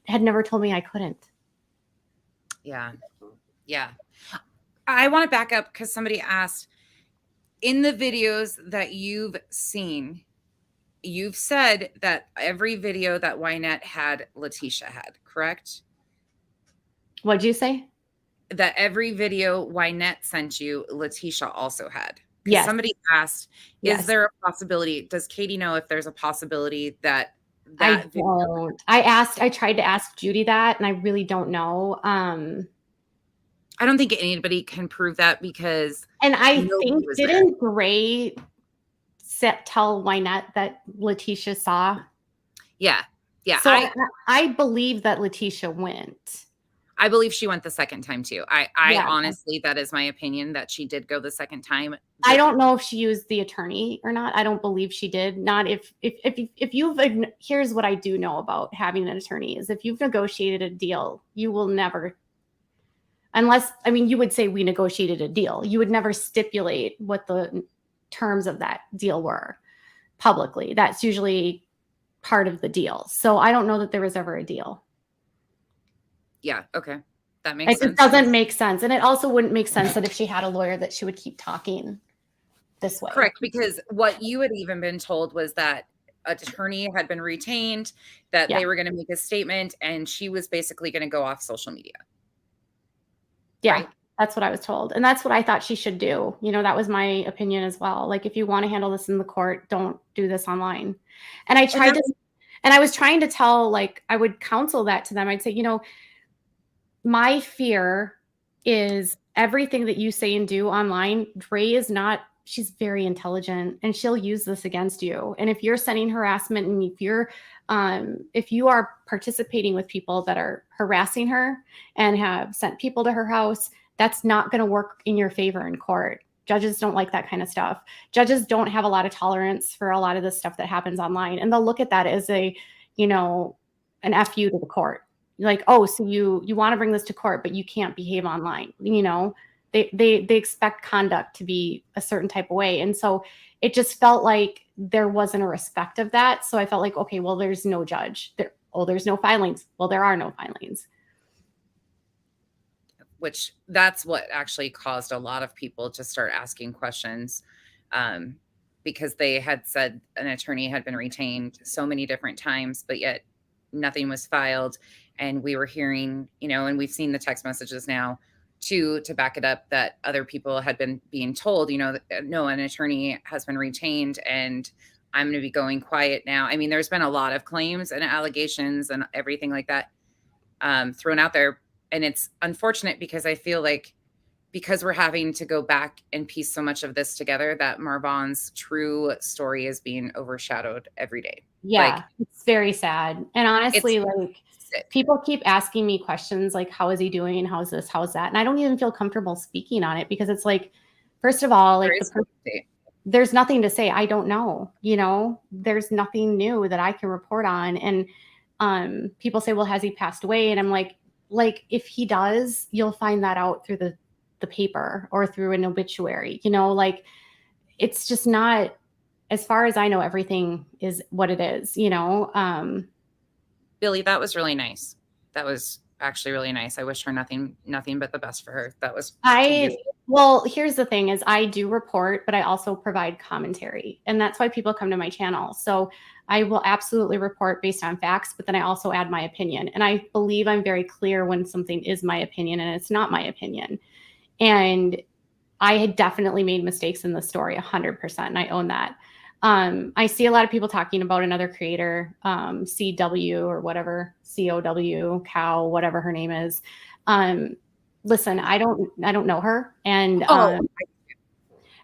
Speaker 3: had never told me I couldn't.
Speaker 1: Yeah. Yeah. I want to back up because somebody asked, in the videos that you've seen, you've said that every video that Wynette had, Letitia had, correct?
Speaker 3: What'd you say?
Speaker 1: That every video Wynette sent you, Letitia also had.
Speaker 3: Yes.
Speaker 1: Somebody asked, is there a possibility? Does Katie know if there's a possibility that
Speaker 3: I don't. I tried to ask Judy that, and I really don't know.
Speaker 1: I don't think anybody can prove that because.
Speaker 3: And I think, didn't Gray tell Wynette that Letitia saw?
Speaker 1: Yeah. Yeah.
Speaker 3: So I believe that Letitia went.
Speaker 1: I believe she went the second time too. I honestly, that is my opinion, that she did go the second time.
Speaker 3: I don't know if she used the attorney or not. I don't believe she did. Not if you've, here's what I do know about having an attorney is if you've negotiated a deal, you will never, unless, I mean, you would say we negotiated a deal. You would never stipulate what the terms of that deal were publicly. That's usually part of the deal. So I don't know that there was ever a deal.
Speaker 1: Yeah. Okay. That makes sense.
Speaker 3: It doesn't make sense. And it also wouldn't make sense that if she had a lawyer that she would keep talking this way.
Speaker 1: Correct. Because what you had even been told was that attorney had been retained, that they were going to make a statement, and she was basically going to go off social media.
Speaker 3: Yeah.
Speaker 1: Right?
Speaker 3: That's what I was told. And that's what I thought she should do. That was my opinion as well. Like, if you want to handle this in the court, don't do this online. And I tried I was trying to tell, like, I would counsel that to them. I'd say, my fear is everything that you say and do online. Dre is not, she's very intelligent and she'll use this against you. And if you're sending harassment and if you are participating with people that are harassing her and have sent people to her house, that's not going to work in your favor in court. Judges don't like that kind of stuff. Judges don't have a lot of tolerance for a lot of the stuff that happens online. And they'll look at that as an FU to the court. Like, oh, so you want to bring this to court, but you can't behave online. They expect conduct to be a certain type of way. And so it just felt like there wasn't a respect of that. So I felt like, okay, well, there's no judge. There's no filings. Well, there are no filings.
Speaker 1: Which that's what actually caused a lot of people to start asking questions, because they had said an attorney had been retained so many different times, but yet nothing was filed. And we were hearing, and we've seen the text messages now, to back it up that other people had been being told, no, an attorney has been retained and I'm going to be going quiet now. I mean, there's been a lot of claims and allegations and everything like that thrown out there. And it's unfortunate because I feel like because we're having to go back and piece so much of this together, that Marvon's true story is being overshadowed every day.
Speaker 3: Yeah, it's very sad. And honestly, like
Speaker 1: sick.
Speaker 3: People keep asking me questions like, how is he doing? How's this? How's that? And I don't even feel comfortable speaking on it because it's like, first of all, like there's nothing to say. I don't know, there's nothing new that I can report on. And people say, well, has he passed away? And I'm like, if he does, you'll find that out through the paper or through an obituary, like it's just not, as far as I know, everything is what it is,
Speaker 1: Billy, that was really nice. That was actually really nice. I wish her nothing but the best for her. That was
Speaker 3: well, here's the thing is I do report, but I also provide commentary. And that's why people come to my channel. So I will absolutely report based on facts, but then I also add my opinion. And I believe I'm very clear when something is my opinion and it's not my opinion. And I had definitely made mistakes in the story 100%. And I own that. I see a lot of people talking about another creator, CW or whatever, COW, cow, whatever her name is. Listen, I don't know her. And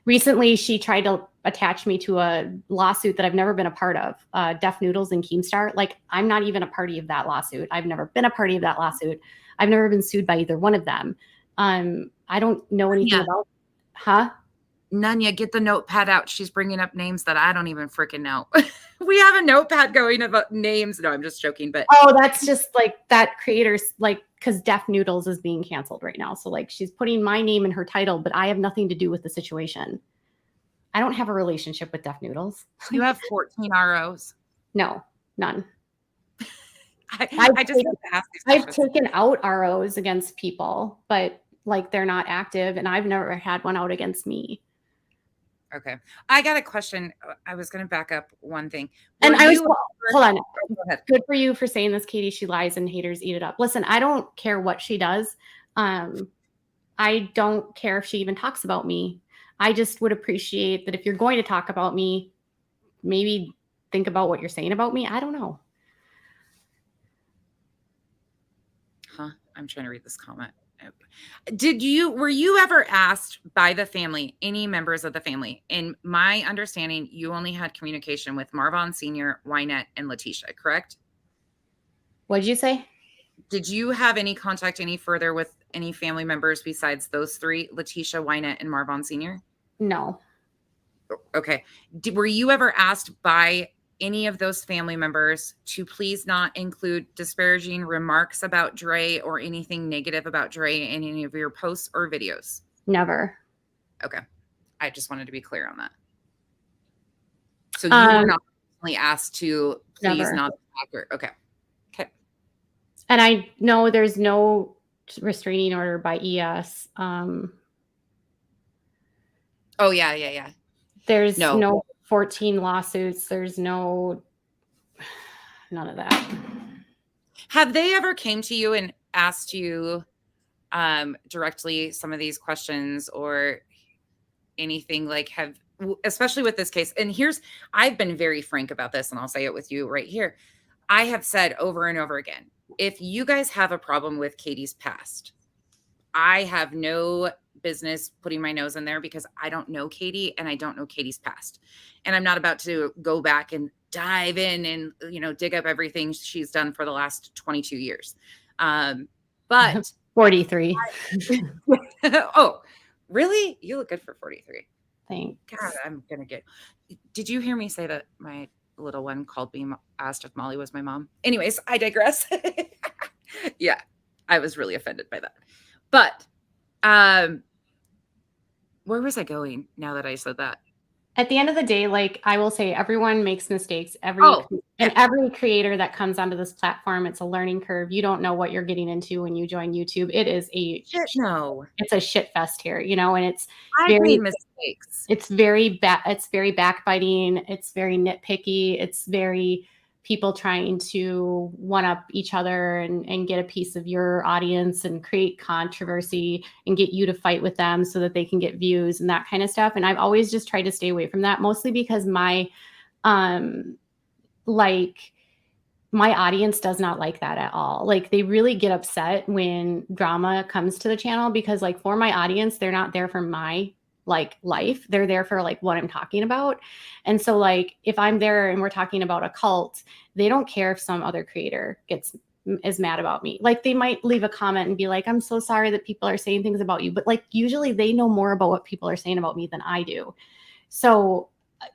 Speaker 3: recently she tried to attach me to a lawsuit that I've never been a part of, Deaf Noodles and Keemstar. Like, I'm not even a party of that lawsuit. I've never been a party of that lawsuit. I've never been sued by either one of them. I don't know anything about,
Speaker 1: Nunya, get the notepad out. She's bringing up names that I don't even freaking know. We have a notepad going about names. No, I'm just joking. But
Speaker 3: that's just like that creator's like, because Deaf Noodles is being canceled right now. So like she's putting my name in her title, but I have nothing to do with the situation. I don't have a relationship with Deaf Noodles.
Speaker 1: You have 14 ROs?
Speaker 3: No, none.
Speaker 1: I just have to ask these questions.
Speaker 3: I've taken out ROs against people, but like they're not active, and I've never had one out against me.
Speaker 1: Okay. I got a question. I was going to back up one thing.
Speaker 3: Hold on. Go ahead. Good for you for saying this, Katie. She lies and haters eat it up. Listen, I don't care what she does. I don't care if she even talks about me. I just would appreciate that if you're going to talk about me, maybe think about what you're saying about me. I don't know.
Speaker 1: I'm trying to read this comment. Were you ever asked by the family, any members of the family? In my understanding, you only had communication with Marvon Sr., Wynette, and Letitia, correct?
Speaker 3: What'd you say?
Speaker 1: Did you have any contact any further with any family members besides those three, Letitia, Wynette, and Marvon Sr.?
Speaker 3: No.
Speaker 1: Okay. Were you ever asked by any of those family members to please not include disparaging remarks about Dre or anything negative about Dre in any of your posts or videos?
Speaker 3: Never.
Speaker 1: Okay. I just wanted to be clear on that. So you were not personally asked to please not attack her. Okay. Okay.
Speaker 3: And I know there's no restraining order by ES.
Speaker 1: Oh, yeah.
Speaker 3: There's no 14 lawsuits. There's none of that.
Speaker 1: Have they ever came to you and asked you directly some of these questions or anything like especially with this case? And I've been very frank about this, and I'll say it with you right here. I have said over and over again, if you guys have a problem with Katie's past, I have no business putting my nose in there because I don't know Katie and I don't know Katie's past. And I'm not about to go back and dive in and, dig up everything she's done for the last 22 years. But
Speaker 3: 43.
Speaker 1: Oh, really? You look good for 43.
Speaker 3: Thanks.
Speaker 1: God, I'm going to did you hear me say that my little one asked if Molly was my mom? Anyways, I digress. Yeah, I was really offended by that. But where was I going now that I said that?
Speaker 3: At the end of the day, like I will say, everyone makes mistakes. Every creator that comes onto this platform, it's a learning curve. You don't know what you're getting into when you join YouTube. It is it's a shit fest here, and
Speaker 1: I've made mistakes.
Speaker 3: It's very bad. It's very backbiting. It's very nitpicky. It's very people trying to one up each other and get a piece of your audience and create controversy and get you to fight with them so that they can get views and that kind of stuff. And I've always just tried to stay away from that, mostly because my audience does not like that at all. Like, they really get upset when drama comes to the channel because, like, for my audience, they're not there for my like life. They're there for like what I'm talking about. And so, like, if I'm there and we're talking about a cult, they don't care if some other creator is mad about me. Like, they might leave a comment and be like, I'm so sorry that people are saying things about you. But like, usually they know more about what people are saying about me than I do. So,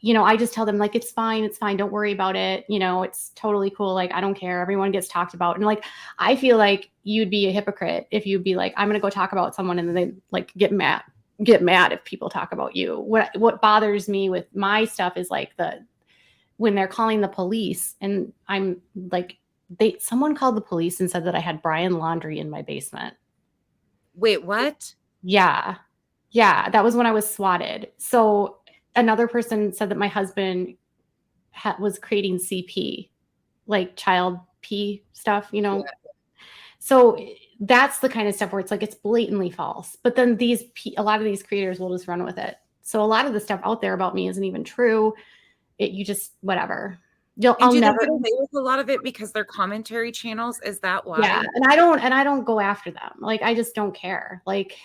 Speaker 3: I just tell them, like, it's fine. Don't worry about it. It's totally cool. Like, I don't care. Everyone gets talked about. And like, I feel like you'd be a hypocrite if you'd be like, I'm going to go talk about someone and then they like get mad if people talk about you. What bothers me with my stuff is like when they're calling the police and I'm like, someone called the police and said that I had Brian laundry in my basement.
Speaker 1: Wait, what?
Speaker 3: Yeah. That was when I was swatted. So another person said that my husband was creating CP, like child P stuff, Yeah. So that's the kind of stuff where it's like, it's blatantly false. But then a lot of these creators will just run with it. So a lot of the stuff out there about me isn't even true. You just, whatever.
Speaker 1: I'll never get away with a lot of it because they're commentary channels. Is that why?
Speaker 3: Yeah. And I don't go after them. Like, I just don't care. Like,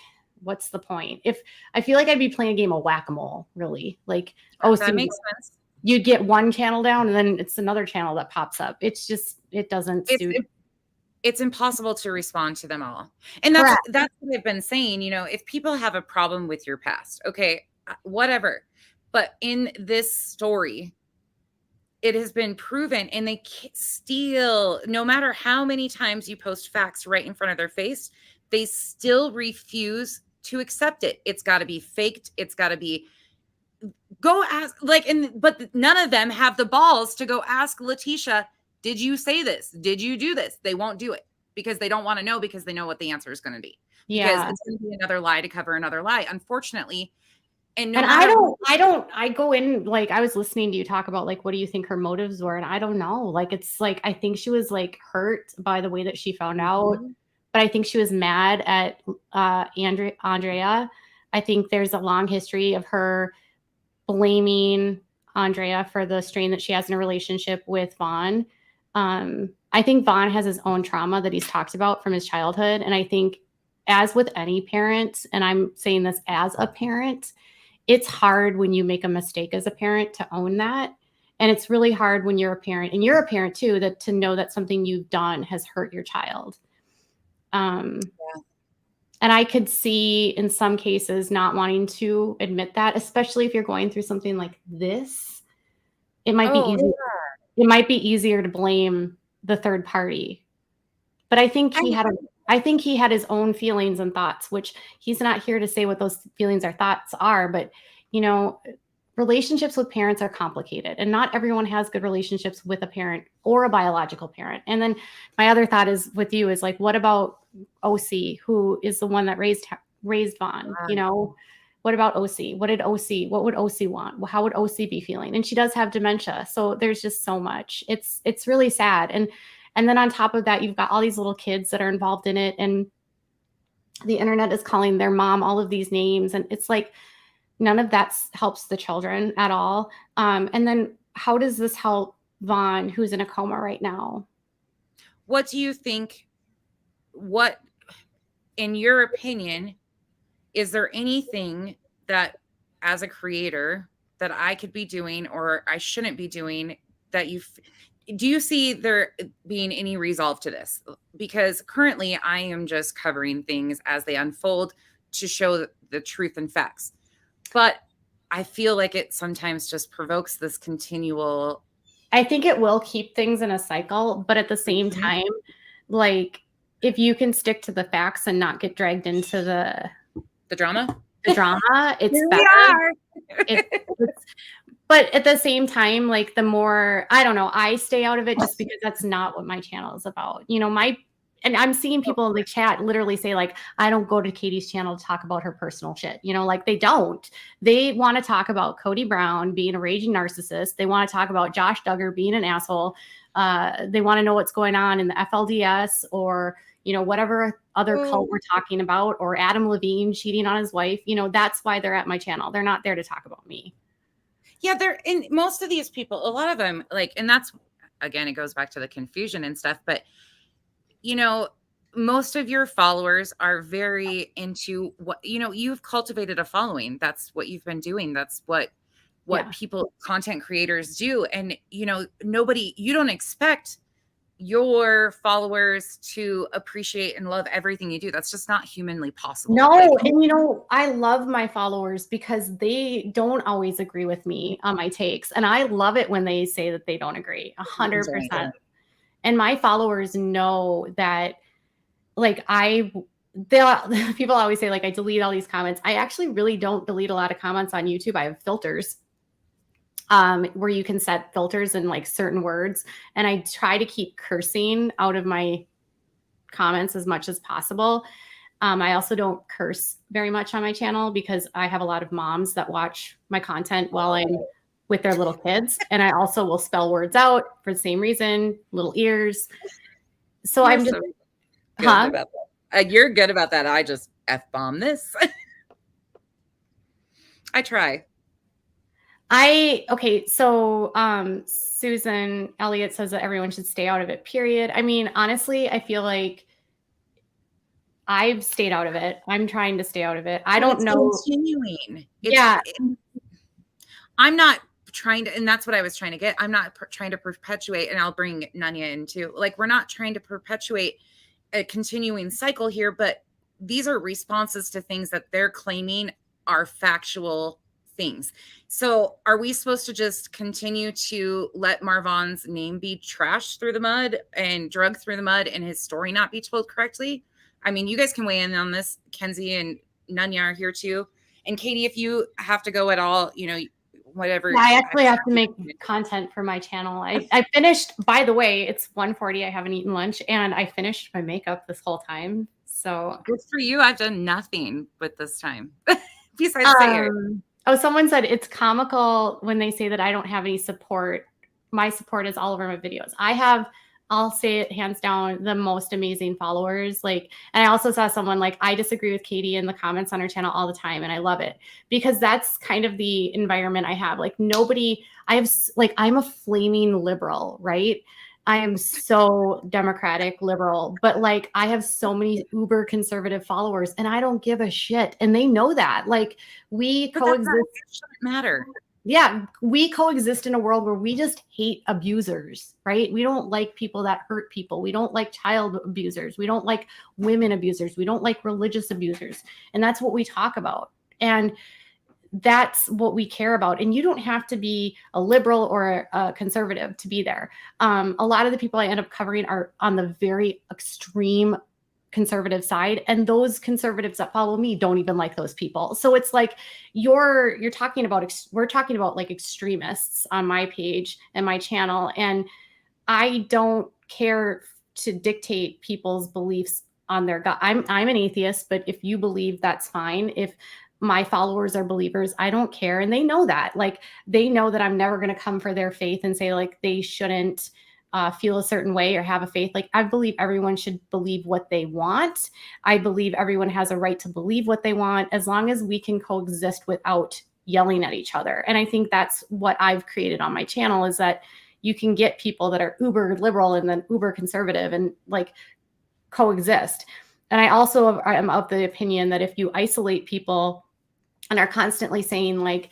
Speaker 3: what's the point? If I feel like I'd be playing a game of whack-a-mole, really. Like,
Speaker 1: that makes sense.
Speaker 3: You'd get one channel down and then it's another channel that pops up. It's just, it doesn't suit.
Speaker 1: It's impossible to respond to them all. And that's what I've been saying. If people have a problem with your past, okay, whatever. But in this story, it has been proven, and they still, no matter how many times you post facts right in front of their face, they still refuse to accept it. It's got to be faked. It's got to be go ask, like, but none of them have the balls to go ask Letitia, did you say this? Did you do this? They won't do it because they don't want to know, because they know what the answer is going to be.
Speaker 3: Yeah.
Speaker 1: Because it's going to be another lie to cover another lie, unfortunately. And
Speaker 3: I go in, like, I was listening to you talk about, like, what do you think her motives were? And I don't know. Like, it's like, I think she was like hurt by the way that she found out, but I think she was mad at Andrea. I think there's a long history of her blaming Andrea for the strain that she has in a relationship with Vaughn. I think Vaughn has his own trauma that he's talked about from his childhood. And I think, as with any parent, and I'm saying this as a parent, it's hard when you make a mistake as a parent to own that. And it's really hard when you're a parent, and you're a parent too, to know that something you've done has hurt your child. And I could see in some cases not wanting to admit that, especially if you're going through something like this. It might be easier. Yeah. It might be easier to blame the third party. But I think he had his own feelings and thoughts, which he's not here to say what those feelings or thoughts are. But, relationships with parents are complicated, and not everyone has good relationships with a parent or a biological parent. And then my other thought is with you is like, what about OC, who is the one that raised Vaughn? What about OC? What would OC want? How would OC be feeling? And she does have dementia. So there's just so much. It's really sad. And then on top of that, you've got all these little kids that are involved in it, and the internet is calling their mom all of these names. And it's like, none of that helps the children at all. And then how does this help Vaughn, who's in a coma right now?
Speaker 1: What do you think? What, in your opinion, is there anything that, as a creator, that I could be doing or I shouldn't be doing that do you see there being any resolve to this? Because currently I am just covering things as they unfold to show the truth and facts. But I feel like it sometimes just provokes this continual.
Speaker 3: I think it will keep things in a cycle, but at the same time, like, if you can stick to the facts and not get dragged into
Speaker 1: the drama,
Speaker 3: it's better. But at the same time, like, the more, I don't know, I stay out of it just because that's not what my channel is about. and I'm seeing people in the chat literally say like, I don't go to Katie's channel to talk about her personal shit. You know, like they don't. They want to talk about Cody Brown being a raging narcissist. They want to talk about Josh Duggar being an asshole. They want to know what's going on in the FLDS or, you know, whatever other cult we're talking about, or Adam Levine cheating on his wife. You know, that's why they're at my channel. They're not there to talk about me.
Speaker 1: Yeah, they're in most of these people, a lot of them, like, and that's again, it goes back to the confusion and stuff, but you know, most of your followers are very into what, you know, you've cultivated a following. That's what you've been doing. That's what people, content creators do. And, you know, you don't expect your followers to appreciate and love everything you do. That's just not humanly possible.
Speaker 3: No,
Speaker 1: like,
Speaker 3: and you know, I love my followers because they don't always agree with me on my takes. And I love it when they say that they don't agree 100%. And my followers know that, like, people always say like I delete all these comments. I actually really don't delete a lot of comments on YouTube. I have filters where you can set filters in like certain words. And I try to keep cursing out of my comments as much as possible. I also don't curse very much on my channel because I have a lot of moms that watch my content while I'm with their little kids. And I also will spell words out for the same reason, little ears. So I'm just
Speaker 1: good about that. You're good about that. I just F-bomb this. I try.
Speaker 3: Okay, so Susan Elliott says that everyone should stay out of it, period. I mean, honestly, I feel like I've stayed out of it. I'm trying to stay out of it. I don't know.
Speaker 1: Continuing. I'm not trying to, and that's what I was trying to get. I'm not trying to perpetuate, and I'll bring Nanya in too. Like, we're not trying to perpetuate a continuing cycle here, but these are responses to things that they're claiming are factual things. So are we supposed to just continue to let Marvan's name be trashed through the mud and drugged through the mud and his story not be told correctly? I mean, you guys can weigh in on this. Kenzie and Nanya are here too. And Katie, if you have to go at all, you know, whatever.
Speaker 3: I actually have to make content for my channel. I finished, by the way, it's 1:40. I haven't eaten lunch and I finished my makeup this whole time. So
Speaker 1: good for you. I've done nothing with this time besides say it.
Speaker 3: Oh, someone said it's comical when they say that I don't have any support. My support is all over my videos. I'll say it hands down, the most amazing followers. Like, and I also saw someone like, I disagree with Katie in the comments on her channel all the time. And I love it because that's kind of the environment I have. Like I'm a flaming liberal, right? I am so democratic liberal, but like I have so many uber conservative followers and I don't give a shit. And they know that. Like we coexist.
Speaker 1: It shouldn't matter.
Speaker 3: Yeah, we coexist in a world where we just hate abusers, right? We don't like people that hurt people. We don't like child abusers. We don't like women abusers. We don't like religious abusers. And that's what we talk about. And that's what we care about. And you don't have to be a liberal or a conservative to be there. A lot of the people I end up covering are on the very extreme conservative side, and those conservatives that follow me don't even like those people. So it's like we're talking about like extremists on my page and my channel, and I don't care to dictate people's beliefs on their God. I'm an atheist, but if you believe, that's fine. If my followers are believers, I don't care, and they know that. Like they know that I'm never going to come for their faith and say like they shouldn't feel a certain way or have a faith. Like I believe everyone should believe what they want. I believe everyone has a right to believe what they want as long as we can coexist without yelling at each other. And I think that's what I've created on my channel is that you can get people that are uber liberal and then uber conservative and like coexist. And I also am of the opinion that if you isolate people and are constantly saying like,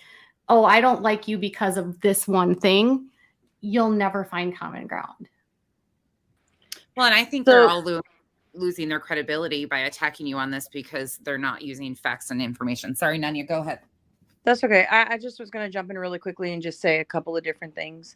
Speaker 3: oh, I don't like you because of this one thing, you'll never find common ground.
Speaker 1: Well, and I think they're all losing their credibility by attacking you on this because they're not using facts and information. Sorry, Nanya, go ahead.
Speaker 4: That's okay. I just was going to jump in really quickly and just say a couple of different things.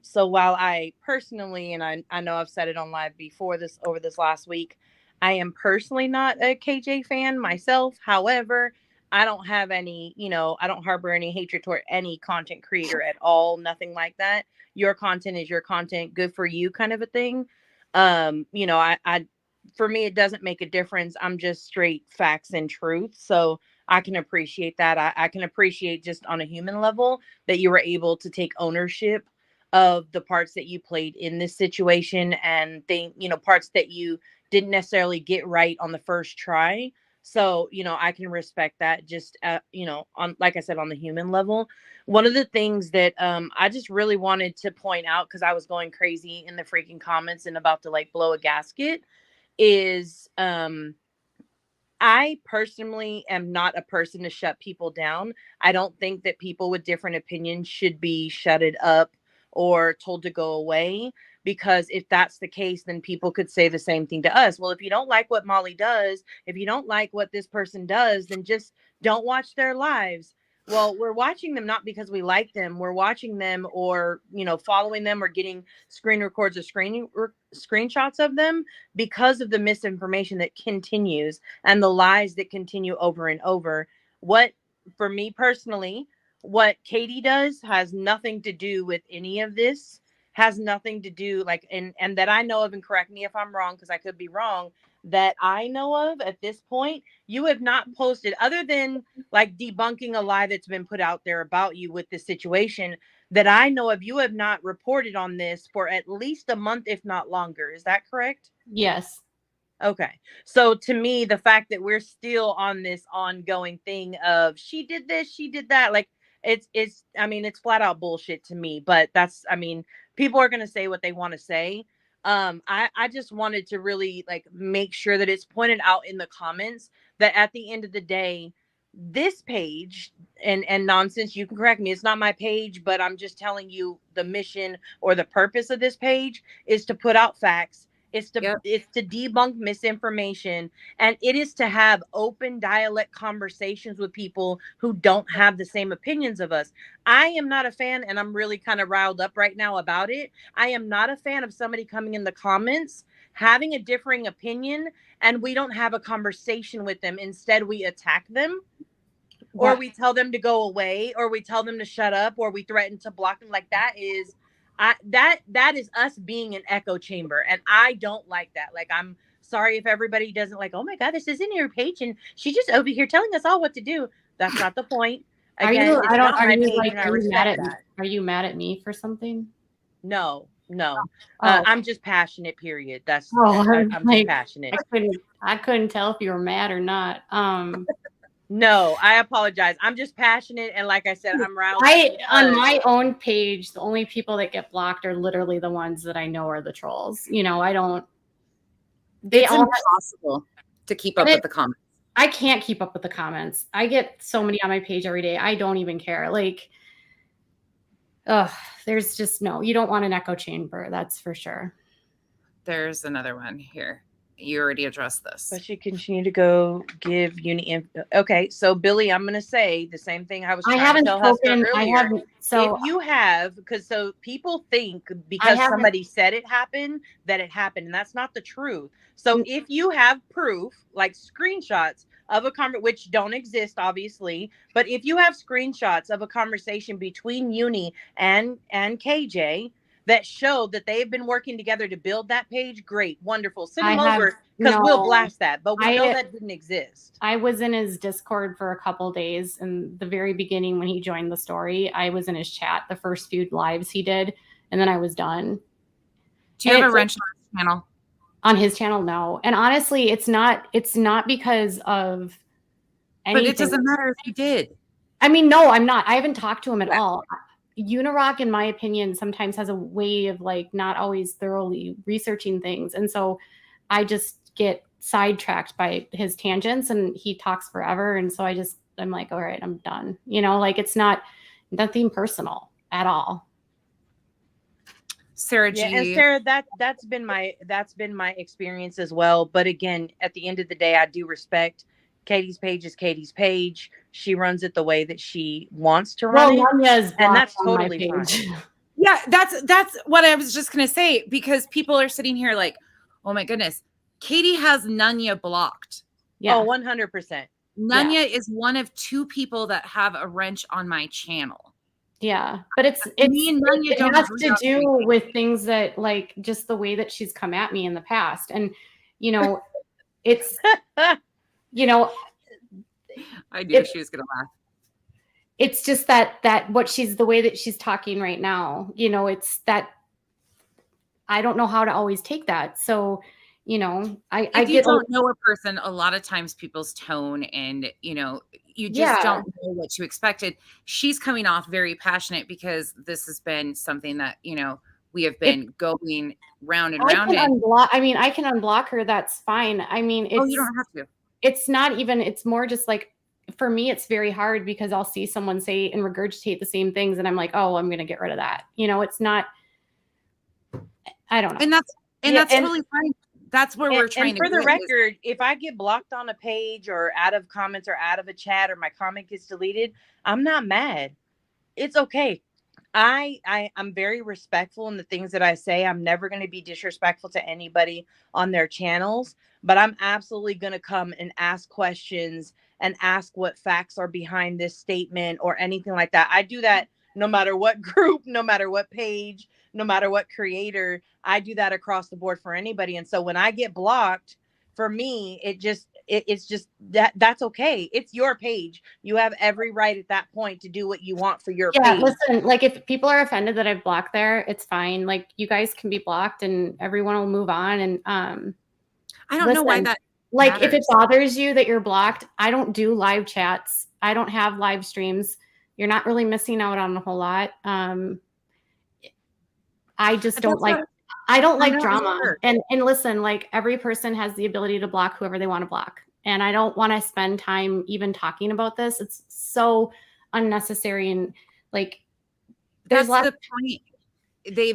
Speaker 4: So while I personally, and I know I've said it on live before over this last week, I am personally not a KJ fan myself. However, I don't have any, I don't harbor any hatred toward any content creator at all. Nothing like that. Your content is your content. Good for you kind of a thing. I for me, it doesn't make a difference. I'm just straight facts and truth. So I can appreciate that. I can appreciate just on a human level that you were able to take ownership of the parts that you played in this situation, and think, parts that you didn't necessarily get right on the first try. So, I can respect that, just, on, like I said, on the human level. One of the things that I just really wanted to point out, because I was going crazy in the freaking comments and about to like blow a gasket, is I personally am not a person to shut people down. I don't think that people with different opinions should be shutted up or told to go away, because if that's the case, then people could say the same thing to us. Well, if you don't like what Molly does, if you don't like what this person does, then just don't watch their lives. Well, we're watching them not because we like them. We're watching them, or, following them, or getting screen records or screenshots of them because of the misinformation that continues and the lies that continue over and over. What, for me personally, what Katie does has nothing to do with any of this, has nothing to do, like, and that I know of, and correct me if I'm wrong, because I could be wrong, that I know of at this point, you have not posted, other than like debunking a lie that's been put out there about you with this situation, that I know of, you have not reported on this for at least a month, if not longer. Is that correct?
Speaker 3: Yes.
Speaker 4: Okay. So to me, the fact that we're still on this ongoing thing of she did this, she did that, like, it's I mean, it's flat out bullshit to me, but that's, I mean, people are going to say what they want to say. I just wanted to really like make sure that it's pointed out in the comments that at the end of the day, this page and nonsense, you can correct me, it's not my page, but I'm just telling you the mission or the purpose of this page is to put out facts. It's to
Speaker 1: Yep.
Speaker 4: it's to debunk misinformation, and it is to have open dialect conversations with people who don't have the same opinions of us. I am not a fan, and I'm really kind of riled up right now about it. I am not a fan of somebody coming in the comments having a differing opinion and we don't have a conversation with them. Instead, we attack them, or we tell them to go away, or we tell them to shut up, or we threaten to block them. Like, that is that is us being an echo chamber, and I don't like that. Like, I'm sorry if everybody doesn't like, oh my god, this is in your page and she's just over here telling us all what to do. That's not the point. Again, it's not my page, and I respect that.
Speaker 3: Are you mad at me for something?
Speaker 4: No.
Speaker 3: Oh.
Speaker 4: I'm just passionate, period. That's I'm just
Speaker 3: like,
Speaker 4: passionate.
Speaker 3: I couldn't tell if you were mad or not.
Speaker 4: No, I apologize. I'm just passionate, and like I said, I'm riled.
Speaker 3: On my own page, the only people that get blocked are literally the ones that I know are the trolls. I don't.
Speaker 1: It's impossible to keep up with the comments.
Speaker 3: I can't keep up with the comments. I get so many on my page every day. I don't even care. Like, there's just no. You don't want an echo chamber. That's for sure.
Speaker 1: There's another one here. You already addressed this.
Speaker 4: But you continue to go give uni. Okay, so Billy, I'm going to say the same thing I was trying to tell Husker earlier.
Speaker 3: I haven't. So
Speaker 4: if you have, because so people think because somebody said it happened, that it happened, and that's not the truth. So if you have proof, like screenshots of a conversation, which don't exist, obviously, but if you have screenshots of a conversation between Uni and KJ that show that they've been working together to build that page, great, wonderful. Send them over, because we'll blast that. But we know that didn't exist.
Speaker 3: I was in his Discord for a couple days in the very beginning when he joined the story. I was in his chat the first few lives he did, and then I was done.
Speaker 1: Do you have a wrench on his channel?
Speaker 3: On his channel, no. And honestly, it's not because of anything.
Speaker 1: But it doesn't matter if you did.
Speaker 3: I mean, no, I'm not. I haven't talked to him at all. Unirock, in my opinion, sometimes has a way of like not always thoroughly researching things. And so I just get sidetracked by his tangents, and he talks forever. And so I'm like, all right, I'm done. Like, it's nothing personal at all.
Speaker 1: Sarah G.
Speaker 4: Yeah, and Sarah, that's been my experience as well. But again, at the end of the day, I do respect Katie's page is Katie's page. She runs it the way that she wants to run it, and that's totally fine.
Speaker 1: Yeah, that's what I was just gonna say, because people are sitting here like, oh my goodness, Katie has Nunya blocked.
Speaker 4: Yeah, 100%.
Speaker 1: Nunya is one of two people that have a wrench on my channel.
Speaker 3: Yeah, but it has to do with things that, like, just the way that she's come at me in the past. And You know, it's, you know,
Speaker 1: I knew she was going to laugh.
Speaker 3: it's just that the way that she's talking right now, you know, it's that I don't know how to always take that. So, you know, I
Speaker 1: If you
Speaker 3: get
Speaker 1: don't know a person, a lot of times people's tone and, you know, you just
Speaker 3: Yeah.
Speaker 1: don't know what you expected. She's coming off very passionate because this has been something that, you know, we have been going round and round in.
Speaker 3: I can unblock her. That's fine. I mean,
Speaker 1: Oh, you don't have to.
Speaker 3: it's not even, it's more just like, for me, it's very hard because I'll see someone say and regurgitate the same things. And I'm like, oh, I'm going to get rid of that. You know, it's not, I don't know.
Speaker 1: And that's
Speaker 4: Yeah,
Speaker 1: totally fine. That's where we're trying
Speaker 4: and
Speaker 1: to
Speaker 4: for the
Speaker 1: get is-
Speaker 4: record, if I get blocked on a page or out of comments or out of a chat or my comment gets deleted, I'm not mad. It's okay. I'm very respectful in the things that I say. I'm never going to be disrespectful to anybody on their channels, but I'm absolutely going to come and ask questions and ask what facts are behind this statement or anything like that. I do that no matter what group, no matter what page, no matter what creator. I do that across the board for anybody. And so when I get blocked, for me, it's just that's okay. It's your page. You have every right at that point to do what you want for your page.
Speaker 3: Listen, like if people are offended that I've blocked there, it's fine. Like you guys can be blocked and everyone will move on. And
Speaker 1: I don't know why that
Speaker 3: like
Speaker 1: matters.
Speaker 3: if it bothers you that you're blocked, I don't do live chats. I don't have live streams. You're not really missing out on a whole lot. I just don't like drama. And listen, like every person has the ability to block whoever they want to block. And I don't want to spend time even talking about this. It's so unnecessary. And like, there's
Speaker 1: that's
Speaker 3: lots
Speaker 1: the point.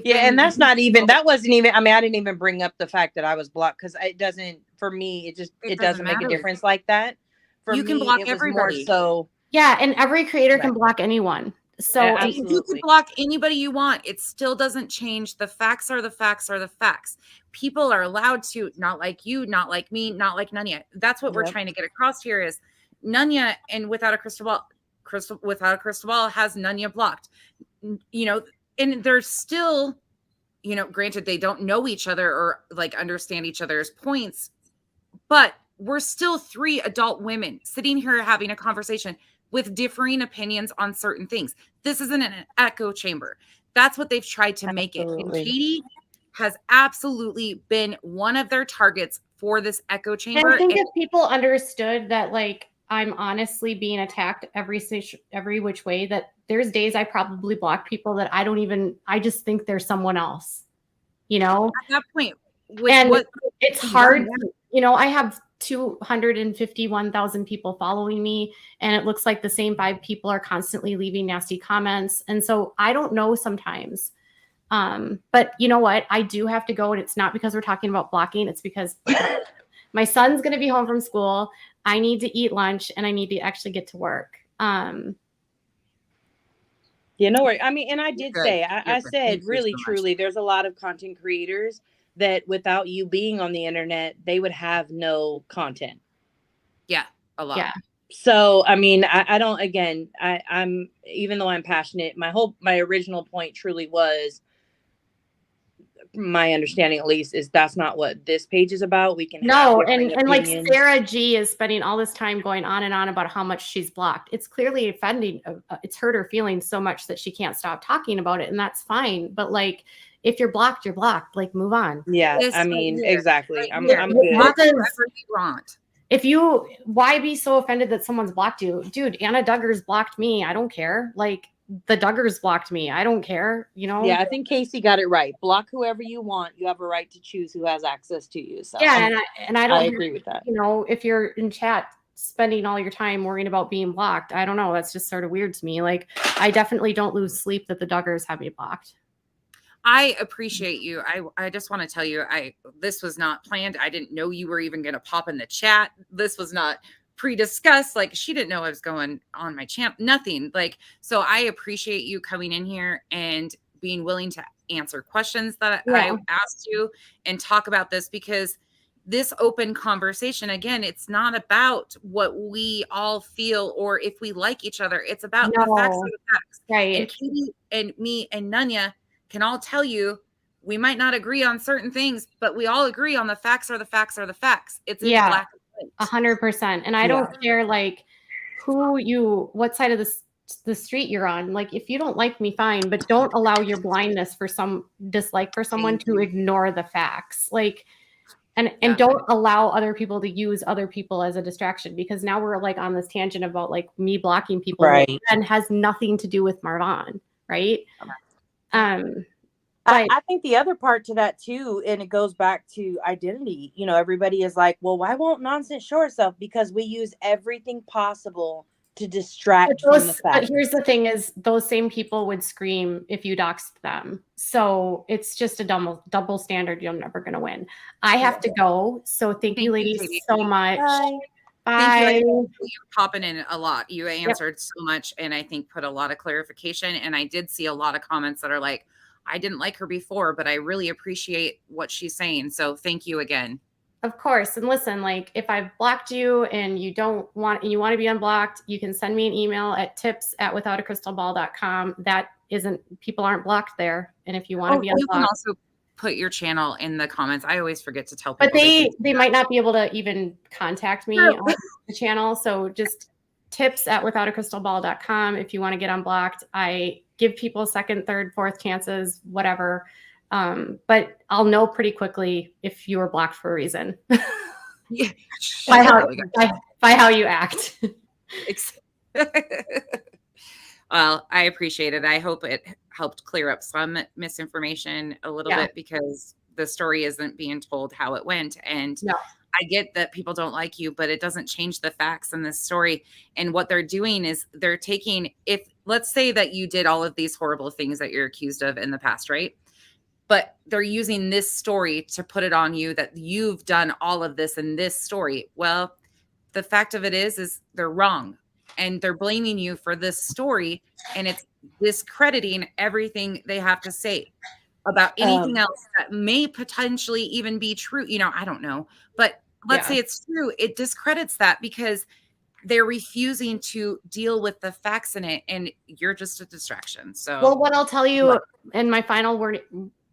Speaker 4: And that's not even, that wasn't even, I mean, I didn't even bring up the fact that I was blocked because it doesn't, for me, it doesn't make a difference like that. For
Speaker 1: you
Speaker 4: me,
Speaker 1: can block
Speaker 4: it was
Speaker 1: everybody.
Speaker 4: more so.
Speaker 3: Yeah. And every creator can block anyone. So
Speaker 1: you can block anybody you want. It still doesn't change. The facts are the facts are the facts. People are allowed to, not like you, not like me, not like Nunya. That's what we're trying to get across here is Nunya and without a crystal ball has Nunya blocked. You know, and there's still, you know, granted they don't know each other or like understand each other's points, but we're still 3 adult women sitting here having a conversation with differing opinions on certain things. This isn't an echo chamber. That's what they've tried to make it. And Katie has absolutely been one of their targets for this echo chamber.
Speaker 3: And I think if people understood that, like, I'm honestly being attacked every which way, that there's days I probably block people that I just think there's someone else, you know?
Speaker 1: At that point,
Speaker 3: it's hard. You know, I have 251,000 people following me, and it looks like the same 5 people are constantly leaving nasty comments. And so I don't know sometimes. But you know what? I do have to go, and it's not because we're talking about blocking. It's because my son's going to be home from school. I need to eat lunch, and I need to actually get to work.
Speaker 4: No worries. I mean, and I did say, I said, really, truly, there's a lot of content creators that without you being on the internet, they would have no content.
Speaker 1: Yeah, a lot. Yeah.
Speaker 4: So, I mean, I don't, again, I'm, even though I'm passionate, my original point truly was, my understanding at least, is that's not what this page is about. We can
Speaker 3: and like Sarah G is spending all this time going on and on about how much she's blocked. It's clearly offending. It's hurt her feelings so much that she can't stop talking about it, and that's fine. But like, if you're blocked, you're blocked. Like, move on.
Speaker 4: Yeah, I mean, exactly. I'm good.
Speaker 3: Why be so offended that someone's blocked you? Dude, Anna Duggars blocked me. I don't care. Like, the Duggars blocked me. I don't care, you know?
Speaker 4: Yeah, I think Casey got it right. Block whoever you want. You have a right to choose who has access to you. So
Speaker 3: yeah, I
Speaker 4: agree with that.
Speaker 3: You know, if you're in chat spending all your time worrying about being blocked, I don't know. That's just sort of weird to me. Like, I definitely don't lose sleep that the Duggars have me blocked.
Speaker 1: I appreciate you. I just want to tell you, this was not planned. I didn't know you were even going to pop in the chat. This was not pre-discussed. Like, she didn't know I was going on my channel. Nothing. Like, so I appreciate you coming in here and being willing to answer questions that I asked you and talk about this, because this open conversation, again, it's not about what we all feel or if we like each other. It's about the facts of the facts.
Speaker 3: Right.
Speaker 1: And Katie and me and Nunya can all tell you we might not agree on certain things, but we all agree on the facts are the facts are the facts. It's
Speaker 3: Yeah.
Speaker 1: black and white.
Speaker 3: 100%. And I don't care like what side of the street you're on. Like if you don't like me, fine, but don't allow your blindness for some dislike for someone to ignore the facts. Like, and don't allow other people to use other people as a distraction, because now we're like on this tangent about like me blocking people,
Speaker 4: Right.
Speaker 3: and has nothing to do with Marvon, right?
Speaker 4: I think the other part to that too, and it goes back to identity. You know, everybody is like, well, why won't Nonsense show herself? Because we use everything possible to distract from the fact.
Speaker 3: But here's the thing is those same people would scream if you doxed them. So it's just a double standard. You're never going to win. I have to go. So thank you ladies so much.
Speaker 4: Bye.
Speaker 3: Bye.
Speaker 1: Thank you. You're popping in a lot. You answered so much, and I think put a lot of clarification. And I did see a lot of comments that are like, I didn't like her before, but I really appreciate what she's saying. So thank you again.
Speaker 3: Of course. And listen, like if I've blocked you and you want to be unblocked, you can send me an email at tips@withoutacrystalball.com. That people aren't blocked there. And if you want to be unblocked,
Speaker 1: you can also put your channel in the comments. I always forget to tell people.
Speaker 3: But they might not be able to even contact me on the channel. So just tips@withoutacrystalball.com if you want to get unblocked. I give people second, third, fourth chances, whatever. But I'll know pretty quickly if you were blocked for a reason.
Speaker 1: Yeah.
Speaker 3: by how you act.
Speaker 1: Well, I appreciate it. I hope it helped clear up some misinformation a little bit, because the story isn't being told how it went. And I get that people don't like you, but it doesn't change the facts in this story. And what they're doing is they're taking, let's say that you did all of these horrible things that you're accused of in the past, right? But they're using this story to put it on you that you've done all of this in this story. Well, the fact of it is they're wrong, and they're blaming you for this story, and it's discrediting everything they have to say about anything else that may potentially even be true. You know, I don't know, but let's say it's true. It discredits that because they're refusing to deal with the facts in it, and you're just a distraction. So,
Speaker 3: well, what I'll tell you in my final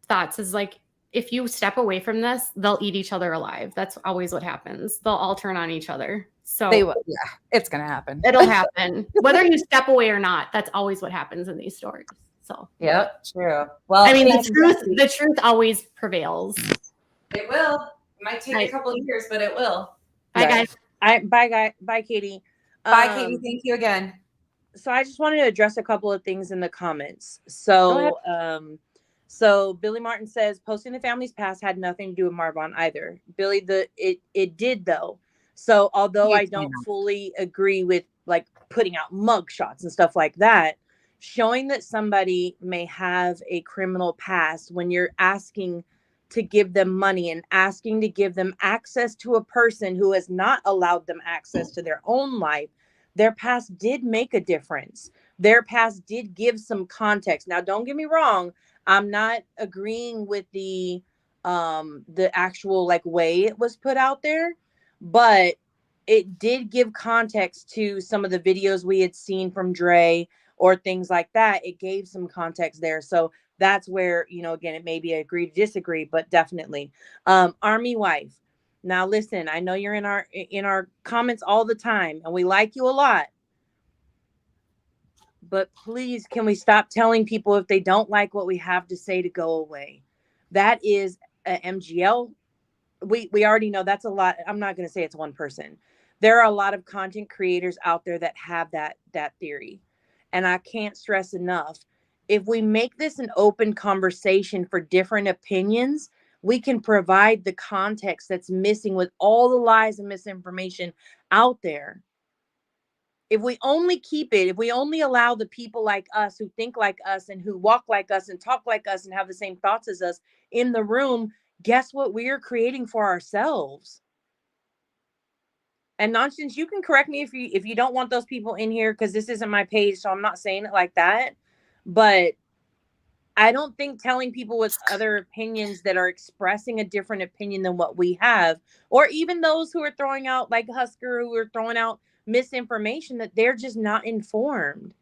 Speaker 3: thoughts is like, if you step away from this, they'll eat each other alive. That's always what happens. They'll all turn on each other. So
Speaker 1: they will. Yeah, it's going to happen.
Speaker 3: It'll happen. Whether you step away or not, that's always what happens in these stories. So
Speaker 1: yep, true. Well,
Speaker 3: I mean, the truth always prevails.
Speaker 1: It will. It might take a couple of years, but it will.
Speaker 3: Bye, guys.
Speaker 4: Bye, Katie.
Speaker 1: Bye, Katie. Thank you again.
Speaker 4: So I just wanted to address a couple of things in the comments. So, so Billy Martin says posting the family's past had nothing to do with Marvon either. Billy, it did though. So although I don't fully agree with like putting out mug shots and stuff like that, showing that somebody may have a criminal past when you're asking to give them money and asking to give them access to a person who has not allowed them access to their own life, their past did make a difference. Their past did give some context. Now, don't get me wrong. I'm not agreeing with the actual like way it was put out there, but it did give context to some of the videos we had seen from Dre or things like that. It gave some context there. So that's where, you know, again, it may be agree to disagree, but definitely. Army wife. Now, listen, I know you're in our comments all the time and we like you a lot. But please, can we stop telling people if they don't like what we have to say to go away? That is a MGL. We already know that's a lot. I'm not going to say it's one person. There are a lot of content creators out there that have that theory. And I can't stress enough, if we make this an open conversation for different opinions, we can provide the context that's missing with all the lies and misinformation out there. If we only keep it, if we only allow the people like us who think like us and who walk like us and talk like us and have the same thoughts as us in the room, guess what we're creating for ourselves? And Nonsense, you can correct me if you don't want those people in here, because this isn't my page, so I'm not saying it like that. But I don't think telling people with other opinions that are expressing a different opinion than what we have, or even those who are throwing out, like Husker, who are throwing out misinformation, that they're just not informed.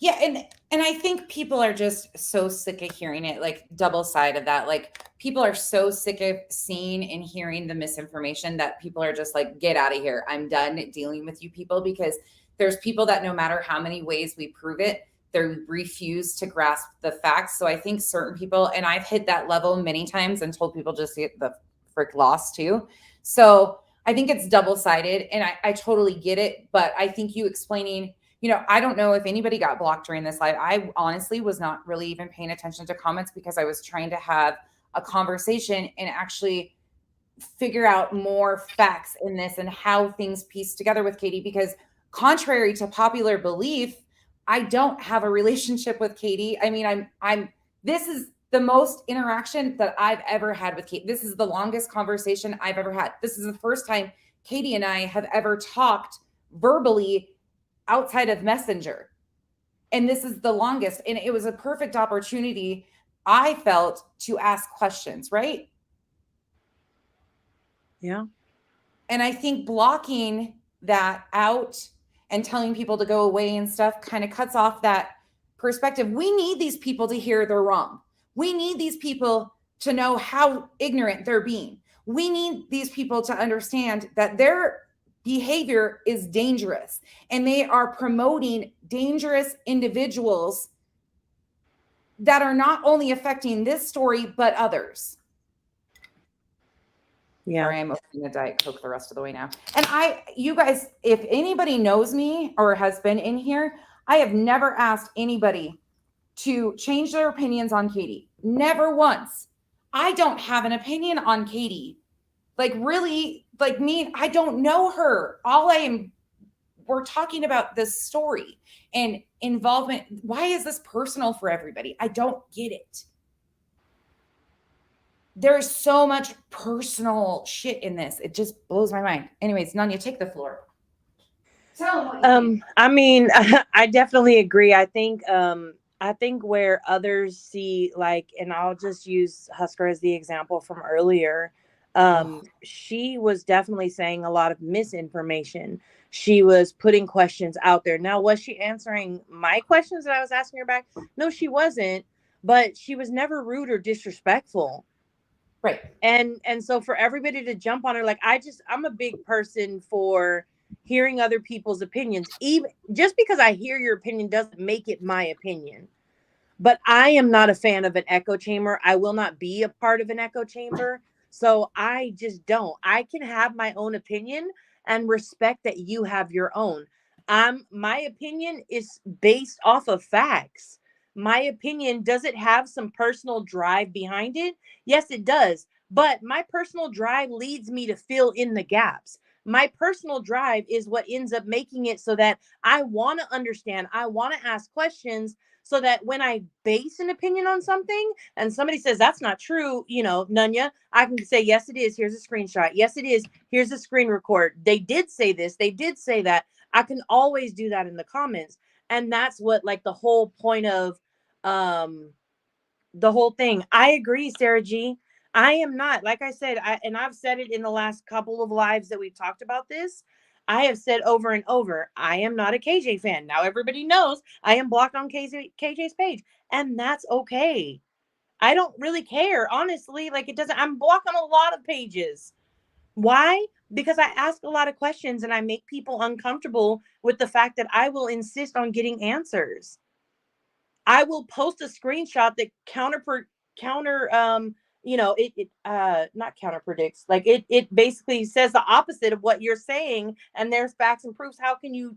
Speaker 1: Yeah, and I think people are just so sick of hearing it, like double side of that. Like people are so sick of seeing and hearing the misinformation that people are just like, get out of here. I'm done dealing with you people, because there's people that no matter how many ways we prove it, they refuse to grasp the facts. So I think certain people, and I've hit that level many times and told people just get the frick lost too. So I think it's double sided, and I totally get it. But I think you explaining, I don't know if anybody got blocked during this live. I honestly was not really even paying attention to comments because I was trying to have a conversation and actually figure out more facts in this and how things piece together with Katie. Because contrary to popular belief, I don't have a relationship with Katie. I mean, this is the most interaction that I've ever had with Katie. This is the longest conversation I've ever had. This is the first time Katie and I have ever talked verbally outside of Messenger. And this is the longest. And it was a perfect opportunity, I felt, to ask questions, right?
Speaker 4: Yeah.
Speaker 1: And I think blocking that out and telling people to go away and stuff kind of cuts off that perspective. We need these people to hear they're wrong. We need these people to know how ignorant they're being. We need these people to understand that their behavior is dangerous and they are promoting dangerous individuals that are not only affecting this story, but others.
Speaker 4: Yeah.
Speaker 1: Sorry, I'm opening a Diet Coke the rest of the way now. And you guys, if anybody knows me or has been in here, I have never asked anybody to change their opinions on Katie. Never once. I don't have an opinion on Katie. Like really, like me, I don't know her. We're talking about this story and involvement. Why is this personal for everybody? I don't get it. There's so much personal shit in this. It just blows my mind. Anyways, Nanya, take the floor. Tell them what you think.
Speaker 4: I mean, I definitely agree. I think where others see, like, and I'll just use Husker as the example from earlier. She was definitely saying a lot of misinformation. She was putting questions out there. Now, was she answering my questions that I was asking her back? No, she wasn't. But she was never rude or disrespectful.
Speaker 1: Right.
Speaker 4: And so for everybody to jump on her, like, I'm a big person for hearing other people's opinions. Even just because I hear your opinion doesn't make it my opinion. But I am not a fan of an echo chamber. I will not be a part of an echo chamber. So I just don't. I can have my own opinion and respect that you have your own. My opinion is based off of facts. My opinion, does it have some personal drive behind it? Yes, it does. But my personal drive leads me to fill in the gaps. My personal drive is what ends up making it so that I want to understand. I want to ask questions so that when I base an opinion on something and somebody says that's not true, Nunya, I can say, yes, it is. Here's a screenshot. Yes, it is. Here's a screen record. They did say this. They did say that. I can always do that in the comments. And that's what, like, the whole point of the whole thing. I agree, Sarah G. I am not, like I said, and I've said it in the last couple of lives that we've talked about this. I have said over and over, I am not a KJ fan. Now everybody knows I am blocked on KJ's page, and that's okay. I don't really care, honestly. Like, it doesn't, I'm blocked on a lot of pages. Why? Because I ask a lot of questions and I make people uncomfortable with the fact that I will insist on getting answers. I will post a screenshot that not counter predicts, like it basically says the opposite of what you're saying, and there's facts and proofs. How can you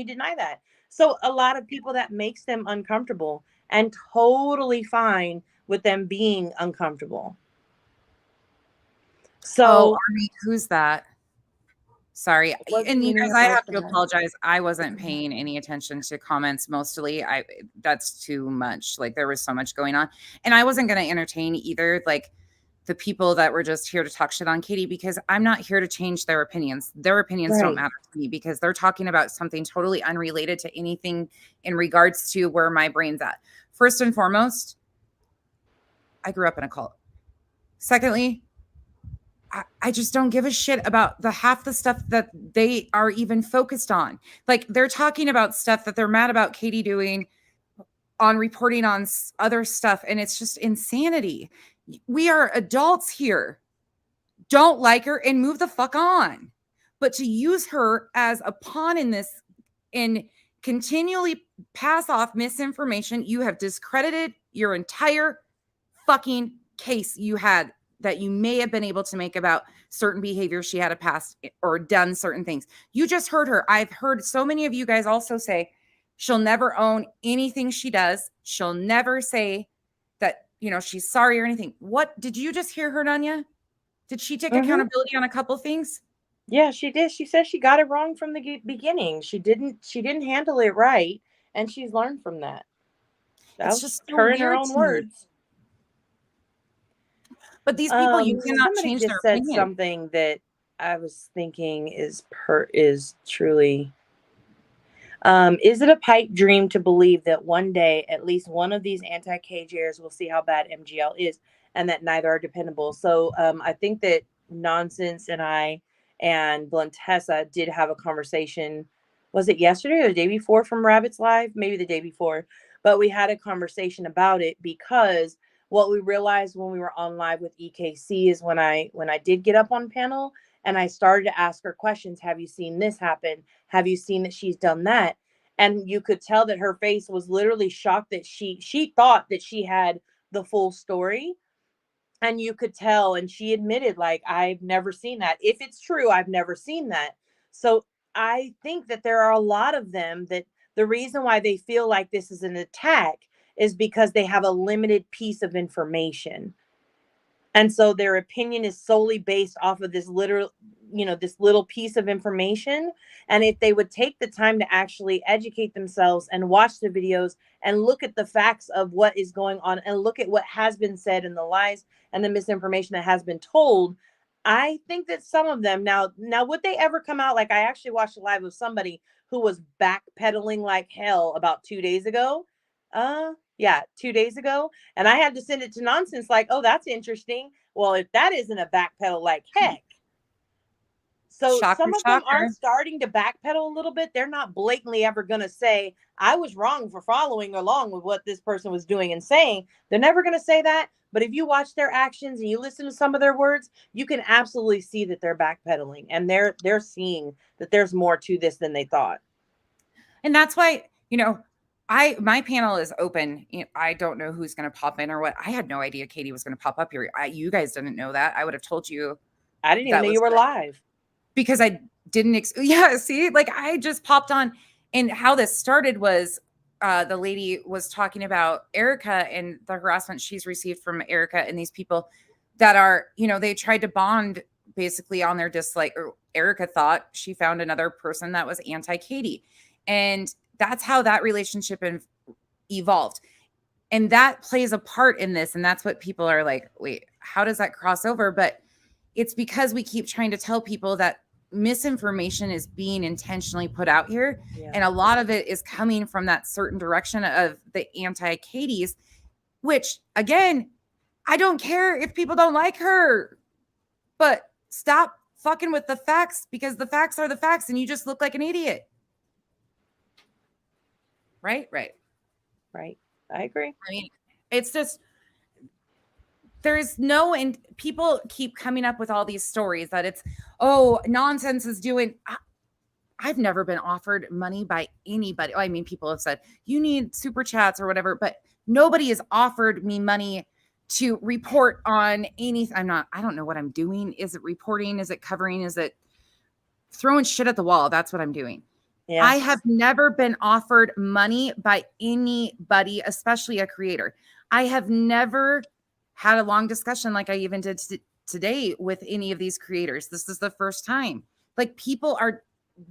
Speaker 4: deny that? So a lot of people, that makes them uncomfortable, and totally fine with them being uncomfortable. So
Speaker 1: Army, who's that? Sorry. And you guys, I have to apologize. I wasn't paying any attention to comments mostly. That's too much. Like, there was so much going on. And I wasn't going to entertain either, like, the people that were just here to talk shit on Katie, because I'm not here to change their opinions. Their opinions don't matter to me, because they're talking about something totally unrelated to anything in regards to where my brain's at. First and foremost, I grew up in a cult. Secondly, I just don't give a shit about half the stuff that they are even focused on. Like, they're talking about stuff that they're mad about Katie doing on reporting on other stuff, and it's just insanity. We are adults here. Don't like her and move the fuck on. But to use her as a pawn in this and continually pass off misinformation, you have discredited your entire fucking case you had that you may have been able to make about certain behaviors she had a past or done certain things. You just heard her. I've heard so many of you guys also say she'll never own anything she does. She'll never say that, she's sorry or anything. What did you just hear her, Nanya? Did she take accountability on a couple things?
Speaker 4: Yeah, she did. She said she got it wrong from the beginning. She didn't handle it right, and she's learned from that. That
Speaker 1: It's
Speaker 4: was
Speaker 1: just so
Speaker 4: her in her
Speaker 1: weird
Speaker 4: own
Speaker 1: to me.
Speaker 4: words.
Speaker 1: But these people, you cannot
Speaker 4: Somebody
Speaker 1: change
Speaker 4: just
Speaker 1: their
Speaker 4: said
Speaker 1: opinion.
Speaker 4: something that I was thinking is truly. Is it a pipe dream to believe that one day at least one of these anti-KJers will see how bad MGL is, and that neither are dependable? So I think that Nonsense and I and Blantessa did have a conversation. Was it yesterday or the day before from Rabbit's Live? Maybe the day before. But we had a conversation about it because what we realized when we were on live with EKC is when I did get up on panel and I started to ask her questions. Have you seen this happen? Have you seen that she's done that? And you could tell that her face was literally shocked that she thought that she had the full story. And you could tell, and she admitted, like, I've never seen that. If it's true, I've never seen that. So I think that there are a lot of them that the reason why they feel like this is an attack is because they have a limited piece of information. And so their opinion is solely based off of this this little piece of information. And if they would take the time to actually educate themselves and watch the videos and look at the facts of what is going on and look at what has been said and the lies and the misinformation that has been told, I think that some of them now would they ever come out? Like, I actually watched a live of somebody who was backpedaling like hell about 2 days ago. Yeah, 2 days ago. And I had to send it to Nonsense like, oh, that's interesting. Well, if that isn't a backpedal like heck. So
Speaker 1: Shocker,
Speaker 4: some of them are
Speaker 1: shocker.
Speaker 4: starting to backpedal a little bit. They're not blatantly ever going to say, I was wrong for following along with what this person was doing and saying. They're never going to say that. But if you watch their actions and you listen to some of their words, you can absolutely see that they're backpedaling and they're seeing that there's more to this than they thought.
Speaker 1: And that's why, my panel is open. I don't know who's going to pop in or what. I had no idea Katie was going to pop up here. You guys didn't know that. I would have told you.
Speaker 4: I didn't even know you were live.
Speaker 1: Because I didn't. Yeah, see, like I just popped on. And how this started was the lady was talking about Erica and the harassment she's received from Erica and these people that are, they tried to bond basically on their dislike. Or Erica thought she found another person that was anti-Katie. And that's how that relationship evolved. And that plays a part in this. And that's what people are like, wait, how does that cross over? But it's because we keep trying to tell people that misinformation is being intentionally put out here. Yeah. And a lot of it is coming from that certain direction of the anti-Katies, which again, I don't care if people don't like her, but stop fucking with the facts because the facts are the facts and you just look like an idiot. Right.
Speaker 4: I agree.
Speaker 1: I mean, it's just, there's no, and people keep coming up with all these stories that it's, oh, Nonsense is doing. I've never been offered money by anybody. I mean, people have said you need super chats or whatever, but nobody has offered me money to report on anything. I don't know what I'm doing. Is it reporting? Is it covering? Is it throwing shit at the wall? That's what I'm doing. Yeah. I have never been offered money by anybody, especially a creator. I have never had a long discussion like I even did today with any of these creators. This is the first time. Like, people are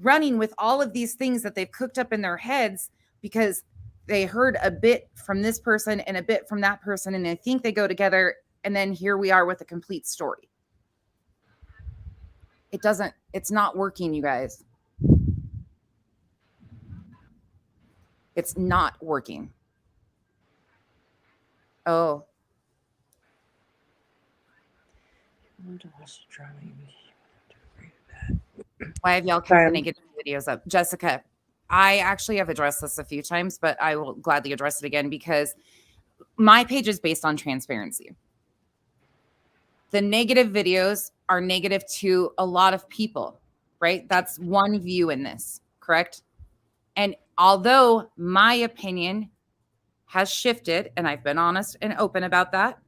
Speaker 1: running with all of these things that they've cooked up in their heads because they heard a bit from this person and a bit from that person, and they think they go together, and then here we are with a complete story. It's not working, you guys. It's not working. Oh. Why have y'all kept the negative videos up? Jessica, I actually have addressed this a few times, but I will gladly address it again because my page is based on transparency. The negative videos are negative to a lot of people, right? That's one view in this, correct? And although my opinion has shifted, and I've been honest and open about that,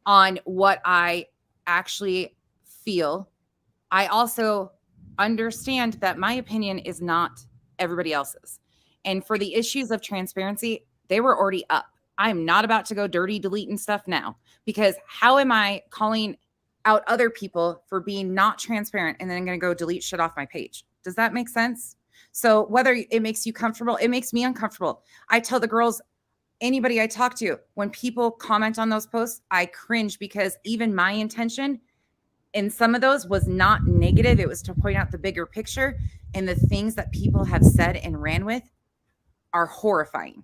Speaker 1: on what I actually feel, I also understand that my opinion is not everybody else's. And for the issues of transparency, they were already up. I'm not about to go dirty deleting stuff now, because how am I calling out other people for being not transparent and then I'm going to go delete shit off my page? Does that make sense? So whether it makes you comfortable, it makes me uncomfortable. I tell the girls, anybody I talk to, when people comment on those posts, I cringe because even my intention in some of those was not negative. It was to point out the bigger picture, and the things that people have said and ran with are horrifying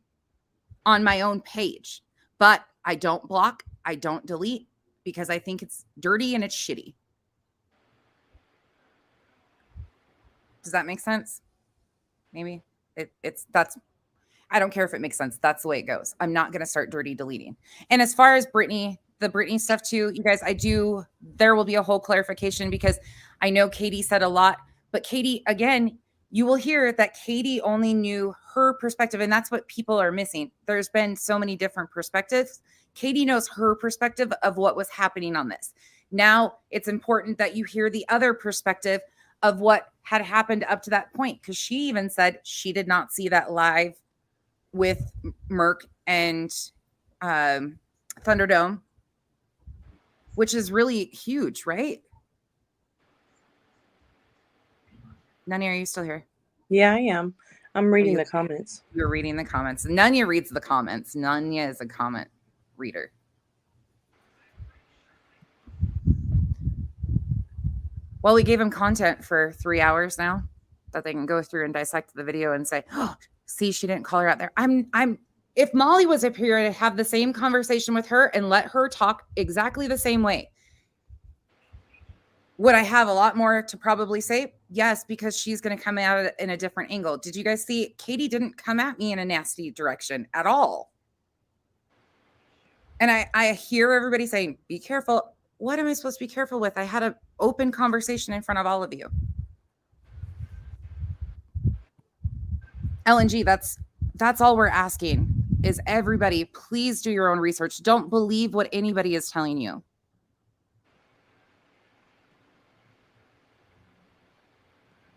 Speaker 1: on my own page. But I don't block, I don't delete, because I think it's dirty and it's shitty. Does that make sense? Maybe that's, I don't care if it makes sense. That's the way it goes. I'm not going to start dirty deleting. And as far as Brittany, the Brittany stuff too, you guys, there will be a whole clarification because I know Katie said a lot, but Katie, again, you will hear that Katie only knew her perspective, and that's what people are missing. There's been so many different perspectives. Katie knows her perspective of what was happening on this. Now it's important that you hear the other perspective of what had happened up to that point, because she even said she did not see that live with Merc and Thunderdome, which is really huge, right? Nunya, are you still here?
Speaker 4: Yeah, I am. I'm reading the comments.
Speaker 1: You're reading the comments. Nunya reads the comments. Nunya is a comment reader. Well, we gave him content for 3 hours now that they can go through and dissect the video and say, oh, see, she didn't call her out there. If Molly was up here to have the same conversation with her and let her talk exactly the same way, would I have a lot more to probably say? Yes, because she's going to come at it in a different angle. Did you guys see? Katie didn't come at me in a nasty direction at all. And I hear everybody saying, be careful. What am I supposed to be careful with? I had an open conversation in front of all of you. LNG, that's all we're asking is everybody, please do your own research. Don't believe what anybody is telling you.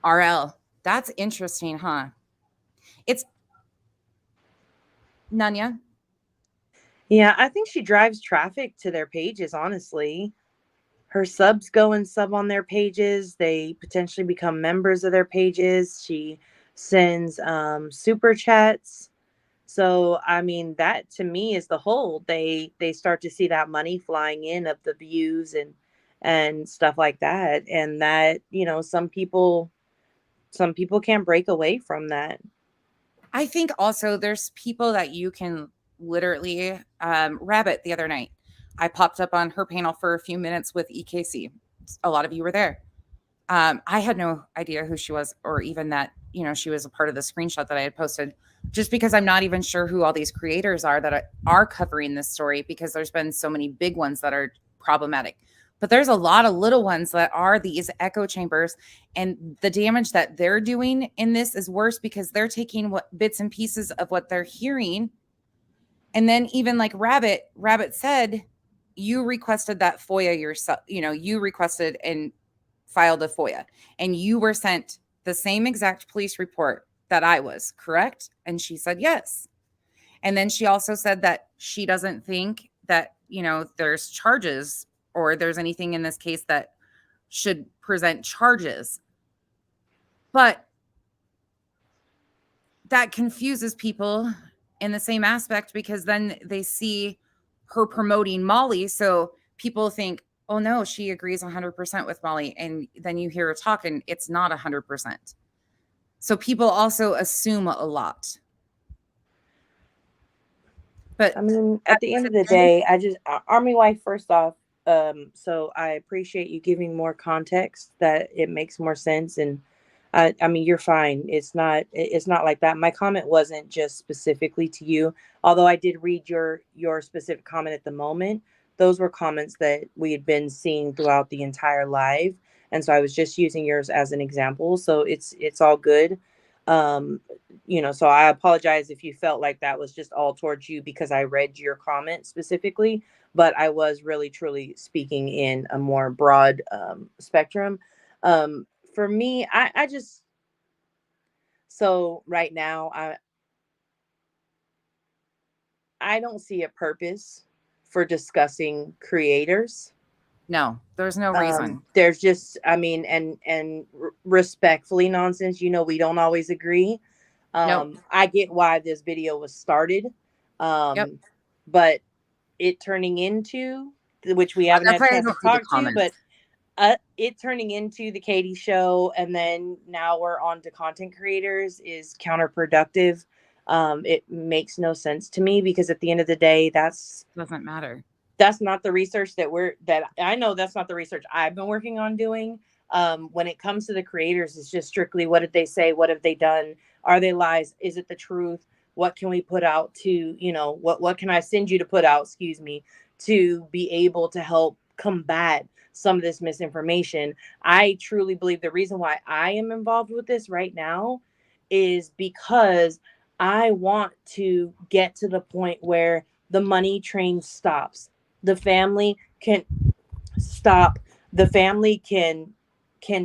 Speaker 1: RL, that's interesting, huh? It's Nunya.
Speaker 4: Yeah, I think she drives traffic to their pages, honestly. Her subs go and sub on their pages. They potentially become members of their pages. She sends super chats. So, I mean, that to me is the whole. They start to see that money flying in of the views and stuff like that. And that, some people can't break away from that.
Speaker 1: I think also there's people that you can literally Rabbit the other night. I popped up on her panel for a few minutes with EKC. A lot of you were there. I had no idea who she was, or even that, she was a part of the screenshot that I had posted, just because I'm not even sure who all these creators are that are covering this story, because there's been so many big ones that are problematic. But there's a lot of little ones that are these echo chambers, and the damage that they're doing in this is worse because they're taking what bits and pieces of what they're hearing. And then even like Rabbit said, you requested that FOIA yourself, you requested and filed a FOIA, and you were sent the same exact police report that I was, correct? And she said yes. And then she also said that she doesn't think that, there's charges or there's anything in this case that should present charges. But that confuses people in the same aspect, because then they see her promoting Molly. So people think, oh no, she agrees 100% with Molly. And then you hear her talk and it's not 100%. So people also assume a lot. But
Speaker 4: I mean, at the end of the day, Army wife, first off, so I appreciate you giving more context, that it makes more sense. And I mean, you're fine. It's not like that. My comment wasn't just specifically to you, although I did read your specific comment at the moment. Those were comments that we had been seeing throughout the entire live, and so I was just using yours as an example. So it's all good. Um, so I apologize if you felt like that was just all towards you because I read your comment specifically, but I was really truly speaking in a more broad spectrum. Um, for me, I just so right now I don't see a purpose for discussing creators.
Speaker 1: No, there's no reason.
Speaker 4: There's just, I mean, and respectfully, nonsense. We don't always agree.
Speaker 1: Nope.
Speaker 4: I get why this video was started,
Speaker 1: Yep.
Speaker 4: but it turning into, which we haven't
Speaker 1: That's
Speaker 4: had a
Speaker 1: why I
Speaker 4: chance to
Speaker 1: don't read the
Speaker 4: talk to, but
Speaker 1: comments.
Speaker 4: it turning into the Katie show and then now we're on to content creators is counterproductive. It makes no sense to me because at the end of the day,
Speaker 1: Doesn't matter.
Speaker 4: that's not the research that I know. That's not the research I've been working on doing. When it comes to the creators, it's just strictly what did they say? What have they done? Are they lies? Is it the truth? What can we put out to, what can I send you to put out, excuse me, to be able to help combat some of this misinformation? I truly believe the reason why I am involved with this right now is because I want to get to the point where the money train stops. The family can stop. The family can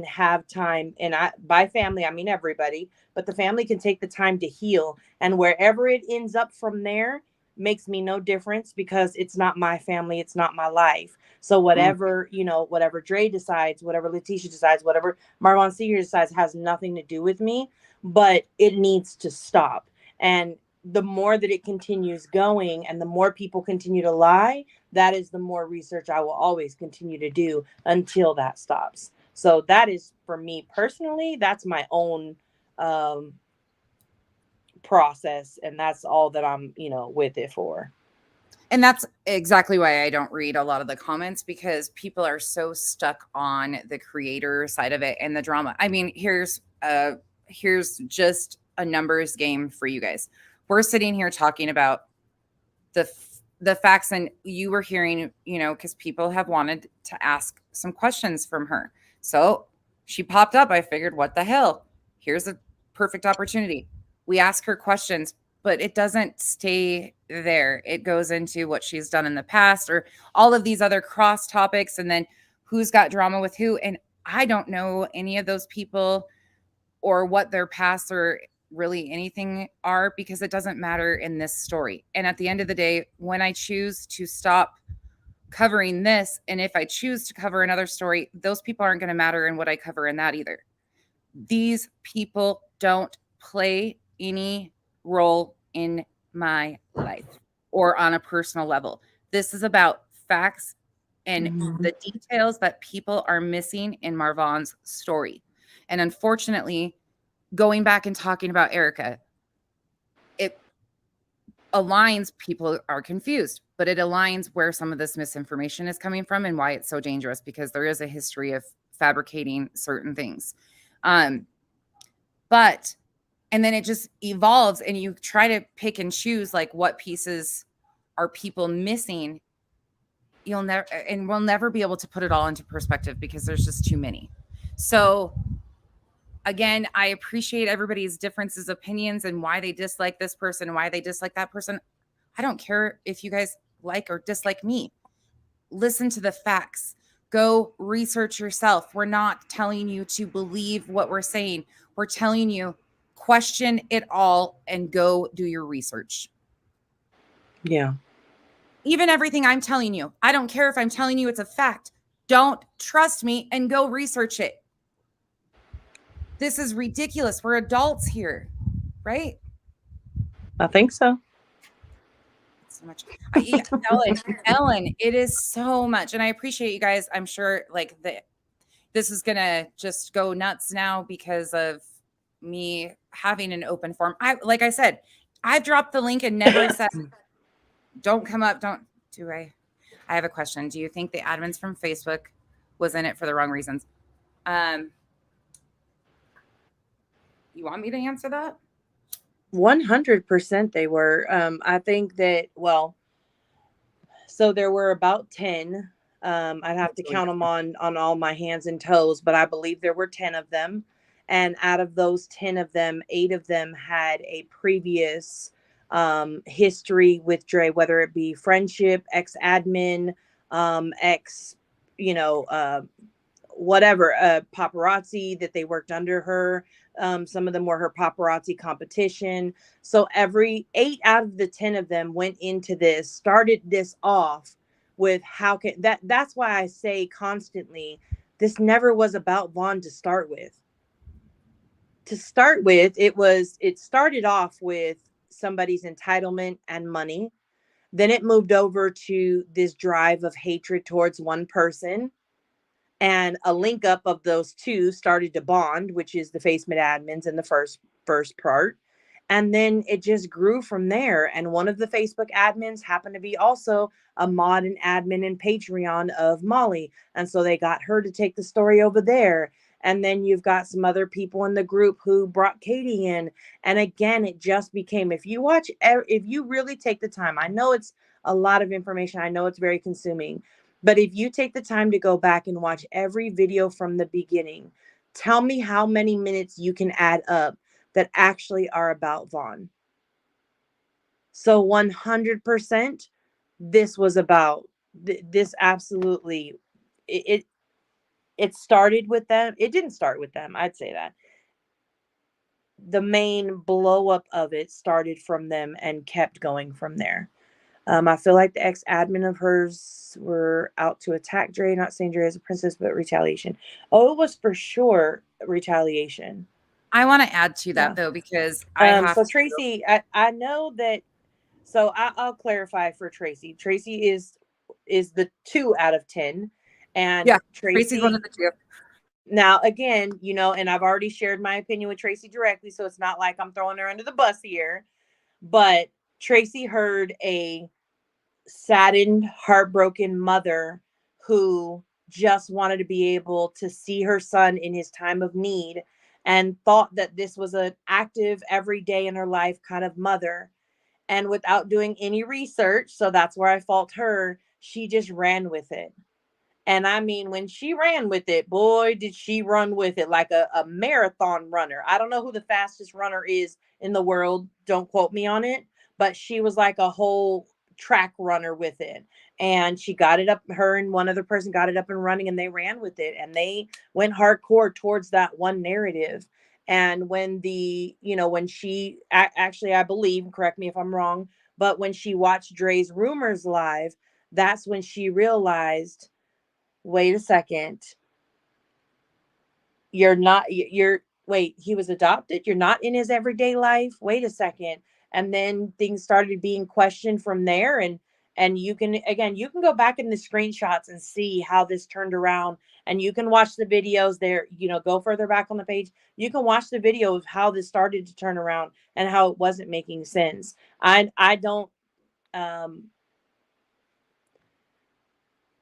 Speaker 4: have time, and by family I mean everybody, but the family can take the time to heal, and wherever it ends up from there makes me no difference because it's not my family, it's not my life. So whatever, whatever Dre decides, whatever Letitia decides, whatever Marvon Senior decides has nothing to do with me, but it needs to stop. And the more that it continues going and the more people continue to lie, that is the more research I will always continue to do until that stops. So that is for me personally, that's my own process. And that's all that I'm, with it for.
Speaker 1: And that's exactly why I don't read a lot of the comments because people are so stuck on the creator side of it and the drama. I mean, here's just a numbers game for you guys. We're sitting here talking about the facts, and you were hearing, because people have wanted to ask some questions from her. So she popped up. I figured, what the hell? Here's a perfect opportunity. We ask her questions, but it doesn't stay there. It goes into what she's done in the past or all of these other cross topics, and then who's got drama with who. And I don't know any of those people or what their past or really anything are because it doesn't matter in this story. And at the end of the day, when I choose to stop covering this, and if I choose to cover another story, those people aren't going to matter in what I cover in that either. These people don't play any role in my life or on a personal level. This is about facts and the details that people are missing in Marvon's story. And unfortunately, going back and talking about Erica, it aligns, people are confused, but it aligns where some of this misinformation is coming from and why it's so dangerous because there is a history of fabricating certain things. But and then it just evolves and you try to pick and choose like what pieces are people missing. We'll never be able to put it all into perspective because there's just too many. So again, I appreciate everybody's differences, opinions, and why they dislike this person and why they dislike that person. I don't care if you guys like or dislike me. Listen to the facts. Go research yourself. We're not telling you to believe what we're saying. We're telling you question it all and go do your research.
Speaker 4: Yeah.
Speaker 1: Even everything I'm telling you, I don't care if I'm telling you it's a fact. Don't trust me and go research it. This is ridiculous. We're adults here, right?
Speaker 4: I think so.
Speaker 1: So much. Ellen, it is so much. And I appreciate you guys. I'm sure like this is going to just go nuts now because of me having an open forum. Like I said, I've dropped the link and never said, don't come up. I have a question. Do you think the admins from Facebook was in it for the wrong reasons? You want me to answer that?
Speaker 4: 100% they were. I think that, well, so there were about 10. I'd have to count them on all my hands and toes, but I believe there were 10 of them. And out of those 10 of them, 8 of them had a previous history with Dre, whether it be friendship, ex-admin, ex, you know, whatever, paparazzi that they worked under her. Some of them were her paparazzi competition. So every 8 out of the 10 of them went into this, started this off with how can that's why I say constantly, this never was about Vaughn to start with. To start with, it started off with somebody's entitlement and money. Then it moved over to this drive of hatred towards one person, and a link up of those two started to bond, which is the Facebook admins in the first part. And then it just grew from there. And one of the Facebook admins happened to be also a mod and admin and Patreon of Molly. And so they got her to take the story over there. And then you've got some other people in the group who brought Katie in. And again, it just became, if you really take the time, I know it's a lot of information. I know it's very consuming, but if you take the time to go back and watch every video from the beginning, tell me how many minutes you can add up that actually are about Vaughn. So 100%, this was about this. Absolutely. It started with them. It didn't start with them. I'd say that the main blow up of it started from them and kept going from there. I feel like the ex-admin of hers were out to attack Dre, not saying Dre is a princess, but retaliation. Oh, it was for sure retaliation.
Speaker 1: I want to add to that, though, because I have
Speaker 4: so Tracy, I know that, so I'll clarify for Tracy. Tracy is the 2 out of 10. And
Speaker 1: yeah,
Speaker 4: Tracy,
Speaker 1: Tracy's one of the 2.
Speaker 4: Now, again, and I've already shared my opinion with Tracy directly, so it's not like I'm throwing her under the bus here. But Tracy heard a saddened, heartbroken mother who just wanted to be able to see her son in his time of need, and thought that this was an active, every day in her life kind of mother. And without doing any research, so that's where I fault her, she just ran with it. And I mean, when she ran with it, boy, did she run with it like a marathon runner. I don't know who the fastest runner is in the world. Don't quote me on it. But she was like a whole track runner with it. And she got it up, her and one other person got it up and running, and they ran with it. And they went hardcore towards that one narrative. And when when she actually, I believe, correct me if I'm wrong, but when she watched Dre's Rumors live, that's when she realized, wait a second, wait, he was adopted, you're not in his everyday life, wait a second. And then things started being questioned from there. And you can go back in the screenshots and see how this turned around. And you can watch the videos there, go further back on the page. You can watch the video of how this started to turn around and how it wasn't making sense. I don't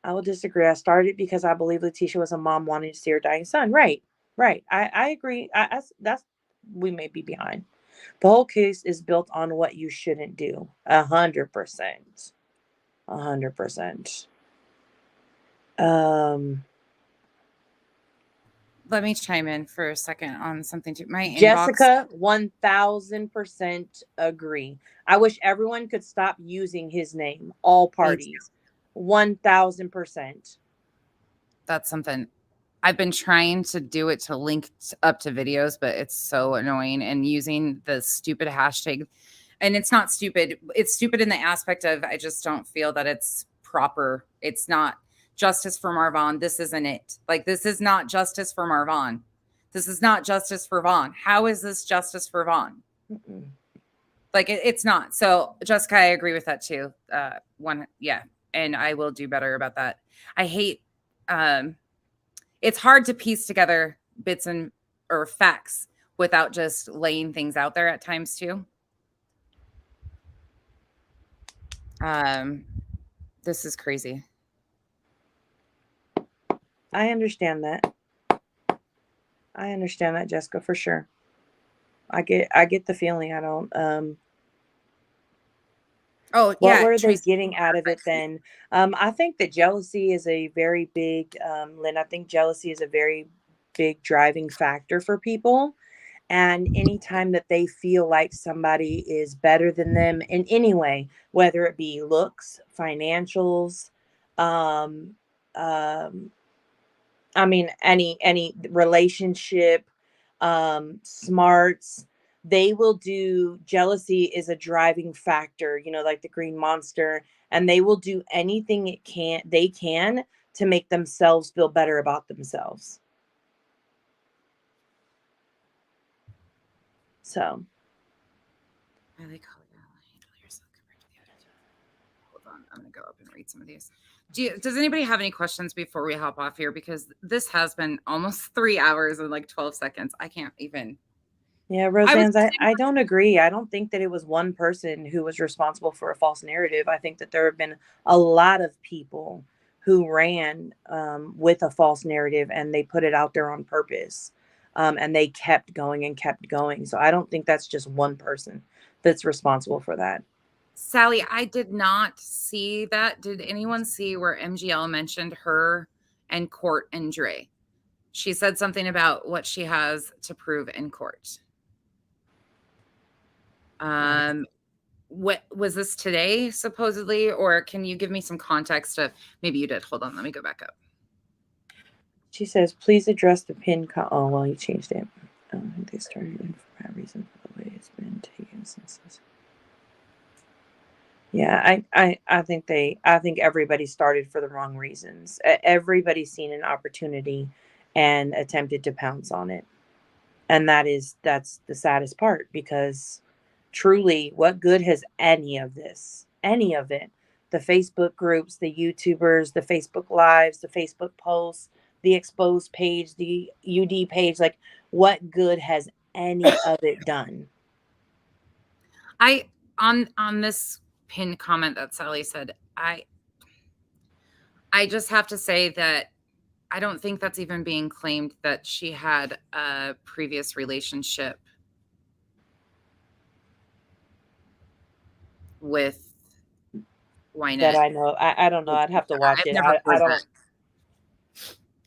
Speaker 4: I will disagree. I started because I believe Letitia was a mom wanting to see her dying son. Right. I agree. That's we may be behind. The whole case is built on what you shouldn't do. 100%. 100%.
Speaker 1: Let me chime in for a second on something too. My
Speaker 4: Jessica, 1000% agree. I wish everyone could stop using his name. All parties. 1000%.
Speaker 1: That's something I've been trying to do it to link up to videos, but it's so annoying, and using the stupid hashtag. And it's not stupid. It's stupid in the aspect of, I just don't feel that it's proper. It's not justice for Marvon. This isn't it. Like, this is not justice for Marvon. This is not justice for Vaughn. How is this justice for Vaughn? Like, it's not. So, Jessica, I agree with that too. Yeah. And I will do better about that. I hate, it's hard to piece together bits or facts without just laying things out there at times too. This is crazy.
Speaker 4: I understand that. Jessica, for sure. I get the feeling. I don't.
Speaker 1: Oh
Speaker 4: What
Speaker 1: yeah,
Speaker 4: were they
Speaker 1: Tracy.
Speaker 4: getting out of it then? I think that jealousy is a very big, Lynn, I think jealousy is a very big driving factor for people. And anytime that they feel like somebody is better than them in any way, whether it be looks, financials, um, um, I mean, any relationship, smarts, they will do jealousy is a driving factor, like the green monster, and they will do anything they can to make themselves feel better about themselves. So,
Speaker 1: I like how you handle yourself compared to the other two. Hold on, I'm gonna go up and read some of these. Does anybody have any questions before we hop off here? Because this has been almost 3 hours and like 12 seconds. I can't even.
Speaker 4: yeah,
Speaker 1: I was.
Speaker 4: Roseanne's, I don't agree. I don't think that it was one person who was responsible for a false narrative. I think that there have been a lot of people who ran with a false narrative and they put it out there on purpose. And they kept going and kept going. So I don't think that's just one person that's responsible for that.
Speaker 1: Sally, I did not see that. Did anyone see where MGL mentioned her and Court and Dre? She said something about what she has to prove in court. What was this today, supposedly, or can you give me some context of maybe you did? Hold on, let me go back up.
Speaker 4: She says, please address the oh, well, you changed it. They started in for that reason for the way it's been taken since this. Yeah, I think everybody started for the wrong reasons. Everybody's seen an opportunity and attempted to pounce on it. And that's the saddest part, because truly, what good has any of it, the Facebook groups, the YouTubers, the Facebook lives, the Facebook posts, the exposed page, the UD page, like what good has any of it done?
Speaker 1: I on this pinned comment that Sally said, I just have to say that I don't think that's even being claimed that she had a previous relationship with Wynette.
Speaker 4: That I know. I don't know. I'd have to watch it. I don't.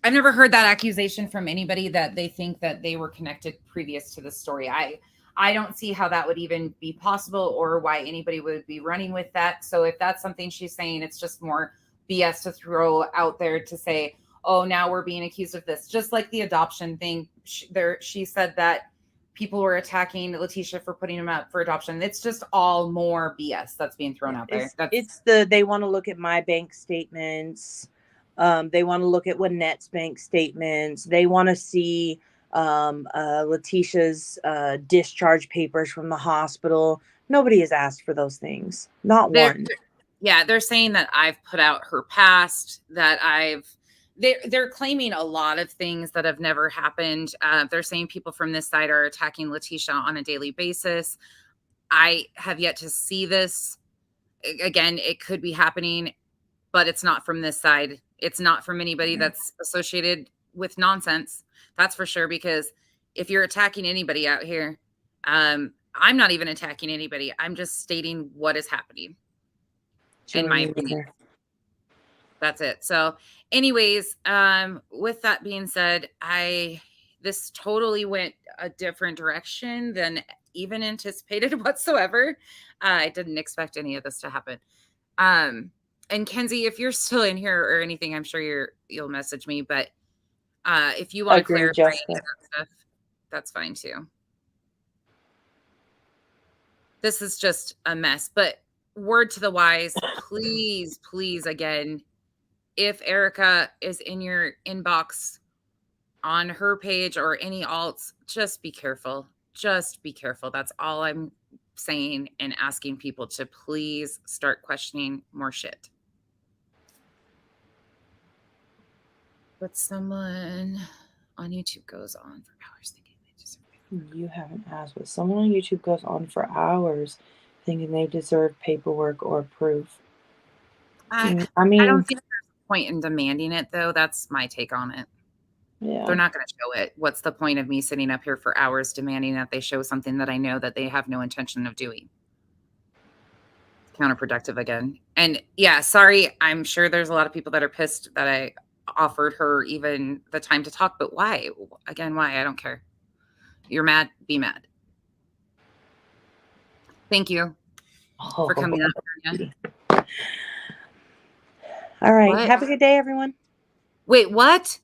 Speaker 1: I've never heard that accusation from anybody that they think that they were connected previous to the story. I don't see how that would even be possible or why anybody would be running with that. So if that's something she's saying, it's just more BS to throw out there to say, oh, now we're being accused of this. Just like the adoption thing. She said that people were attacking Letitia for putting him up for adoption. It's just all more BS that's being thrown out there.
Speaker 4: They want to look at my bank statements. They want to look at Lynette's bank statements. They want to see Letitia's discharge papers from the hospital. Nobody has asked for those things. Not one.
Speaker 1: Yeah, they're saying that I've put out her past, that they're claiming a lot of things that have never happened. They're saying people from this side are attacking Letitia on a daily basis. I have yet to see this. Again, it could be happening, but it's not from this side. It's not from anybody that's associated with nonsense. That's for sure. Because if you're attacking anybody out here, I'm not even attacking anybody. I'm just stating what is happening. In my opinion. That's it. So anyways, with that being said, this totally went a different direction than even anticipated whatsoever. I didn't expect any of this to happen. And Kenzie, if you're still in here or anything, I'm sure you'll message me, but if you want to clarify that stuff, that's fine too. This is just a mess, but word to the wise, please, please, again, if Erica is in your inbox on her page or any alts, just be careful. Just be careful. That's all I'm saying, and asking people to please start questioning more shit. But someone on YouTube goes on for hours thinking they deserve.
Speaker 4: You haven't asked, but someone on YouTube goes on for hours thinking they deserve paperwork or proof.
Speaker 1: I mean, I don't think there's a point in demanding it, though. That's my take on it.
Speaker 4: Yeah.
Speaker 1: They're not going to show it. What's the point of me sitting up here for hours demanding that they show something that I know that they have no intention of doing? Counterproductive again. And yeah, sorry. I'm sure there's a lot of people that are pissed that I offered her even the time to talk, but why? Again, why? I don't care. You're mad, be mad. Thank you for coming up. Tanya.
Speaker 4: All right.
Speaker 1: What?
Speaker 4: Have a good day, everyone.
Speaker 1: Wait, what?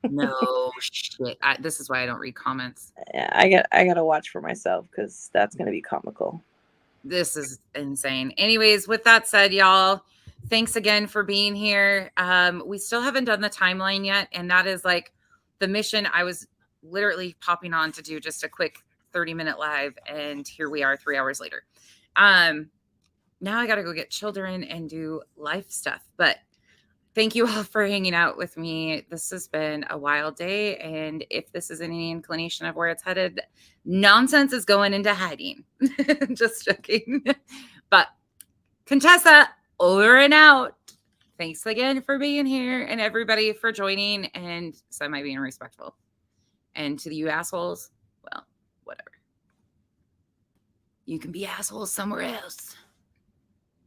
Speaker 1: No shit. This is why I don't read comments.
Speaker 4: Yeah, I got to watch for myself because that's going to be comical.
Speaker 1: This is insane. Anyways, with that said, y'all, thanks again for being here. We still haven't done the timeline yet, and that is like the mission. I was literally popping on to do just a quick 30-minute live, and here we are 3 hours later. Now I got to go get children and do life stuff, but thank you all for hanging out with me. This has been a wild day, and if this is any inclination of where it's headed, nonsense is going into hiding. Just joking. But Contessa, over and out. Thanks again for being here and everybody for joining and semi being respectful. And to you assholes, well, whatever. You can be assholes somewhere else.